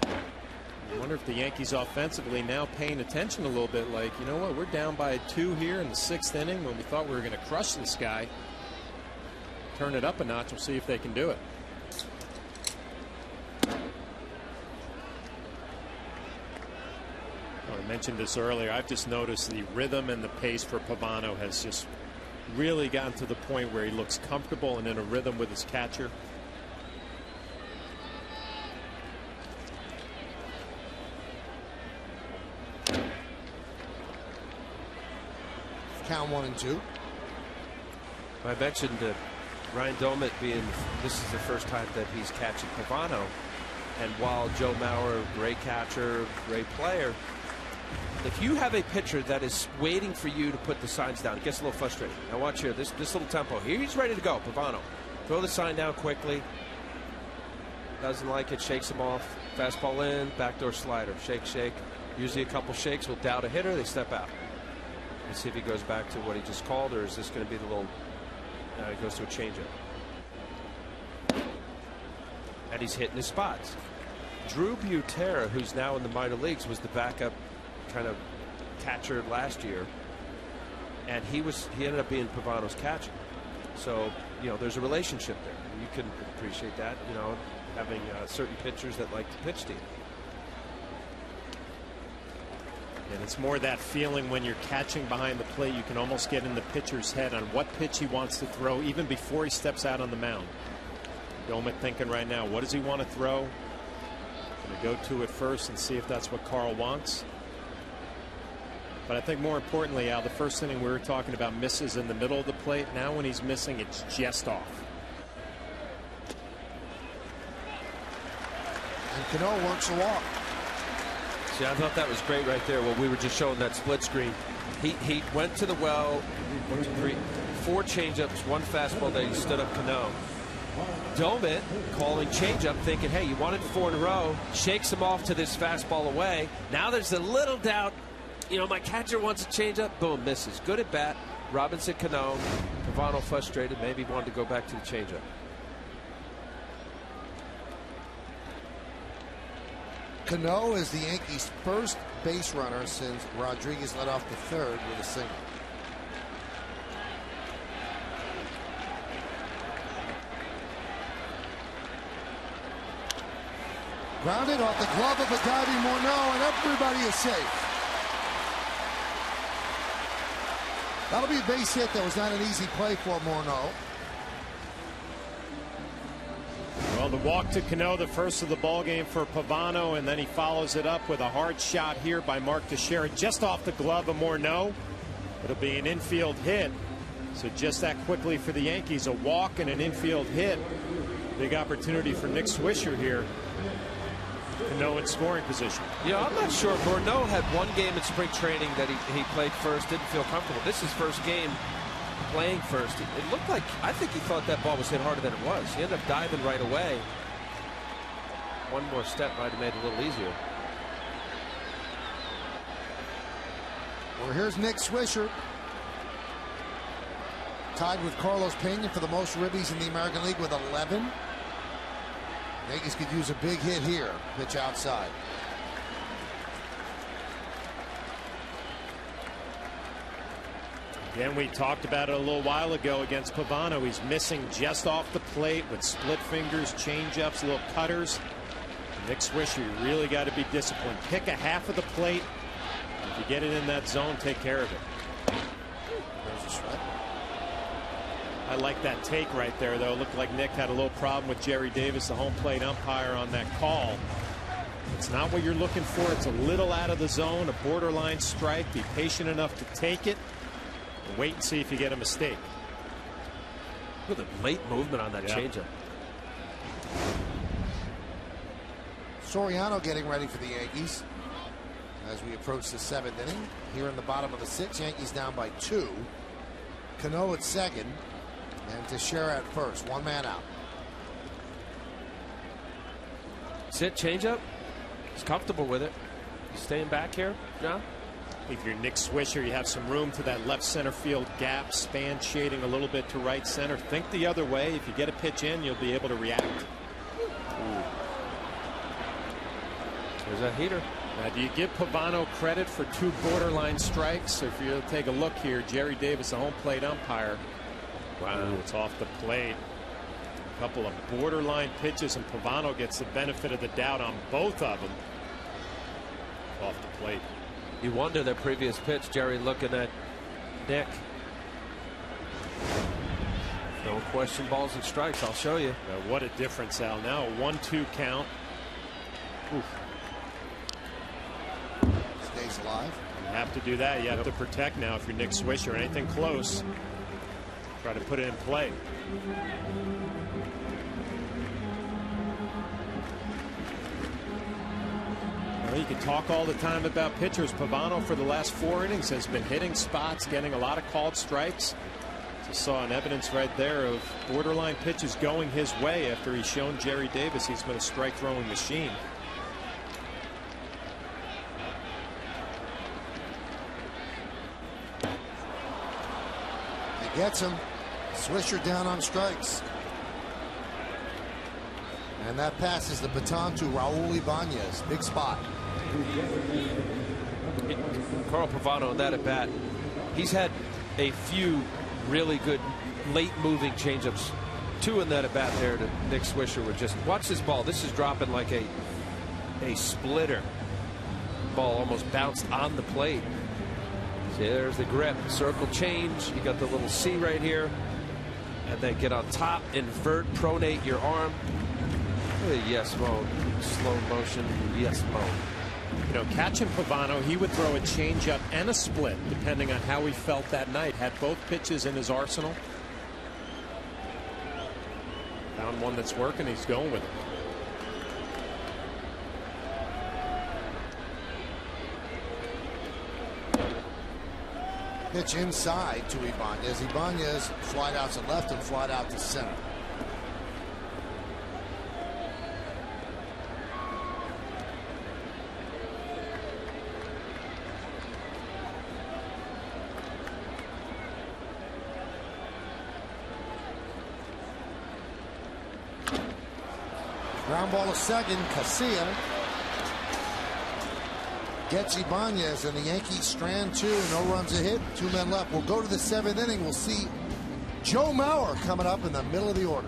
Speaker 3: I wonder if the Yankees offensively now paying attention a little bit, like, you know what, we're down by 2 here in the 6th inning when we thought we were going to crush this guy. Turn it up a notch. We'll see if they can do it. I mentioned this earlier. I've just noticed the rhythm and the pace for Pavano has just really gotten to the point where he looks comfortable and in a rhythm with his catcher.
Speaker 2: Count 1-2.
Speaker 4: I mentioned Ryan Domet this is the first time that he's catching Pavano, and while Joe Mauer, great catcher, great player, if you have a pitcher that is waiting for you to put the signs down, it gets a little frustrating. Now watch here, this little tempo. Here he's ready to go, Pavano. Throw the sign down quickly. Doesn't like it, shakes him off. Fastball in, backdoor slider. Shake, shake. Usually a couple shakes will doubt a hitter, they step out. Let's see if he goes back to what he just called, or is this going to be the little, he goes to a changeup. And he's hitting his spots. Drew Butera, who's now in the minor leagues, was the backup kind of catcher last year, and he ended up being Pavano's catcher. So, you know, there's a relationship there. You can appreciate that, you know, having certain pitchers that like to pitch to you.
Speaker 3: And it's more that feeling when you're catching behind the plate. You can almost get in the pitcher's head on what pitch he wants to throw even before he steps out on the mound. Domet thinking right now, what does he want to throw? Going to go to it first and see if that's what Carl wants. But I think more importantly, Al, the first inning we were talking about misses in the middle of the plate. Now when he's missing, it's just off.
Speaker 2: And Cano works a walk.
Speaker 4: See, I thought that was great right there when we were just showing that split screen. He went to the well, 1, 2, 3, 4 changeups, 1 fastball that he stood up Cano. Domet calling changeup, thinking, hey, you wanted 4 in a row, shakes him off to this fastball away. Now there's a little doubt. You know, my catcher wants a changeup. Boom, misses. Good at bat. Robinson Cano. Pavano frustrated. Maybe wanted to go back to the changeup.
Speaker 2: Cano is the Yankees' first base runner since Rodriguez led off the 3rd with a single. Grounded off the glove of a diving Morneau, and everybody is safe. That'll be a base hit. That was not an easy play for Morneau.
Speaker 3: Well, the walk to Cano, the first of the ball game for Pavano, and then he follows it up with a hard shot here by Mark Teixeira, just off the glove of Morneau. It'll be an infield hit. So just that quickly for the Yankees, a walk and an infield hit. Big opportunity for Nick Swisher here. Cano in scoring position.
Speaker 4: Yeah, I'm not sure. Morneau had one game in spring training that he played first, didn't feel comfortable. This is his first game playing first. It looked like, I think he thought that ball was hit harder than it was. He ended up diving right away. One more step might have made it a little easier.
Speaker 2: Well, here's Nick Swisher, tied with Carlos Pena for the most ribbies in the American League with 11. Yankees could use a big hit here. Pitch outside.
Speaker 3: Again, we talked about it a little while ago against Pavano. He's missing just off the plate with split fingers, change-ups, little cutters. Nick Swisher, you really got to be disciplined. Pick a half of the plate. If you get it in that zone, take care of it.
Speaker 2: There's a strike.
Speaker 3: I like that take right there, though. It looked like Nick had a little problem with Jerry Davis, the home plate umpire, on that call. It's not what you're looking for. It's a little out of the zone, a borderline strike. Be patient enough to take it. And wait and see if you get a mistake.
Speaker 4: Look at the late movement on that changeup.
Speaker 2: Soriano getting ready for the Yankees as we approach the 7th inning. Here in the bottom of the 6th, Yankees down by 2. Cano at second and Teixeira at first. One man out.
Speaker 4: Sit, changeup. He's comfortable with it. He's staying back here, John.
Speaker 3: If you're Nick Swisher, you have some room to that left center field gap, span shading a little bit to right center. Think the other way. If you get a pitch in, you'll be able to react.
Speaker 4: There's that heater.
Speaker 3: Now, do you give Pavano credit for 2 borderline strikes? If you take a look here, Jerry Davis, the home plate umpire. Wow, it's off the plate. A couple of borderline pitches, and Pavano gets the benefit of the doubt on both of them. Off the plate.
Speaker 4: You wonder that previous pitch, Jerry looking at Nick. No question, balls and strikes. I'll show you.
Speaker 3: What a difference, Al. Now a 1-2 count. Oof.
Speaker 2: Stays alive.
Speaker 3: You have to do that. You have to protect now if you're Nick Swisher. Anything close, try to put it in play. Well, you can talk all the time about pitchers. Pavano for the last 4 innings has been hitting spots, getting a lot of called strikes. Just saw an evidence right there of borderline pitches going his way after he's shown Jerry Davis he's been a strike throwing machine.
Speaker 2: He gets him. Swisher down on strikes. And that passes the baton to Raul Ibanez. Big spot.
Speaker 4: Carl Pavano on that at bat. He's had a few really good late moving changeups. 2 in that at bat there to Nick Swisher. Would just watch this ball. This is dropping like a splitter. Ball almost bounced on the plate. See, there's the grip, circle change. You got the little C right here, and then get on top, invert, pronate your arm. Yes mode, slow motion, yes mode.
Speaker 3: You know, catching Pavano, he would throw a changeup and a split depending on how he felt that night. Had both pitches in his arsenal. Found one that's working. He's going with it.
Speaker 2: Pitch inside to Ibanez. Ibanez flied out to left and flied out to center. Ground ball to second. Casilla gets Ibanez, and the Yankees strand 2. No runs a hit. 2 men left. We'll go to the 7th inning. We'll see Joe Mauer coming up in the middle of the order.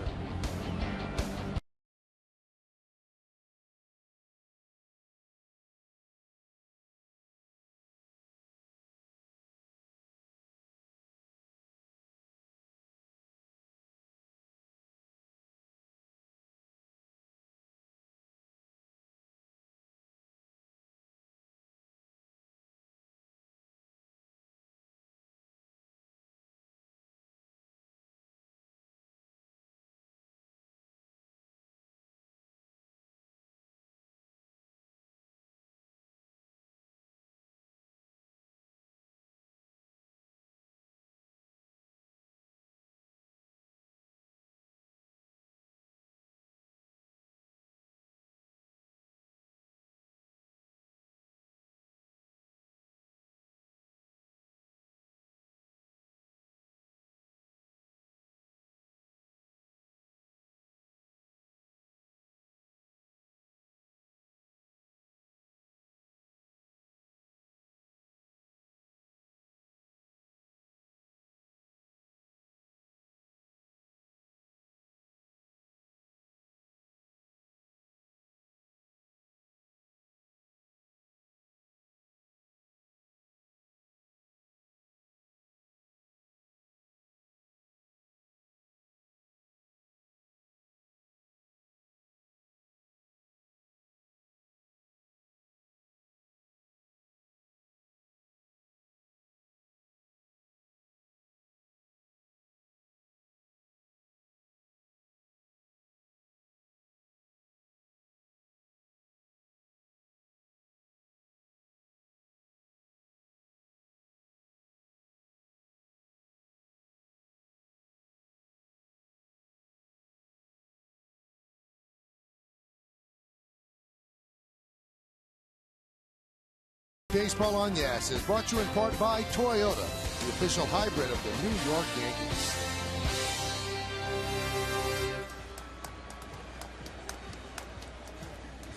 Speaker 2: Baseball on Yes is brought to you in part by Toyota, the official hybrid of the New York Yankees.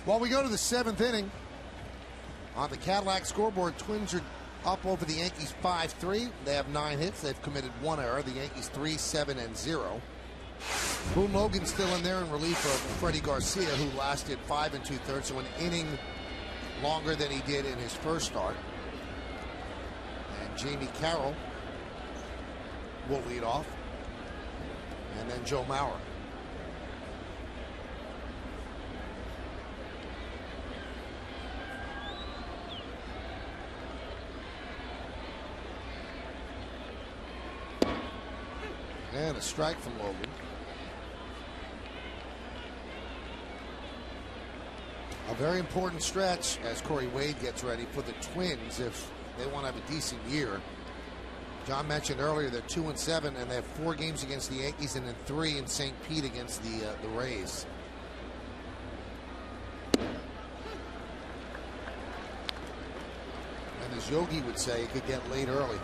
Speaker 2: While we go to the 7th inning, on the Cadillac scoreboard, Twins are up over the Yankees 5-3. They have 9 hits. They've committed 1 error. The Yankees 3-7-0. Boone Logan still in there in relief of Freddie Garcia, who lasted 5 2/3, so an inning longer than he did in his first start. And Jamie Carroll will lead off. And then Joe Mauer. And a strike from Logan. A very important stretch as Corey Wade gets ready for the Twins if they want to have a decent year. John mentioned earlier they're 2-7 and they have 4 games against the Yankees and then 3 in St. Pete against the Rays. And as Yogi would say, it could get late early.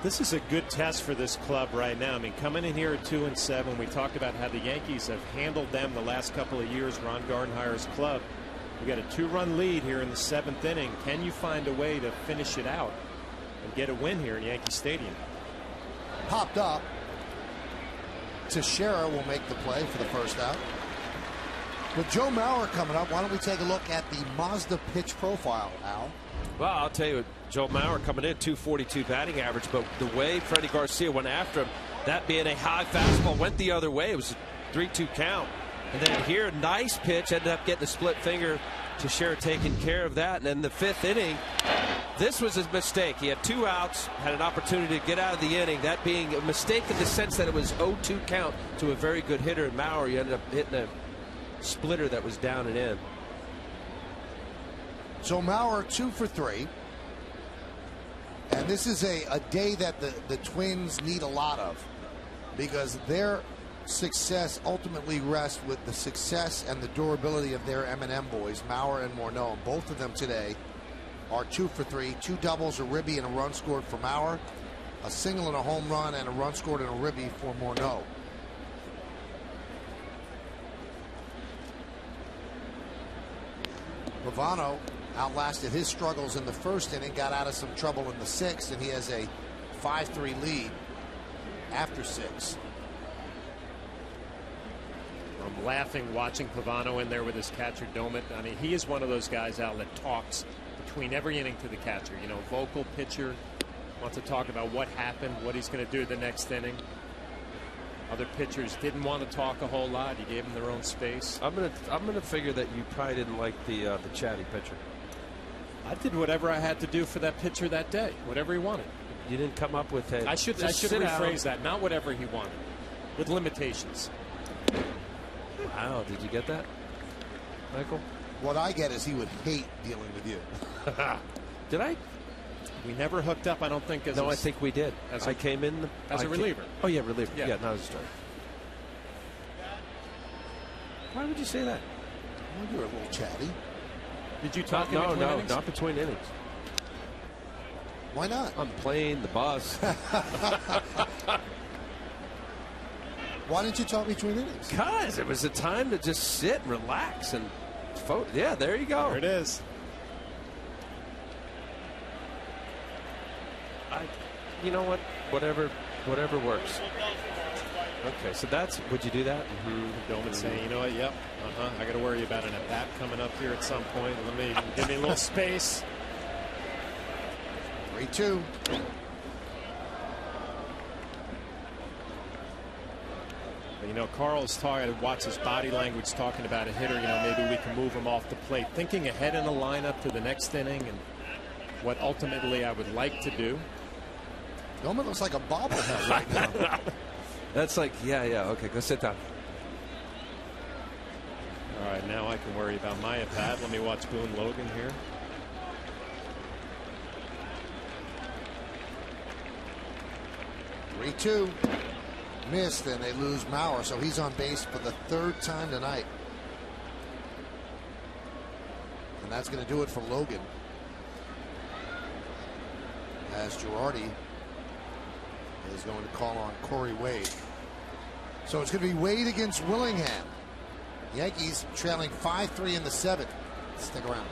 Speaker 3: This is a good test for this club right now. I mean, coming in here at 2-7, we talked about how the Yankees have handled them the last couple of years. Ron Gardenhire's club. We got a 2-run lead here in the 7th inning. Can you find a way to finish it out and get a win here in Yankee Stadium?
Speaker 2: Popped up. Teixeira will make the play for the first out. With Joe Mauer coming up, why don't we take a look at the Mazda pitch profile, Al?
Speaker 4: Well, I'll tell you, Joe Mauer coming in 242 batting average, but the way Freddie Garcia went after him, that being a high fastball, went the other way. It was a 3-2 count. And then here, nice pitch, ended up getting a split finger. Teixeira taking care of that. And then the 5th inning, this was his mistake. He had 2 outs, had an opportunity to get out of the inning. That being a mistake in the sense that it was 0-2 count to a very good hitter. And Mauer, you ended up hitting a splitter that was down and in.
Speaker 2: So Mauer 2 for 3. And this is a day that the Twins need a lot of, because their success ultimately rests with the success and the durability of their M&M boys, Mauer and Morneau. Both of them today are 2 for 3. 2 doubles, a ribby, and a run scored for Mauer. A single and a home run and a run scored and a ribby for Morneau. Ravano outlasted his struggles in the 1st inning, got out of some trouble in the 6th, and he has a 5-3 lead after 6.
Speaker 3: I'm laughing watching Pavano in there with his catcher Domit. I mean, he is one of those guys out that talks between every inning to the catcher. You know, vocal pitcher, wants to talk about what happened, what he's going to do the next inning. Other pitchers didn't want to talk a whole lot. He gave them their own space.
Speaker 4: I'm gonna figure that you probably didn't like the chatty pitcher.
Speaker 3: I did whatever I had to do for that pitcher that day, whatever he wanted.
Speaker 4: You didn't come up with a.
Speaker 3: I should rephrase that. Not whatever he wanted, with limitations.
Speaker 4: Wow, did you get that, Michael?
Speaker 2: What I get is he would hate dealing with you.
Speaker 4: Did I?
Speaker 3: We never hooked up, I don't think.
Speaker 4: No, I think we did. I came in
Speaker 3: as a reliever.
Speaker 4: Oh yeah, reliever.
Speaker 3: Yeah,
Speaker 4: not as a starter. Why would you say that?
Speaker 2: Well, you're a little chatty.
Speaker 3: Did you talk in between innings?
Speaker 4: Not between innings.
Speaker 2: Why not?
Speaker 4: On the plane, the bus.
Speaker 2: Why didn't you talk between innings?
Speaker 4: Because it was a time to just sit and relax and yeah, there you go.
Speaker 3: There it is.
Speaker 4: You know what? Whatever works. Okay, so that's. Would you do that?
Speaker 3: Doman saying, you know what? Yep. I got to worry about an at-bat coming up here at some point. Give me a little space.
Speaker 2: 3-2.
Speaker 3: You know, Carl's talking. Watch his body language, talking about a hitter. You know, maybe we can move him off the plate. Thinking ahead in the lineup to the next inning and what ultimately I would like to do.
Speaker 2: Doman looks like a bobblehead right now.
Speaker 4: That's like, yeah, okay, go sit down.
Speaker 3: All right, now I can worry about my at-bat. Let me watch Boone Logan here.
Speaker 2: (3-2) missed, and they lose Mauer, so he's on base for the 3rd time tonight. And that's going to do it for Logan. as Girardi is going to call on Corey Wade. So it's going to be Wade against Willingham. Yankees trailing 5-3 in the 7th. Stick around.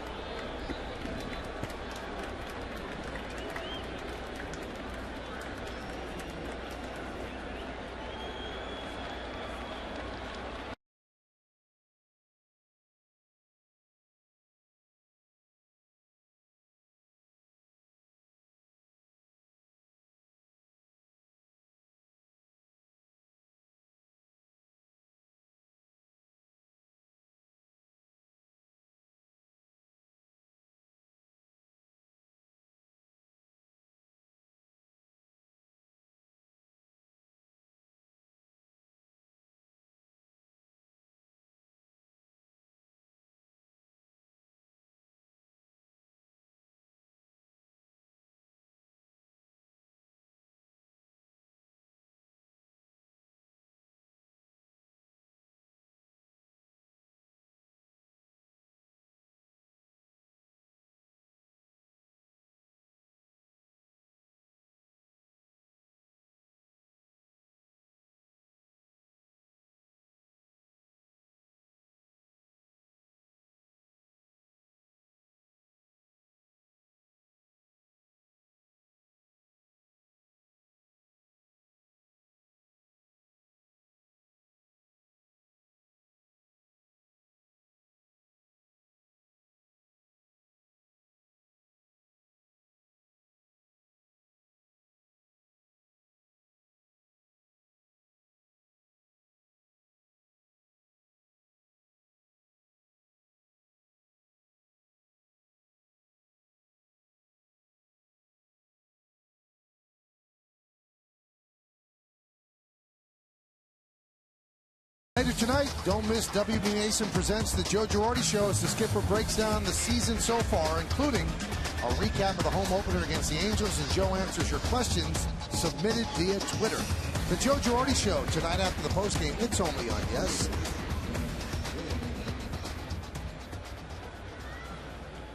Speaker 2: Later tonight, don't miss WB Mason presents the Joe Girardi Show as the skipper breaks down the season so far, including a recap of the home opener against the Angels, and Joe answers your questions submitted via Twitter. The Joe Girardi Show tonight after the postgame. It's only on Yes.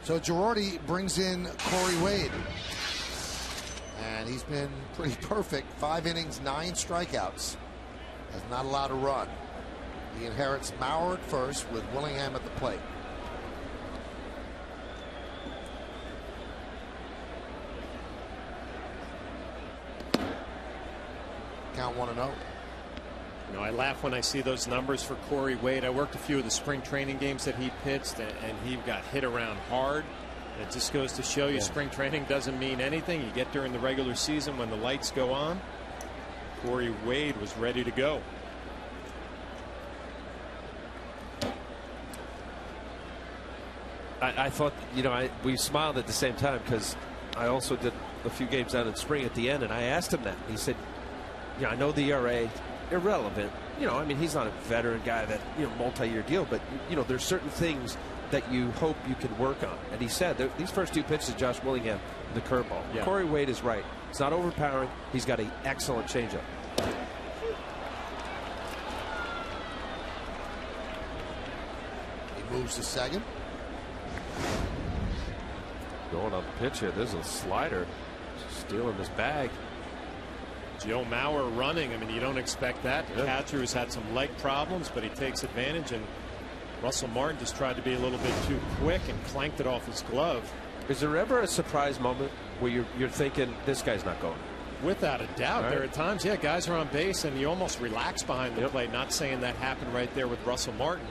Speaker 2: So Girardi brings in Corey Wade, and he's been pretty perfect. 5 innings, 9 strikeouts. Has not allowed a run. He inherits Maurer at first with Willingham at the plate. Count 1-0.
Speaker 3: You know, I laugh when I see those numbers for Corey Wade. I worked a few of the spring training games that he pitched, and he got hit around hard. It just goes to show you spring training doesn't mean anything. You get during the regular season when the lights go on. Corey Wade was ready to go.
Speaker 4: I thought, you know, we smiled at the same time because I also did a few games out in spring at the end, and I asked him that. He said, yeah, I know the ERA, irrelevant. You know, I mean, he's not a veteran guy that, you know, multi-year deal, but, you know, there's certain things that you hope you can work on. And he said these first 2 pitches, Josh Willingham, the curveball. Yeah. Corey Wade is right. It's not overpowering. He's got an excellent changeup.
Speaker 2: He moves to second.
Speaker 4: Going on the pitch here. There's a slider stealing this bag.
Speaker 3: Joe Maurer running. I mean, you don't expect that. The catcher has had some leg problems, but he takes advantage. And Russell Martin just tried to be a little bit too quick and clanked it off his glove.
Speaker 4: Is there ever a surprise moment where you're thinking this guy's not going?
Speaker 3: Without a doubt. Right. There are times, yeah, guys are on base and you almost relax behind the plate. Not saying that happened right there with Russell Martin.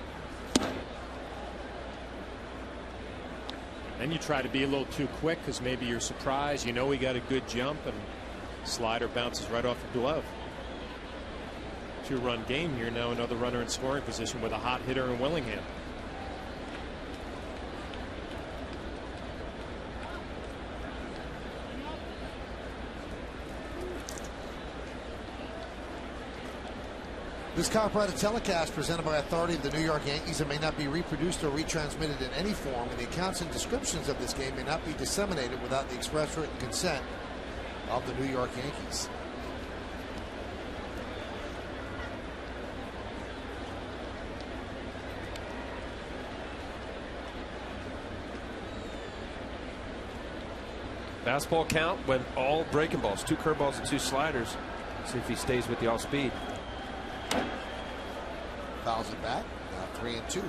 Speaker 3: Then you try to be a little too quick because maybe you're surprised. You know he got a good jump, and slider bounces right off the glove. 2-run game here now. Another runner in scoring position with a hot hitter in Willingham.
Speaker 2: This copyrighted telecast presented by authority of the New York Yankees and may not be reproduced or retransmitted in any form, and the accounts and descriptions of this game may not be disseminated without the express written consent of the New York Yankees.
Speaker 4: Fastball count went all breaking balls, 2 curveballs and 2 sliders. See if he stays with the off speed.
Speaker 2: Fouls it back. Now 3-2.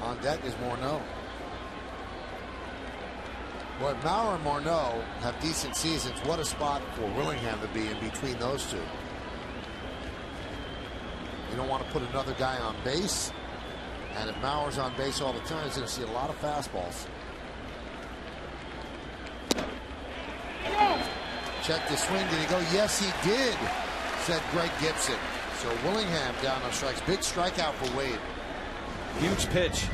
Speaker 2: On deck is Morneau. Boy, Maurer and Morneau have decent seasons. What a spot for Willingham to be in between those two. You don't want to put another guy on base. And if Maurer's on base all the time, he's going to see a lot of fastballs. Check the swing. Did he go? Yes, he did, said Greg Gibson. So Willingham down on strikes. Big strikeout for Wade.
Speaker 4: Huge pitch.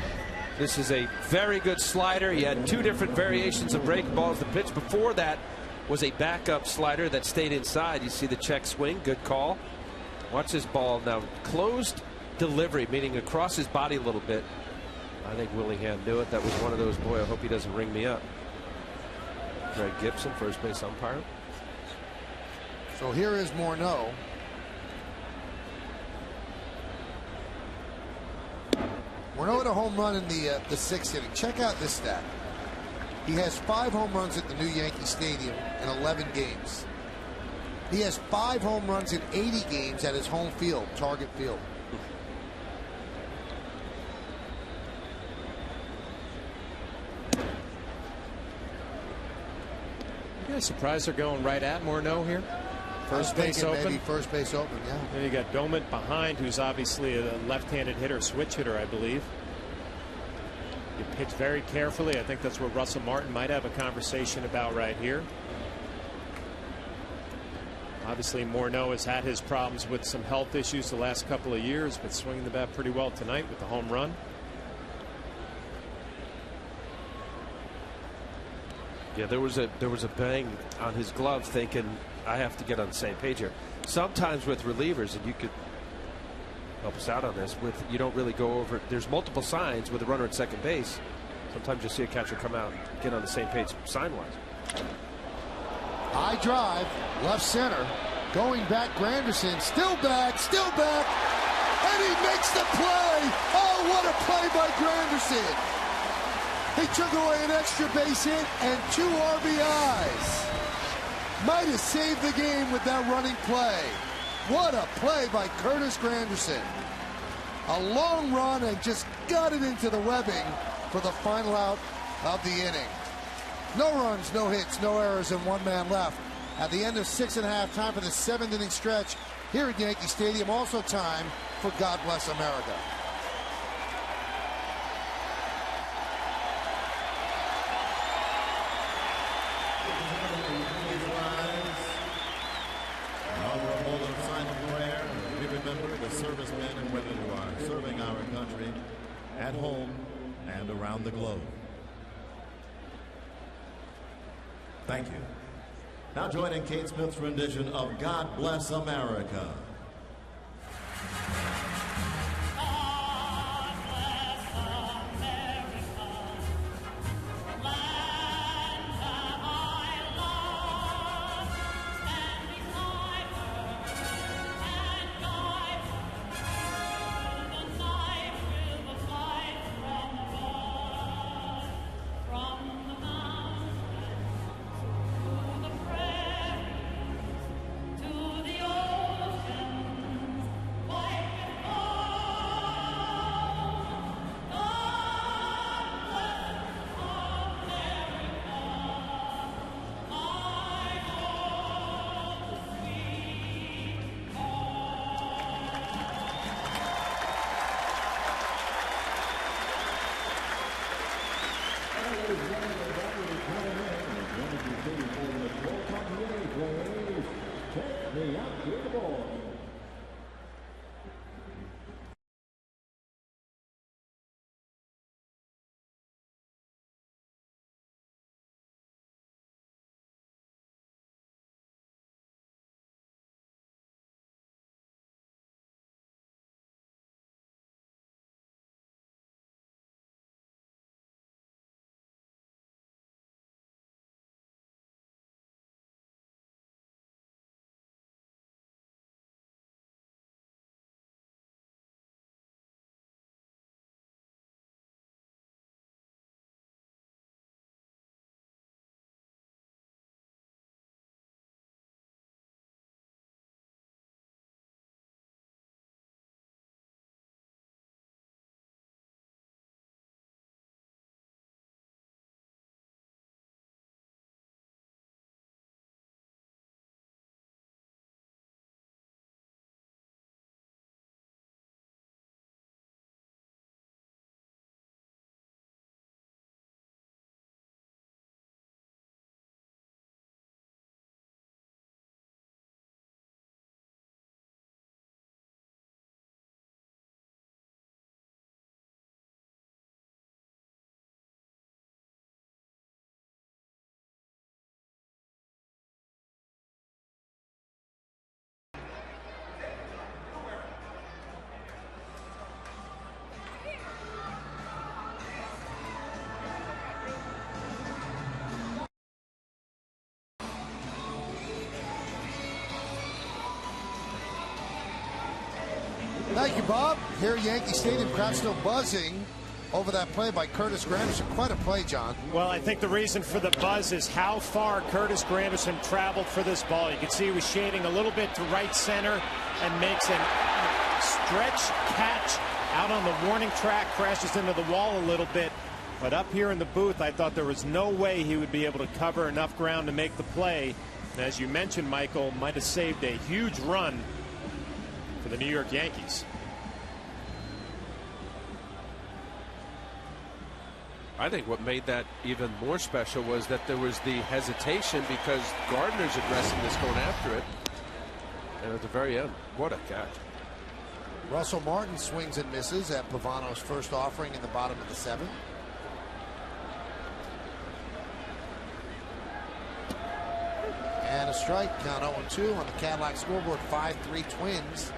Speaker 4: This is a very good slider. He had 2 different variations of breaking balls. The pitch before that was a backup slider that stayed inside. You see the check swing. Good call. Watch this ball now. Closed delivery, meaning across his body a little bit. I think Willingham knew it. That was one of those, boy, I hope he doesn't ring me up. Greg Gibson, first base umpire.
Speaker 2: So here is Morneau. Morneau had a home run in the 6th inning. Check out this stat. He has 5 home runs at the new Yankee Stadium in 11 games. He has 5 home runs in 80 games at his home field, Target Field.
Speaker 3: You guys surprised they're going right at Morneau here? First base open.
Speaker 2: Maybe first base open, yeah.
Speaker 3: Then you got Doman behind, who's obviously a left-handed hitter, switch hitter, I believe. You pitch very carefully. I think that's what Russell Martin might have a conversation about right here. Obviously, Morneau has had his problems with some health issues the last couple of years, but swinging the bat pretty well tonight with the home run.
Speaker 4: Yeah, there was a bang on his glove, thinking I have to get on the same page here. Sometimes with relievers, and you could help us out on this, with you don't really go over. There's multiple signs with a runner at second base. Sometimes you'll see a catcher come out and get on the same page sign-wise.
Speaker 2: High drive, left center, going back. Granderson, still back, and he makes the play. Oh, what a play by Granderson! He took away an extra base hit and 2 RBIs. Might have saved the game with that running play. What a play by Curtis Granderson. A long run and just got it into the webbing for the final out of the inning. No runs, no hits, no errors, and 1 man left. At the end of 6.5, time for the 7th inning stretch here at Yankee Stadium. Also time for God Bless America.
Speaker 5: Servicemen and women who are serving our country at home and around the globe. Thank you. Now joining Kate Smith's rendition of God Bless America.
Speaker 2: Thank you, Bob. Here at Yankee Stadium, crowd still buzzing over that play by Curtis Granderson. Quite a play, John.
Speaker 3: Well, I think the reason for the buzz is how far Curtis Granderson traveled for this ball. You can see he was shading a little bit to right center and makes a stretch catch out on the warning track, crashes into the wall a little bit. But up here in the booth, I thought there was no way he would be able to cover enough ground to make the play. And as you mentioned, Michael, might have saved a huge run for the New York Yankees.
Speaker 4: I think what made that even more special was that there was the hesitation because Gardner's addressing this, going after it. And at the very end, what a catch.
Speaker 2: Russell Martin swings and misses at Pavano's first offering in the bottom of the 7th. And a strike, count 0-2 on the Cadillac scoreboard. 5-3 Twins.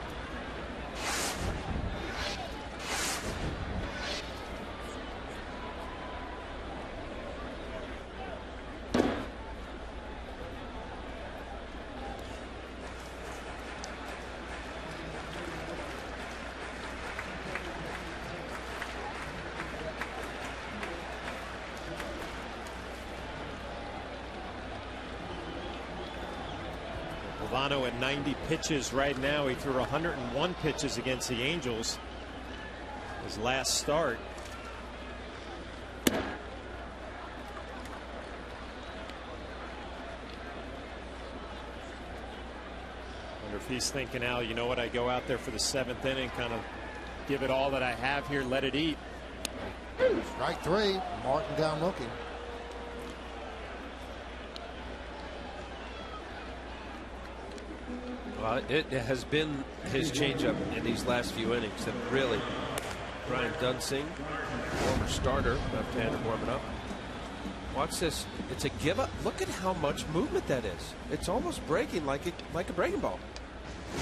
Speaker 3: Pavano at 90 pitches right now. He threw 101 pitches against the Angels his last start. Wonder if he's thinking, Al, you know what, I go out there for the 7th inning, kind of give it all that I have here, let it eat.
Speaker 2: Strike 3, Martin down looking.
Speaker 4: It has been his changeup in these last few innings that really, Brian Dunsing, former starter, left-hander warming up. Watch this. It's a give up. Look at how much movement that is. It's almost breaking like a breaking ball.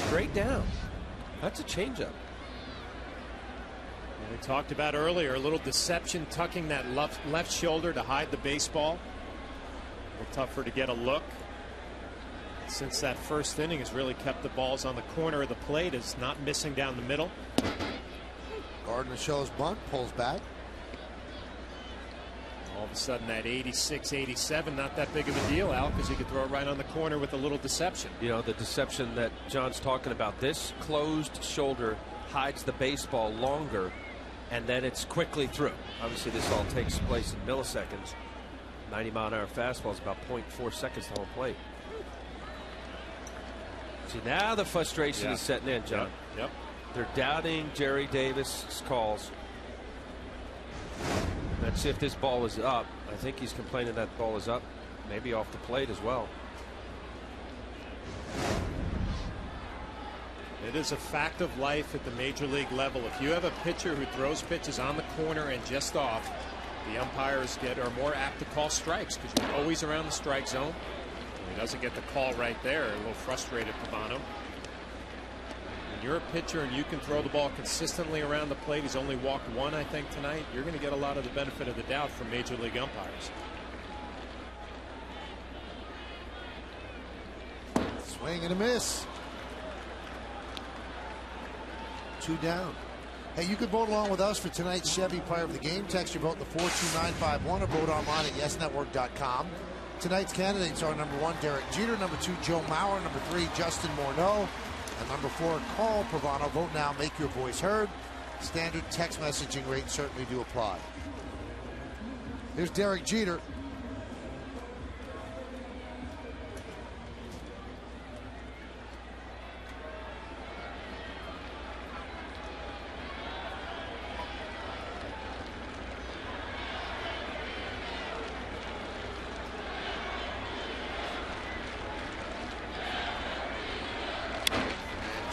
Speaker 4: Straight down. That's a changeup.
Speaker 3: We talked about earlier, a little deception, tucking that left shoulder to hide the baseball. A little tougher to get a look. Since that first inning, has really kept the balls on the corner of the plate, is not missing down the middle.
Speaker 2: Gardner shows bunt, pulls back.
Speaker 3: All of a sudden, that 86, 87, not that big of a deal, Al, because you could throw it right on the corner with a little deception.
Speaker 4: You know, the deception that John's talking about. This closed shoulder hides the baseball longer, and then it's quickly through. Obviously, this all takes place in milliseconds. 90-mile-an-hour fastball is about 0.4 seconds to home plate. See, now the frustration is setting in, John.
Speaker 3: Yep.
Speaker 4: They're doubting Jerry Davis' calls. Let's see if this ball is up. I think he's complaining that ball is up, maybe off the plate as well.
Speaker 3: It is a fact of life at the major league level. If you have a pitcher who throws pitches on the corner and just off, the umpires are more apt to call strikes because you're always around the strike zone. He doesn't get the call right there. A little frustrated, Pavano. When you're a pitcher and you can throw the ball consistently around the plate, he's only walked one, I think, tonight. You're going to get a lot of the benefit of the doubt from major league umpires.
Speaker 2: Swing and a miss. 2 down. Hey, you can vote along with us for tonight's Chevy Player of the Game. Text your vote to 42951 or vote online at yesnetwork.com. Tonight's candidates are number 1, Derek Jeter, number 2, Joe Mauer, number 3, Justin Morneau, and number 4, Carl Pavano. Vote now, make your voice heard. Standard text messaging rates certainly do apply. Here's Derek Jeter.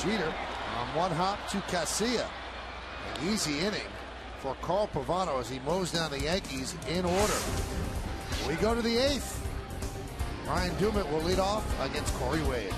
Speaker 2: Jeter on one hop to Casilla. An easy inning for Carl Pavano as he mows down the Yankees in order. We go to the 8th. Ryan Dumit will lead off against Corey Wade.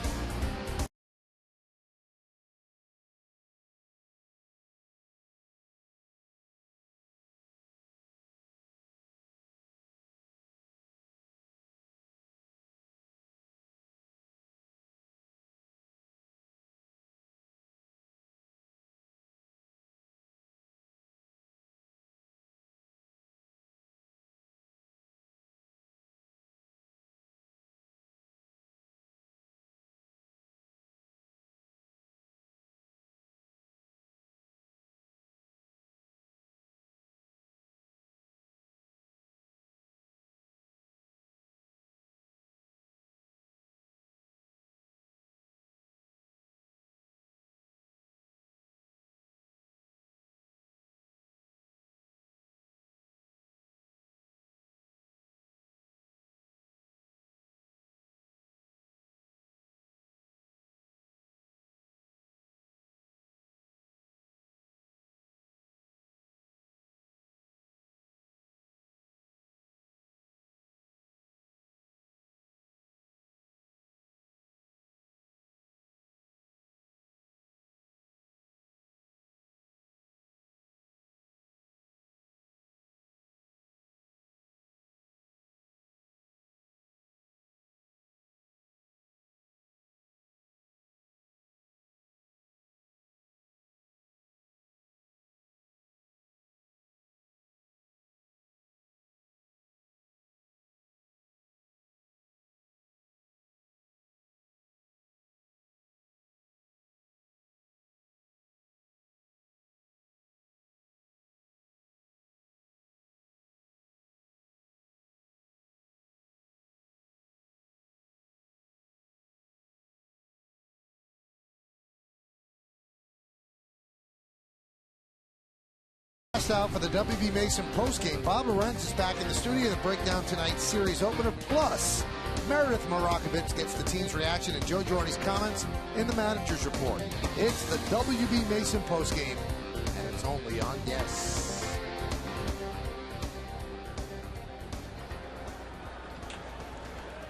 Speaker 2: cast out for the WB Mason postgame. Bob Lorenz is back in the studio to break down tonight's series opener. Plus, Meredith Marakovitz gets the team's reaction and Joe Girardi's comments in the manager's report. It's the WB Mason postgame, and it's only on Yes.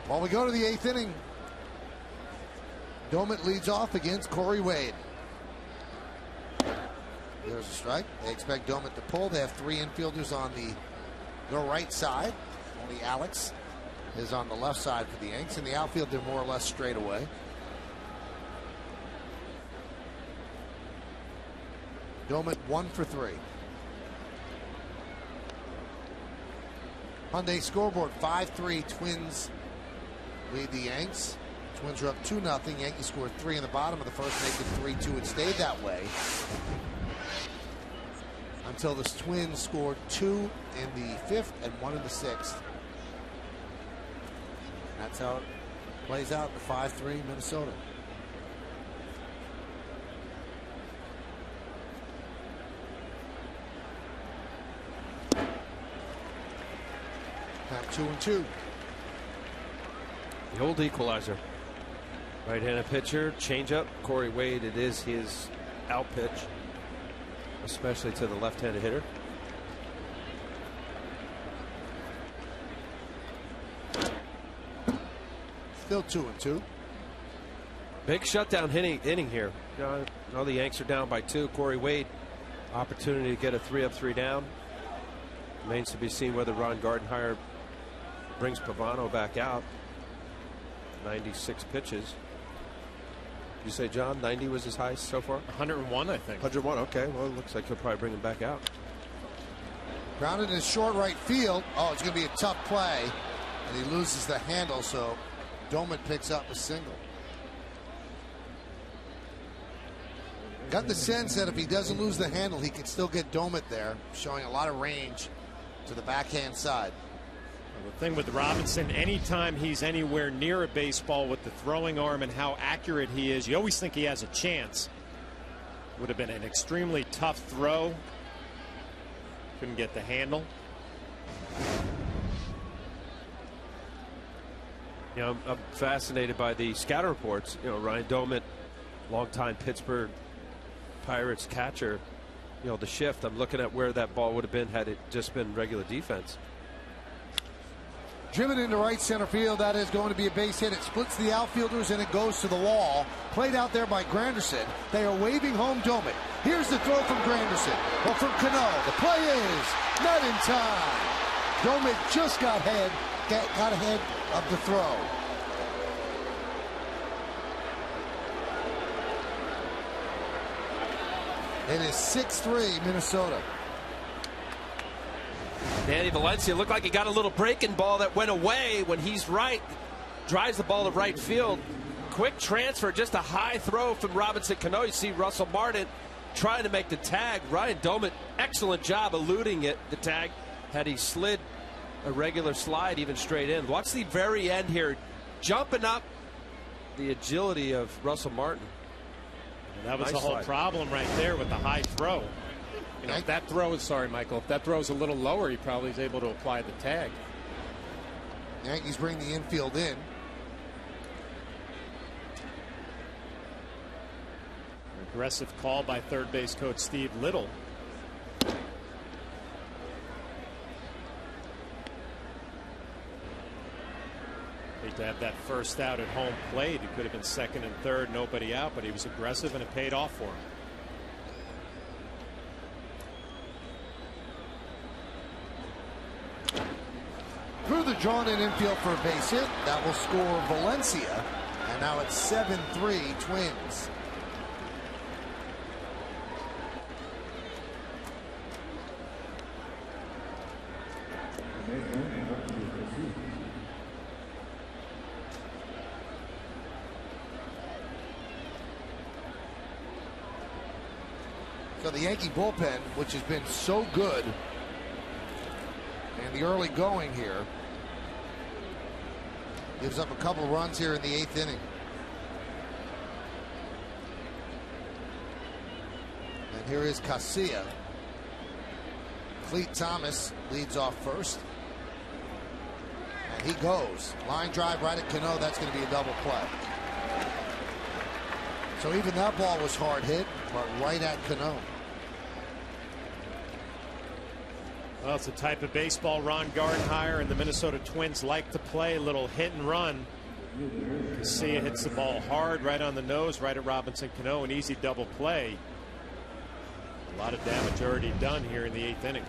Speaker 2: While we go to the 8th inning, Domit leads off against Corey Wade. There's a strike. They expect Domit to pull. They have 3 infielders on the right side. Only Alex is on the left side for the Yanks. In the outfield, they're more or less straight away. Domit 1 for 3. Hyundai scoreboard 5-3. Twins lead the Yanks. Twins are up 2-0. Yankees scored 3 in the bottom of the first, make it 3-2. It stayed that way until the Twins scored 2 in the 5th and 1 in the 6th. That's how it plays out in the 5-3 Minnesota. Now 2-2.
Speaker 4: The old equalizer. Right-handed pitcher, changeup. Corey Wade, it is his out pitch, especially to the left-handed hitter.
Speaker 2: Still 2-2.
Speaker 4: Big shutdown inning here. Now the Yanks are down by 2. Corey Wade, opportunity to get a 3-up, 3-down. Remains to be seen whether Ron Gardenhire brings Pavano back out. 96 pitches. You say, John, 90 was his highest so far?
Speaker 3: 101, I think.
Speaker 4: 101, okay. Well, it looks like he'll probably bring him back out.
Speaker 2: Grounded in short right field. Oh, it's going to be a tough play. And he loses the handle, so Domit picks up a single. Got the sense that if he doesn't lose the handle, he can still get Domit there, showing a lot of range to the backhand side.
Speaker 3: The thing with Robinson, anytime he's anywhere near a baseball with the throwing arm and how accurate he is, you always think he has a chance. Would have been an extremely tough throw. Couldn't get the handle.
Speaker 4: You know, I'm fascinated by the scatter reports. You know, Ryan Domit, longtime Pittsburgh Pirates catcher. You know, the shift. I'm looking at where that ball would have been had it just been regular defense.
Speaker 2: Driven into right center field. That is going to be a base hit. It splits the outfielders and it goes to the wall. Played out there by Granderson. They are waving home Domit. Here's the throw from Granderson. Well, from Cano. The play is not in time. Domit just got ahead of the throw. It is 6-3 Minnesota.
Speaker 4: Danny Valencia looked like he got a little breaking ball that went away when he's right. Drives the ball to right field. Quick transfer, just a high throw from Robinson Cano. You see Russell Martin trying to make the tag. Ryan Domit, excellent job eluding it. The tag, had he slid a regular slide even straight in. Watch the very end here. Jumping up, the agility of Russell Martin.
Speaker 3: And that was
Speaker 4: nice
Speaker 3: the whole
Speaker 4: slide.
Speaker 3: problem right there with the high throw. You know, if that throw is, sorry, Michael, if that throw is a little lower, he probably is able to apply the tag.
Speaker 2: Yankees bring the infield in.
Speaker 3: Aggressive call by third base coach Steve Little. Hate to have that first out at home plate. He could have been second and third, nobody out, but he was aggressive and it paid off for him.
Speaker 2: Through the drawn in infield for a base hit. That will score Valencia. And now it's 7-3 Twins. So the Yankee bullpen, which has been so good in the early going here, gives up a couple runs here in the 8th inning. And here is Casilla. Cleat Thomas leads off first. And he goes. Line drive right at Cano. That's going to be a double play. So even that ball was hard hit, but right at Cano.
Speaker 3: Well, it's a type of baseball Ron Gardenhire and the Minnesota Twins like to play. A little hit and run. Casilla hits the ball hard right on the nose, right at Robinson Cano. An easy double play. A lot of damage already done here in the 8th inning.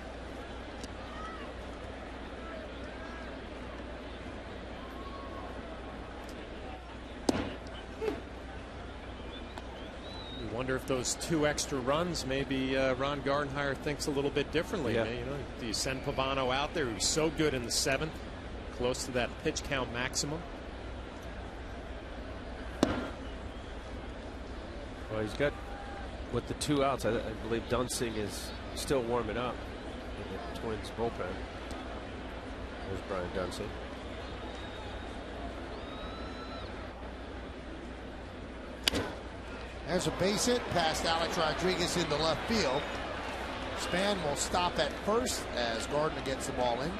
Speaker 3: You wonder if those 2 extra runs, maybe Ron Gardenhire thinks a little bit differently.
Speaker 4: Yeah.
Speaker 3: You know, do you send Pavano out there, who's so good in the 7th, close to that pitch count maximum?
Speaker 4: Well, he's got, with the 2 outs, I believe Dunsing is still warming up in the Twins bullpen. There's Brian Dunsing.
Speaker 2: There's a base hit past Alex Rodriguez into left field. Span will stop at first as Gardner gets the ball in.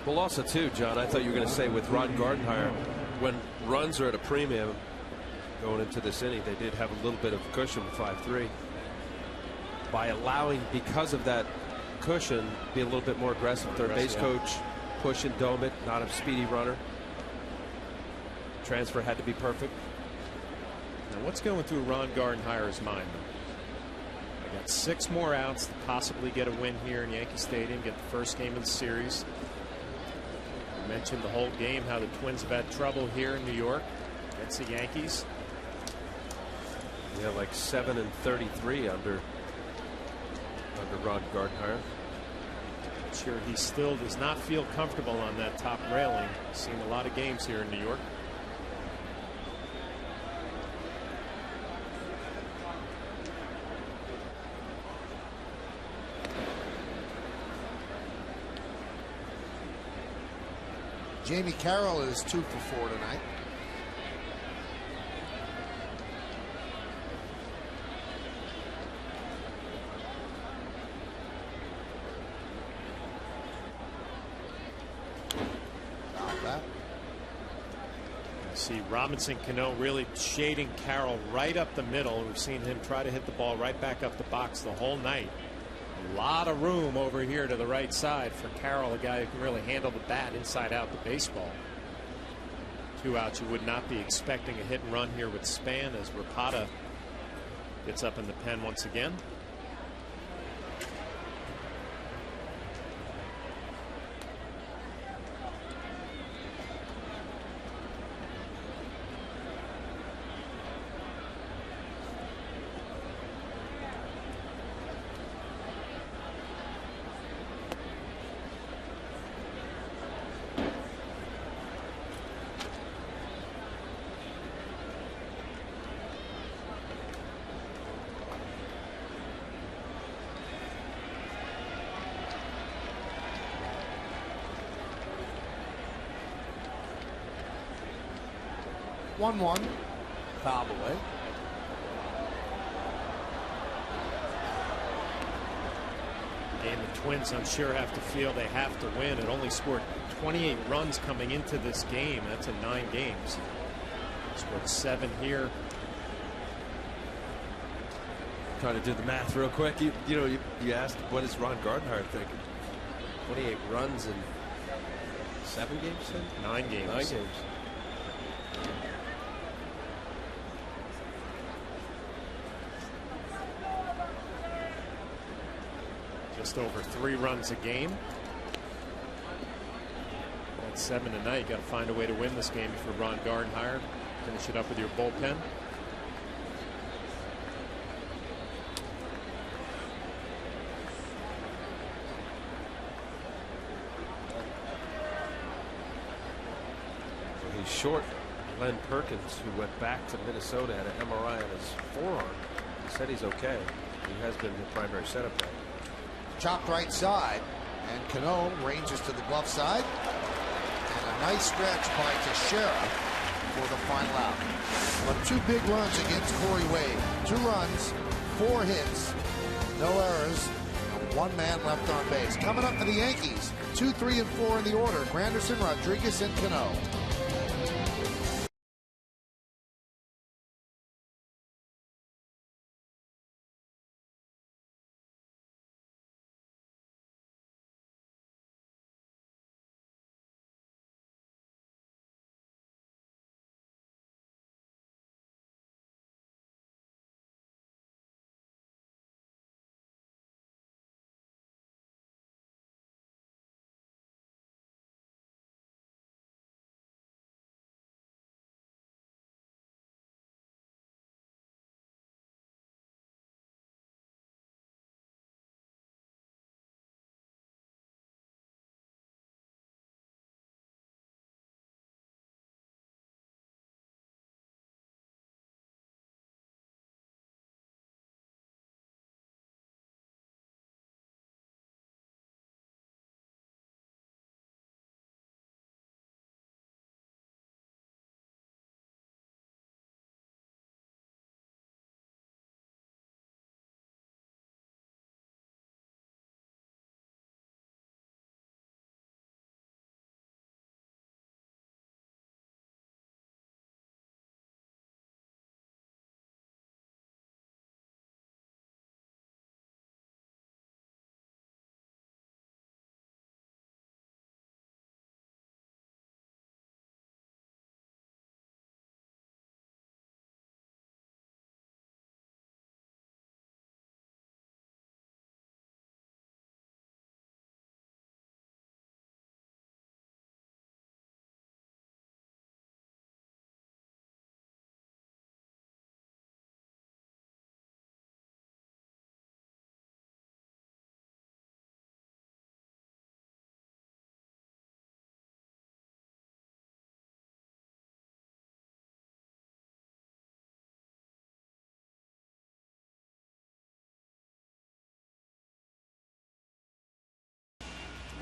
Speaker 4: Well, also, too, John, I thought you were going to say with Ron Gardenhire, when runs are at a premium going into this inning, they did have a little bit of cushion with 5-3. By allowing, because of that cushion, be a little bit more aggressive. Third base coach, push and dome it, not a speedy runner. Transfer had to be perfect.
Speaker 3: Now, what's going through Ron Gardenhire's mind? They got 6 more outs to possibly get a win here in Yankee Stadium, get the first game of the series. I mentioned the whole game how the Twins have had trouble here in New York against the Yankees.
Speaker 4: Yeah, like 7-33 under Ron Gardenhire.
Speaker 3: Sure, he still does not feel comfortable on that top railing. Seen a lot of games here in New York.
Speaker 2: Jamie Carroll is 2 for 4 tonight.
Speaker 3: See Robinson Cano really shading Carroll right up the middle. We've seen him try to hit the ball right back up the box the whole night. A lot of room over here to the right side for Carroll, a guy who can really handle the bat inside out the baseball. 2 outs. You would not be expecting a hit and run here with Span as Rapata gets up in the pen once again.
Speaker 2: One foul away.
Speaker 3: And the Twins, I'm sure, have to feel they have to win. It only scored 28 runs coming into this game. That's in 9 games. Scored 7 here.
Speaker 4: Trying to do the math real quick. You asked, what is Ron Gardenhire thinking? 28 runs in 7 games?
Speaker 3: 9 games.
Speaker 4: 9 games.
Speaker 3: Just over 3 runs a game. That's 7 tonight. You got to find a way to win this game if you're Ron Gardenhire. Finish it up with your bullpen.
Speaker 4: So he's short Len Perkins, who went back to Minnesota, had an MRI on his forearm. He said he's okay. He has been the primary setup guy.
Speaker 2: Chopped right side, and Cano ranges to the glove side, and a nice stretch by Teixeira for the final out. But 2 big runs against Corey Wade. 2 runs, 4 hits, No errors. One man left on base. Coming up for the Yankees, 2, 3, and 4 in the order. Granderson, Rodriguez, and Cano.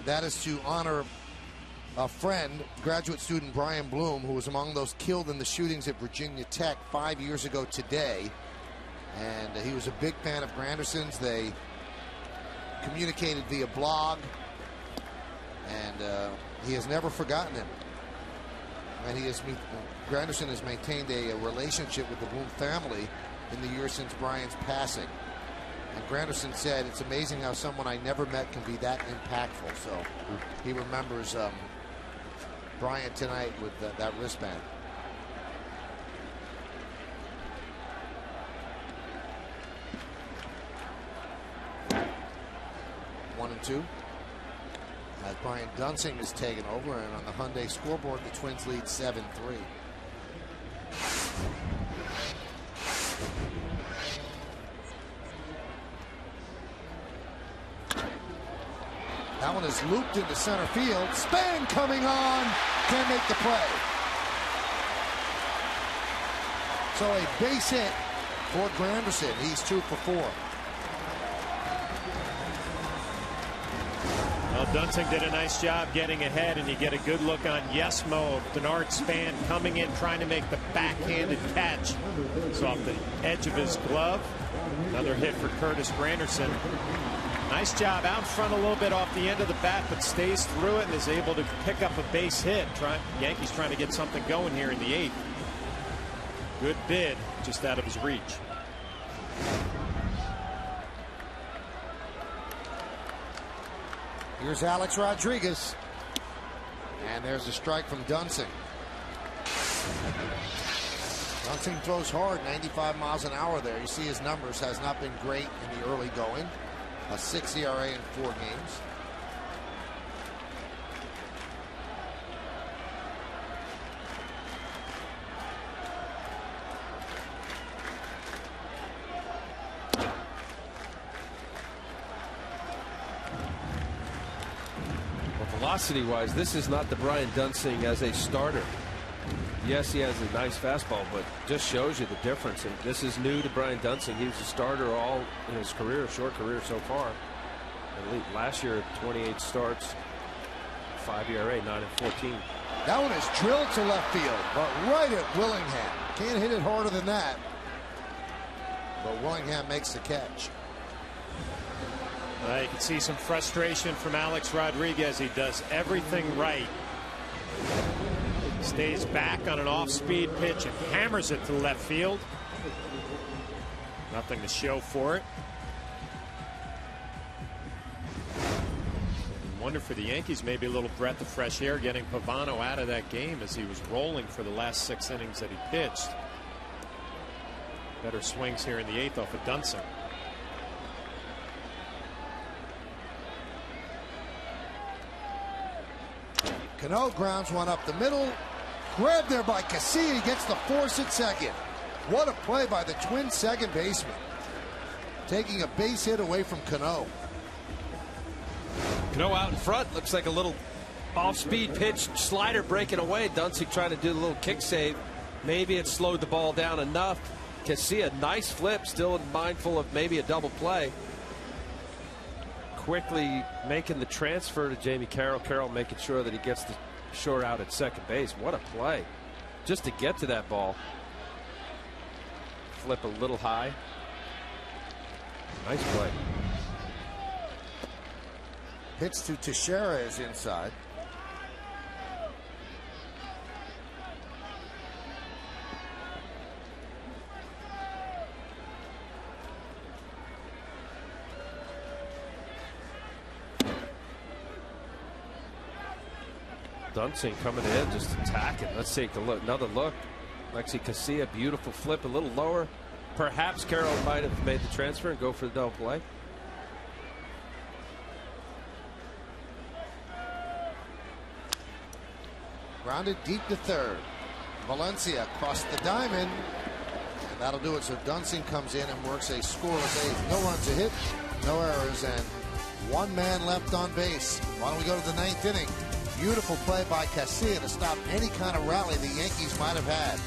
Speaker 2: That is to honor a friend, graduate student Brian Bloom, who was among those killed in the shootings at Virginia Tech 5 years ago today. And he was a big fan of Granderson's. They communicated via blog, and he has never forgotten him. And Granderson has maintained a relationship with the Bloom family in the years since Brian's passing. And Granderson said, "It's amazing how someone I never met can be that impactful." So he remembers Brian tonight with that wristband. One and two. As Brian Dunsing is taken over, and on the Hyundai scoreboard, the Twins lead 7-3. That one is looped into center field. Span coming on. Can't make the play. So a base hit for Granderson. He's 2 for 4.
Speaker 3: Well, Dunsing did a nice job getting ahead, and you get a good look on Yesmo. Bernard Span coming in, trying to make the backhanded catch. It's off the edge of his glove. Another hit for Curtis Granderson. Nice job out front a little bit off the end of the bat, but stays through it and is able to pick up a base hit. Yankees trying to get something going here in the 8th. Good bid, just out of his reach.
Speaker 2: Here's Alex Rodriguez. And there's a strike from Dunsing. Dunsing throws hard, 95 miles an hour there. You see his numbers, has not been great in the early going. A 6 ERA in 4 games.
Speaker 4: Well, velocity-wise, this is not the Brian Dunsing as a starter. Yes, he has a nice fastball, but just shows you the difference. And this is new to Brian Dunsing. He was a starter all in his career, short career so far. At least last year, 28 starts, 5 ERA, 9-14.
Speaker 2: That one is drilled to left field, but right at Willingham. Can't hit it harder than that. But Willingham makes the catch.
Speaker 3: You can see some frustration from Alex Rodriguez. He does everything right. Stays back on an off-speed pitch and hammers it to left field. Nothing to show for it. Wonder for the Yankees, maybe a little breath of fresh air getting Pavano out of that game as he was rolling for the last 6 innings that he pitched. Better swings here in the 8th off of Dunsing.
Speaker 2: Cano grounds one up the middle. Grabbed there by Casilla. He gets the force at second. What a play by the Twins second baseman. Taking a base hit away from Cano.
Speaker 4: Cano out in front. Looks like a little off-speed pitch. Slider breaking away. Dunsing trying to do a little kick save. Maybe it slowed the ball down enough. Casilla, nice flip. Still mindful of maybe a double play. Quickly making the transfer to Jamie Carroll. Carroll making sure that he gets the short out at second base. What a play. Just to get to that ball. Flip a little high. Nice play.
Speaker 2: Pitch to Teixeira is inside.
Speaker 4: Dunsing coming in, just attacking. Let's take a look. Another look. Lexi Casilla, beautiful flip, a little lower. Perhaps Carroll might have made the transfer and go for the double play.
Speaker 2: Grounded deep to third. Valencia across the diamond. And that'll do it. So Dunsing comes in and works a scoreless 8th. No runs, a hit, no errors, and 1 man left on base. Why don't we go to the 9th inning? Beautiful play by Casilla to stop any kind of rally the Yankees might have had.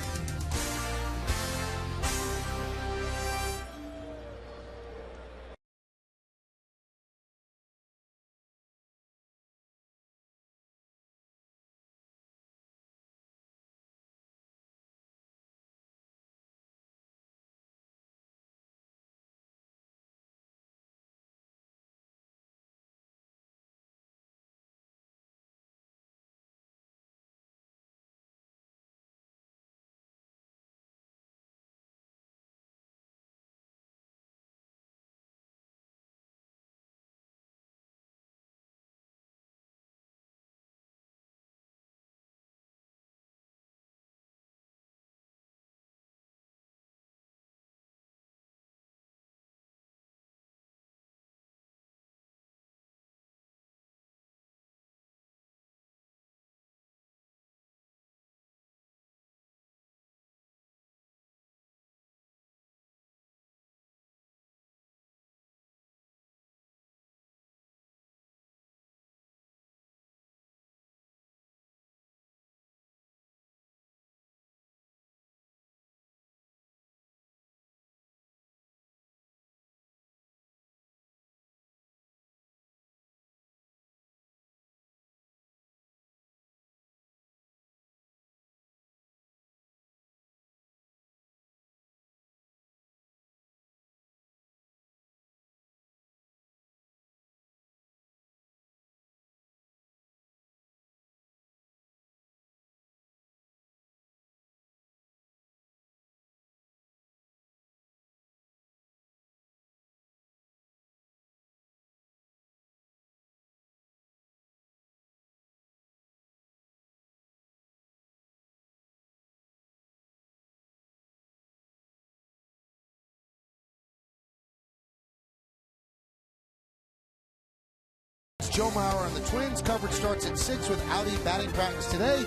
Speaker 2: Joe Mauer and the Twins. Coverage starts at 6 with Audi batting practice today.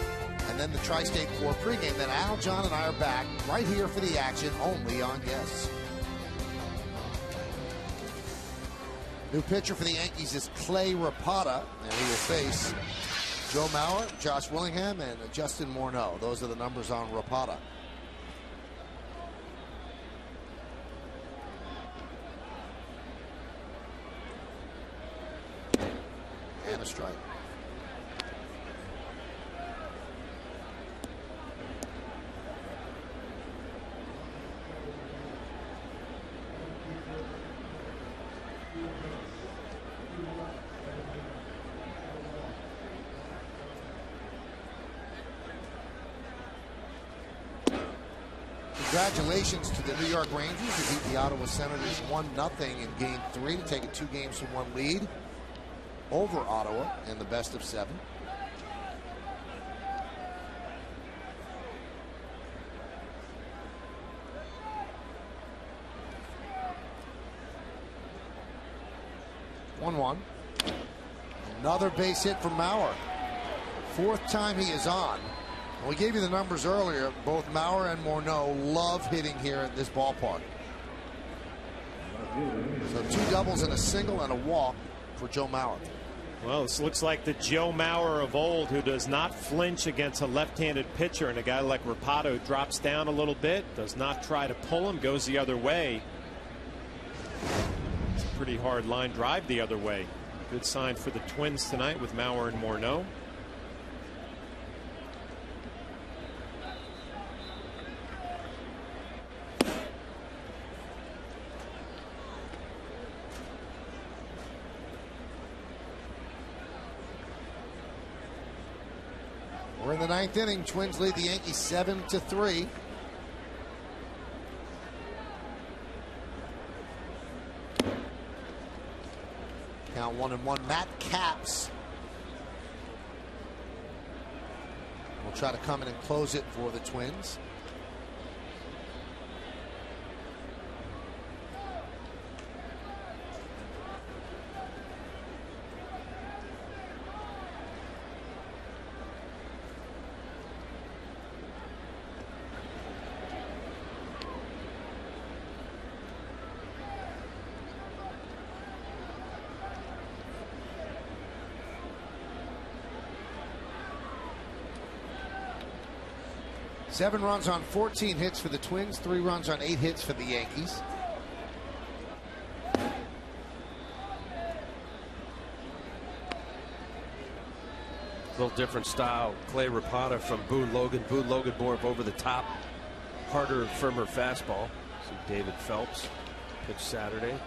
Speaker 2: And then the Tri-State 4 pregame. Then Al, John, and I are back right here for the action only on Yes. New pitcher for the Yankees is Clay Rapata. And he will face Joe Mauer, Josh Willingham, and Justin Morneau. Those are the numbers on Rapata. And a strike. Congratulations to the New York Rangers who beat the Ottawa Senators 1-0 in Game 3 to take a 2-games-to-1 lead over Ottawa in the best of 7. Another base hit from Mauer. 4th time he is on. We gave you the numbers earlier. Both Mauer and Morneau love hitting here at this ballpark. So 2 doubles and a single and a walk for Joe Mauer.
Speaker 3: Well, this looks like the Joe Mauer of old, who does not flinch against a left-handed pitcher, and a guy like Rapato drops down a little bit, does not try to pull him, goes the other way. It's a pretty hard line drive the other way. Good sign for the Twins tonight with Mauer and Morneau.
Speaker 2: We're in the 9th inning. Twins lead the Yankees 7-3. Count 1-1. Matt Capps will try to come in and close it for the Twins. Seven runs on 14 hits for the Twins, 3 runs on 8 hits for the Yankees.
Speaker 4: A little different style. Clay Rapada from Boone Logan. Boone Logan more of over the top, harder, firmer fastball. So David Phelps pitched Saturday.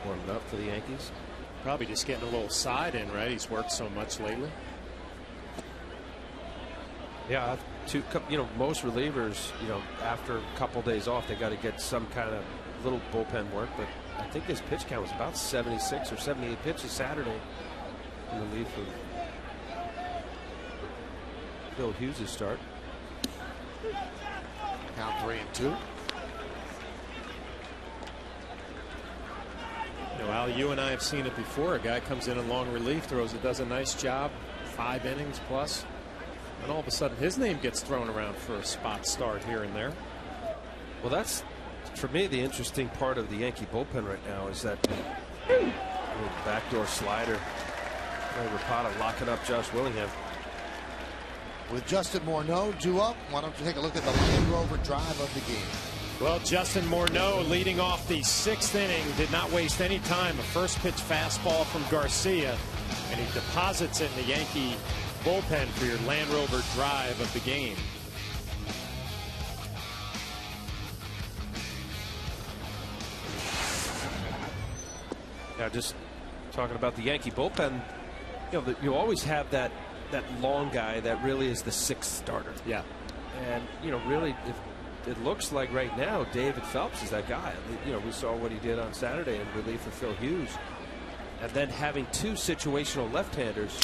Speaker 4: Warming up for the Yankees.
Speaker 3: Probably just getting a little side in, right? He's worked so much lately.
Speaker 4: Yeah, most relievers, after a couple days off, they got to get some kind of little bullpen work. But I think his pitch count was about 76 or 78 pitches Saturday in relief of Phil Hughes' start.
Speaker 2: Count 3-2.
Speaker 3: Al, you and I have seen it before. A guy comes in long relief, does a nice job, 5 innings plus. And all of a sudden his name gets thrown around for a spot start here and there.
Speaker 4: Well, that's, for me, the interesting part of the Yankee bullpen right now is that backdoor slider. Rapada locking up Josh Willingham.
Speaker 2: With Justin Morneau due up, why don't you take a look at the Land Rover drive of the game.
Speaker 3: Well, Justin Morneau leading off the 6th inning, did not waste any time. A first pitch fastball from Garcia, and he deposits it in the Yankee bullpen for your Land Rover drive of the game.
Speaker 4: Now, just talking about the Yankee bullpen, you always have that long guy that really is the 6th starter.
Speaker 3: Yeah.
Speaker 4: And really, if it looks like right now David Phelps is that guy. We saw what he did on Saturday in relief of Phil Hughes, and then having 2 situational left-handers.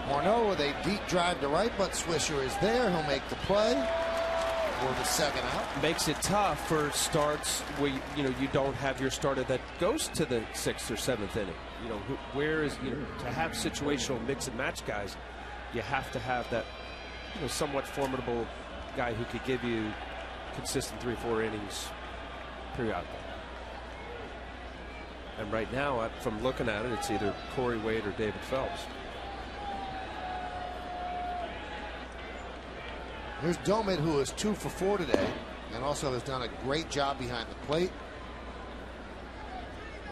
Speaker 2: Morneau with a deep drive to right, but Swisher is there. He'll make the play for the 2nd out.
Speaker 4: Makes it tough for starts where you don't have your starter that goes to the 6th or 7th inning. To have situational mix and match guys, you have to have that somewhat formidable guy who could give you consistent 3-4 innings periodically. And right now, from looking at it, it's either Corey Wade or David Phelps.
Speaker 2: Here's Domit, who is 2 for 4 today, and also has done a great job behind the plate,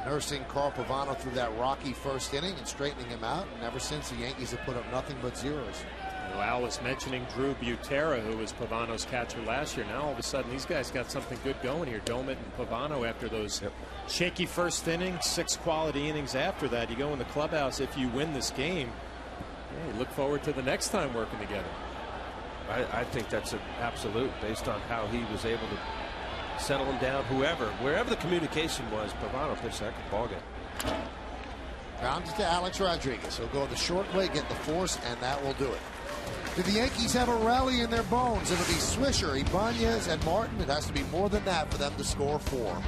Speaker 2: nursing Carl Pavano through that rocky 1st inning and straightening him out. And ever since, the Yankees have put up nothing but zeros.
Speaker 3: Al was mentioning Drew Butera, who was Pavano's catcher last year. Now all of a sudden these guys got something good going here. Domit and Pavano, after those shaky 1st inning, 6 quality innings after that, you go in the clubhouse. If you win this game, look forward to the next time working together.
Speaker 4: I think that's an absolute based on how he was able to settle him down. Wherever the communication was, Pavano pitched that good ball game.
Speaker 2: Grounded to Alex Rodriguez. He'll go the short way, get the force, and that will do it. Do the Yankees have a rally in their bones? It'll be Swisher, Ibanez, and Martin. It has to be more than that for them to score 4.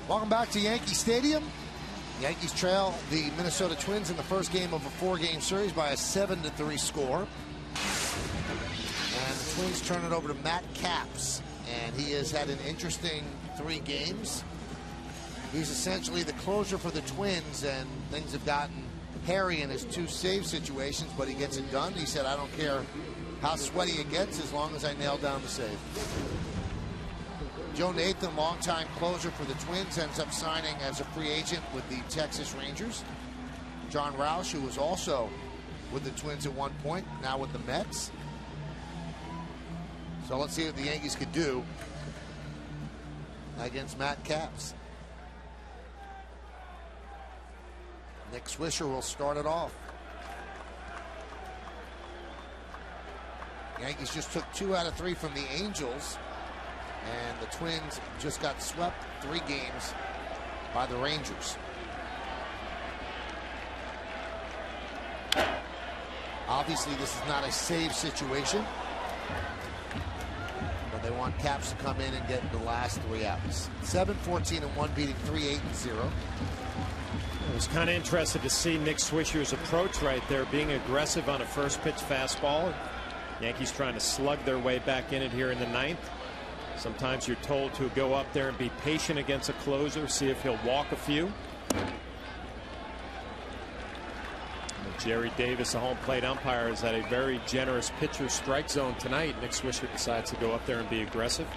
Speaker 2: Welcome back to Yankee Stadium. Yankees trail the Minnesota Twins in the first game of a 4-game series by a 7-3 score. And the Twins turn it over to Matt Capps. And he has had an interesting 3 games. He's essentially the closer for the Twins, and things have gotten hairy in his 2 save situations, but he gets it done. He said, I don't care how sweaty it gets as long as I nail down the save. Joe Nathan, longtime closer for the Twins, ends up signing as a free agent with the Texas Rangers. John Roush, who was also with the Twins at one point, now with the Mets. So let's see what the Yankees could do against Matt Capps. Nick Swisher will start it off. Yankees just took 2 out of 3 from the Angels. And the Twins just got swept 3 games by the Rangers. Obviously, this is not a save situation, but they want Capps to come in and get the last 3 outs. 7-14-1, beating 3-8-0.
Speaker 3: I was kind of interested to see Nick Swisher's approach right there, being aggressive on a first pitch fastball. Yankees trying to slug their way back in it here in the 9th. Sometimes you're told to go up there and be patient against a closer, see if he'll walk a few. And Jerry Davis, the home plate umpire, is at a very generous pitcher strike zone tonight. Nick Swisher decides to go up there and be aggressive.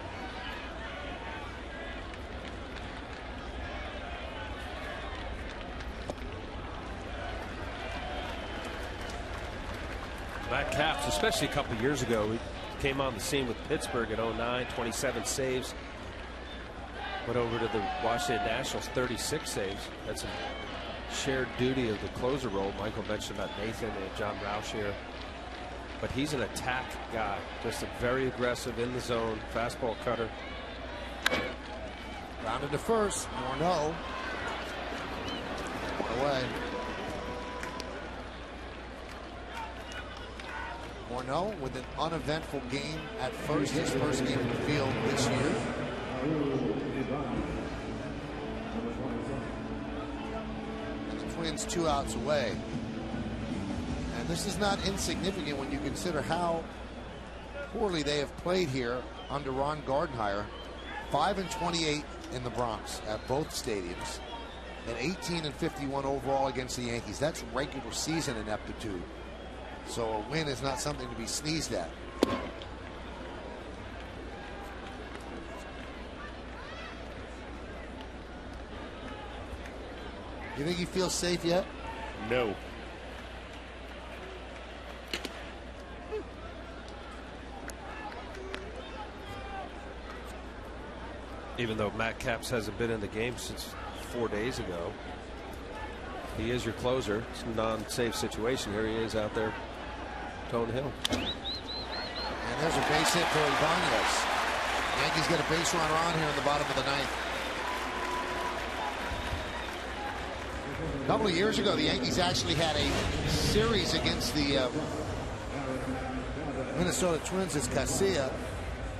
Speaker 4: Matt Capps, especially a couple years ago, he came on the scene with Pittsburgh at 09, 27 saves. Went over to the Washington Nationals, 36 saves. That's a shared duty of the closer role. Michael mentioned about Nathan and John Roush here. But he's an attack guy, just a very aggressive in the zone, fastball cutter.
Speaker 2: Rounded to first, Morneau. Away. Morneau with an uneventful game at first, his first game in the field this year. The Twins 2 outs away. And this is not insignificant when you consider how poorly they have played here under Ron Gardenhire. 5-28 in the Bronx at both stadiums, and 18-51 overall against the Yankees. That's regular season ineptitude. So a win is not something to be sneezed at. You think he feels safe yet?
Speaker 3: No.
Speaker 4: Even though Matt Capps hasn't been in the game since 4 days ago, he is your closer. It's a non-safe situation. Here he is out there toeing Hill.
Speaker 2: And there's a base hit for Ibanez. Yankees get a base runner on here in the bottom of the ninth. A couple of years ago, the Yankees actually had a series against the Minnesota Twins as Casilla.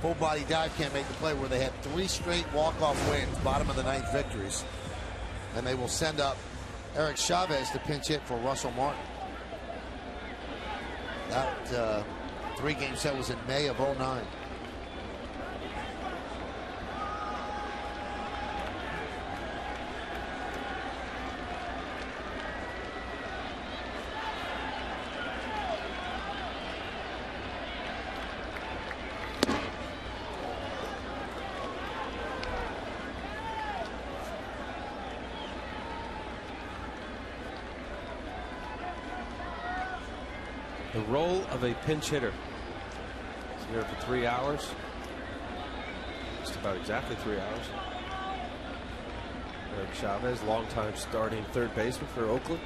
Speaker 2: Full body dive, can't make the play, where they had 3 straight walk-off wins, bottom of the ninth victories. And they will send up Eric Chavez to pinch hit for Russell Martin. That 3-game set was in May of '09.
Speaker 4: The role of a pinch hitter. He's here for 3 hours. Just about exactly 3 hours. Eric Chavez, longtime starting third baseman for Oakland.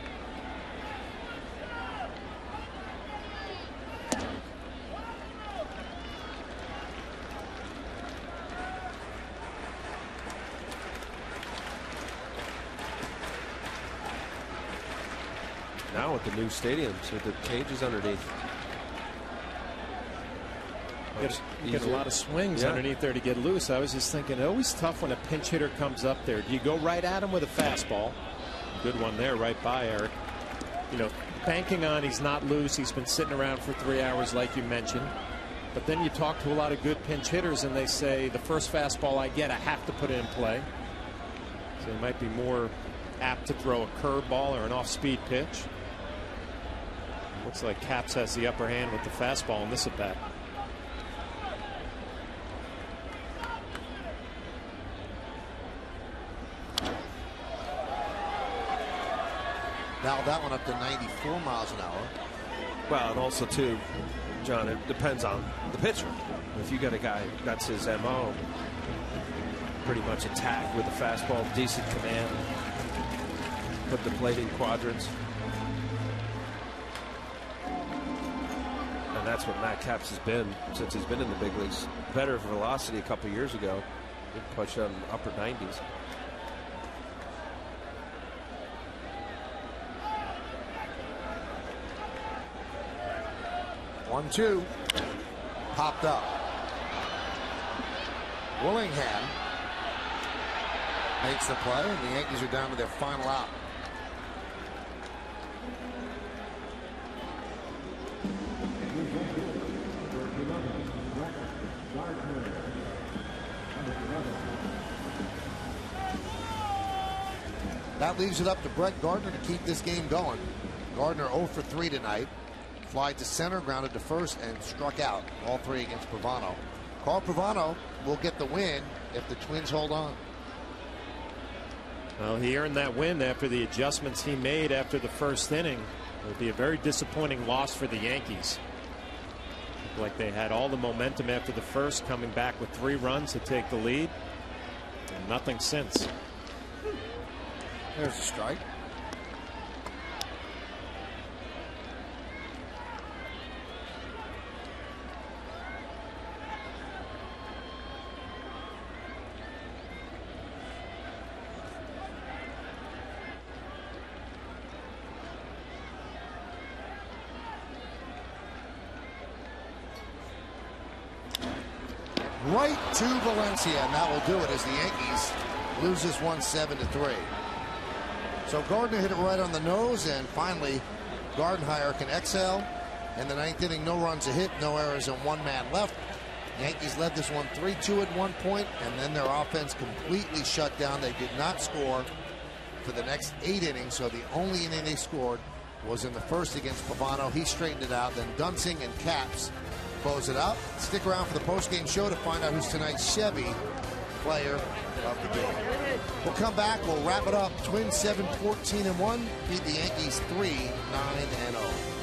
Speaker 4: Now with the new stadiums with the cages underneath.
Speaker 3: You get a lot of swings underneath there to get loose. I was just thinking, always tough when a pinch hitter comes up there. Do you go right at him with a fastball? Good one there, right by Eric. You know, banking on he's not loose. He's been sitting around for 3 hours, like you mentioned. But then you talk to a lot of good pinch hitters, and they say the first fastball I get, I have to put it in play. So he might be more apt to throw a curveball or an off-speed pitch. Looks like Capps has the upper hand with the fastball in this at bat.
Speaker 2: Now that one up to 94 miles an hour.
Speaker 4: Well, and also too, John, it depends on the pitcher. If you got a guy that's his MO, pretty much attack with a fastball, decent command, put the plate in quadrants. And that's what Matt Capps has been since he's been in the big leagues. Better velocity a couple years ago. He pushed on upper 90s.
Speaker 2: One-two. Popped up. Willingham makes the play, and the Yankees are down to their final out. That leaves it up to Brett Gardner to keep this game going. Gardner 0 for 3 tonight. Fly to center, grounded to first, and struck out. All 3 against Pavano. Carl Pavano will get the win if the Twins hold on.
Speaker 3: Well, he earned that win after the adjustments he made after the first inning. It would be a very disappointing loss for the Yankees. Looked like they had all the momentum after the first, coming back with 3 runs to take the lead, and nothing since.
Speaker 2: There's a strike. Right to Valencia, and that will do it as the Yankees lose this one 7-3. So Gardner hit it right on the nose, and finally Gardenhire can exhale. In the 9th inning, no runs a hit, no errors, and 1 man left. Yankees led this one 3-2 at one point, and then their offense completely shut down. They did not score for the next 8 innings, so the only inning they scored was in the first against Pavano. He straightened it out. Then Dunsing and Capps close it out. Stick around for the postgame show to find out who's tonight's Chevy player of the game. We'll come back. We'll wrap it up. Twins 7-14-1 beat the Yankees 3-9-0.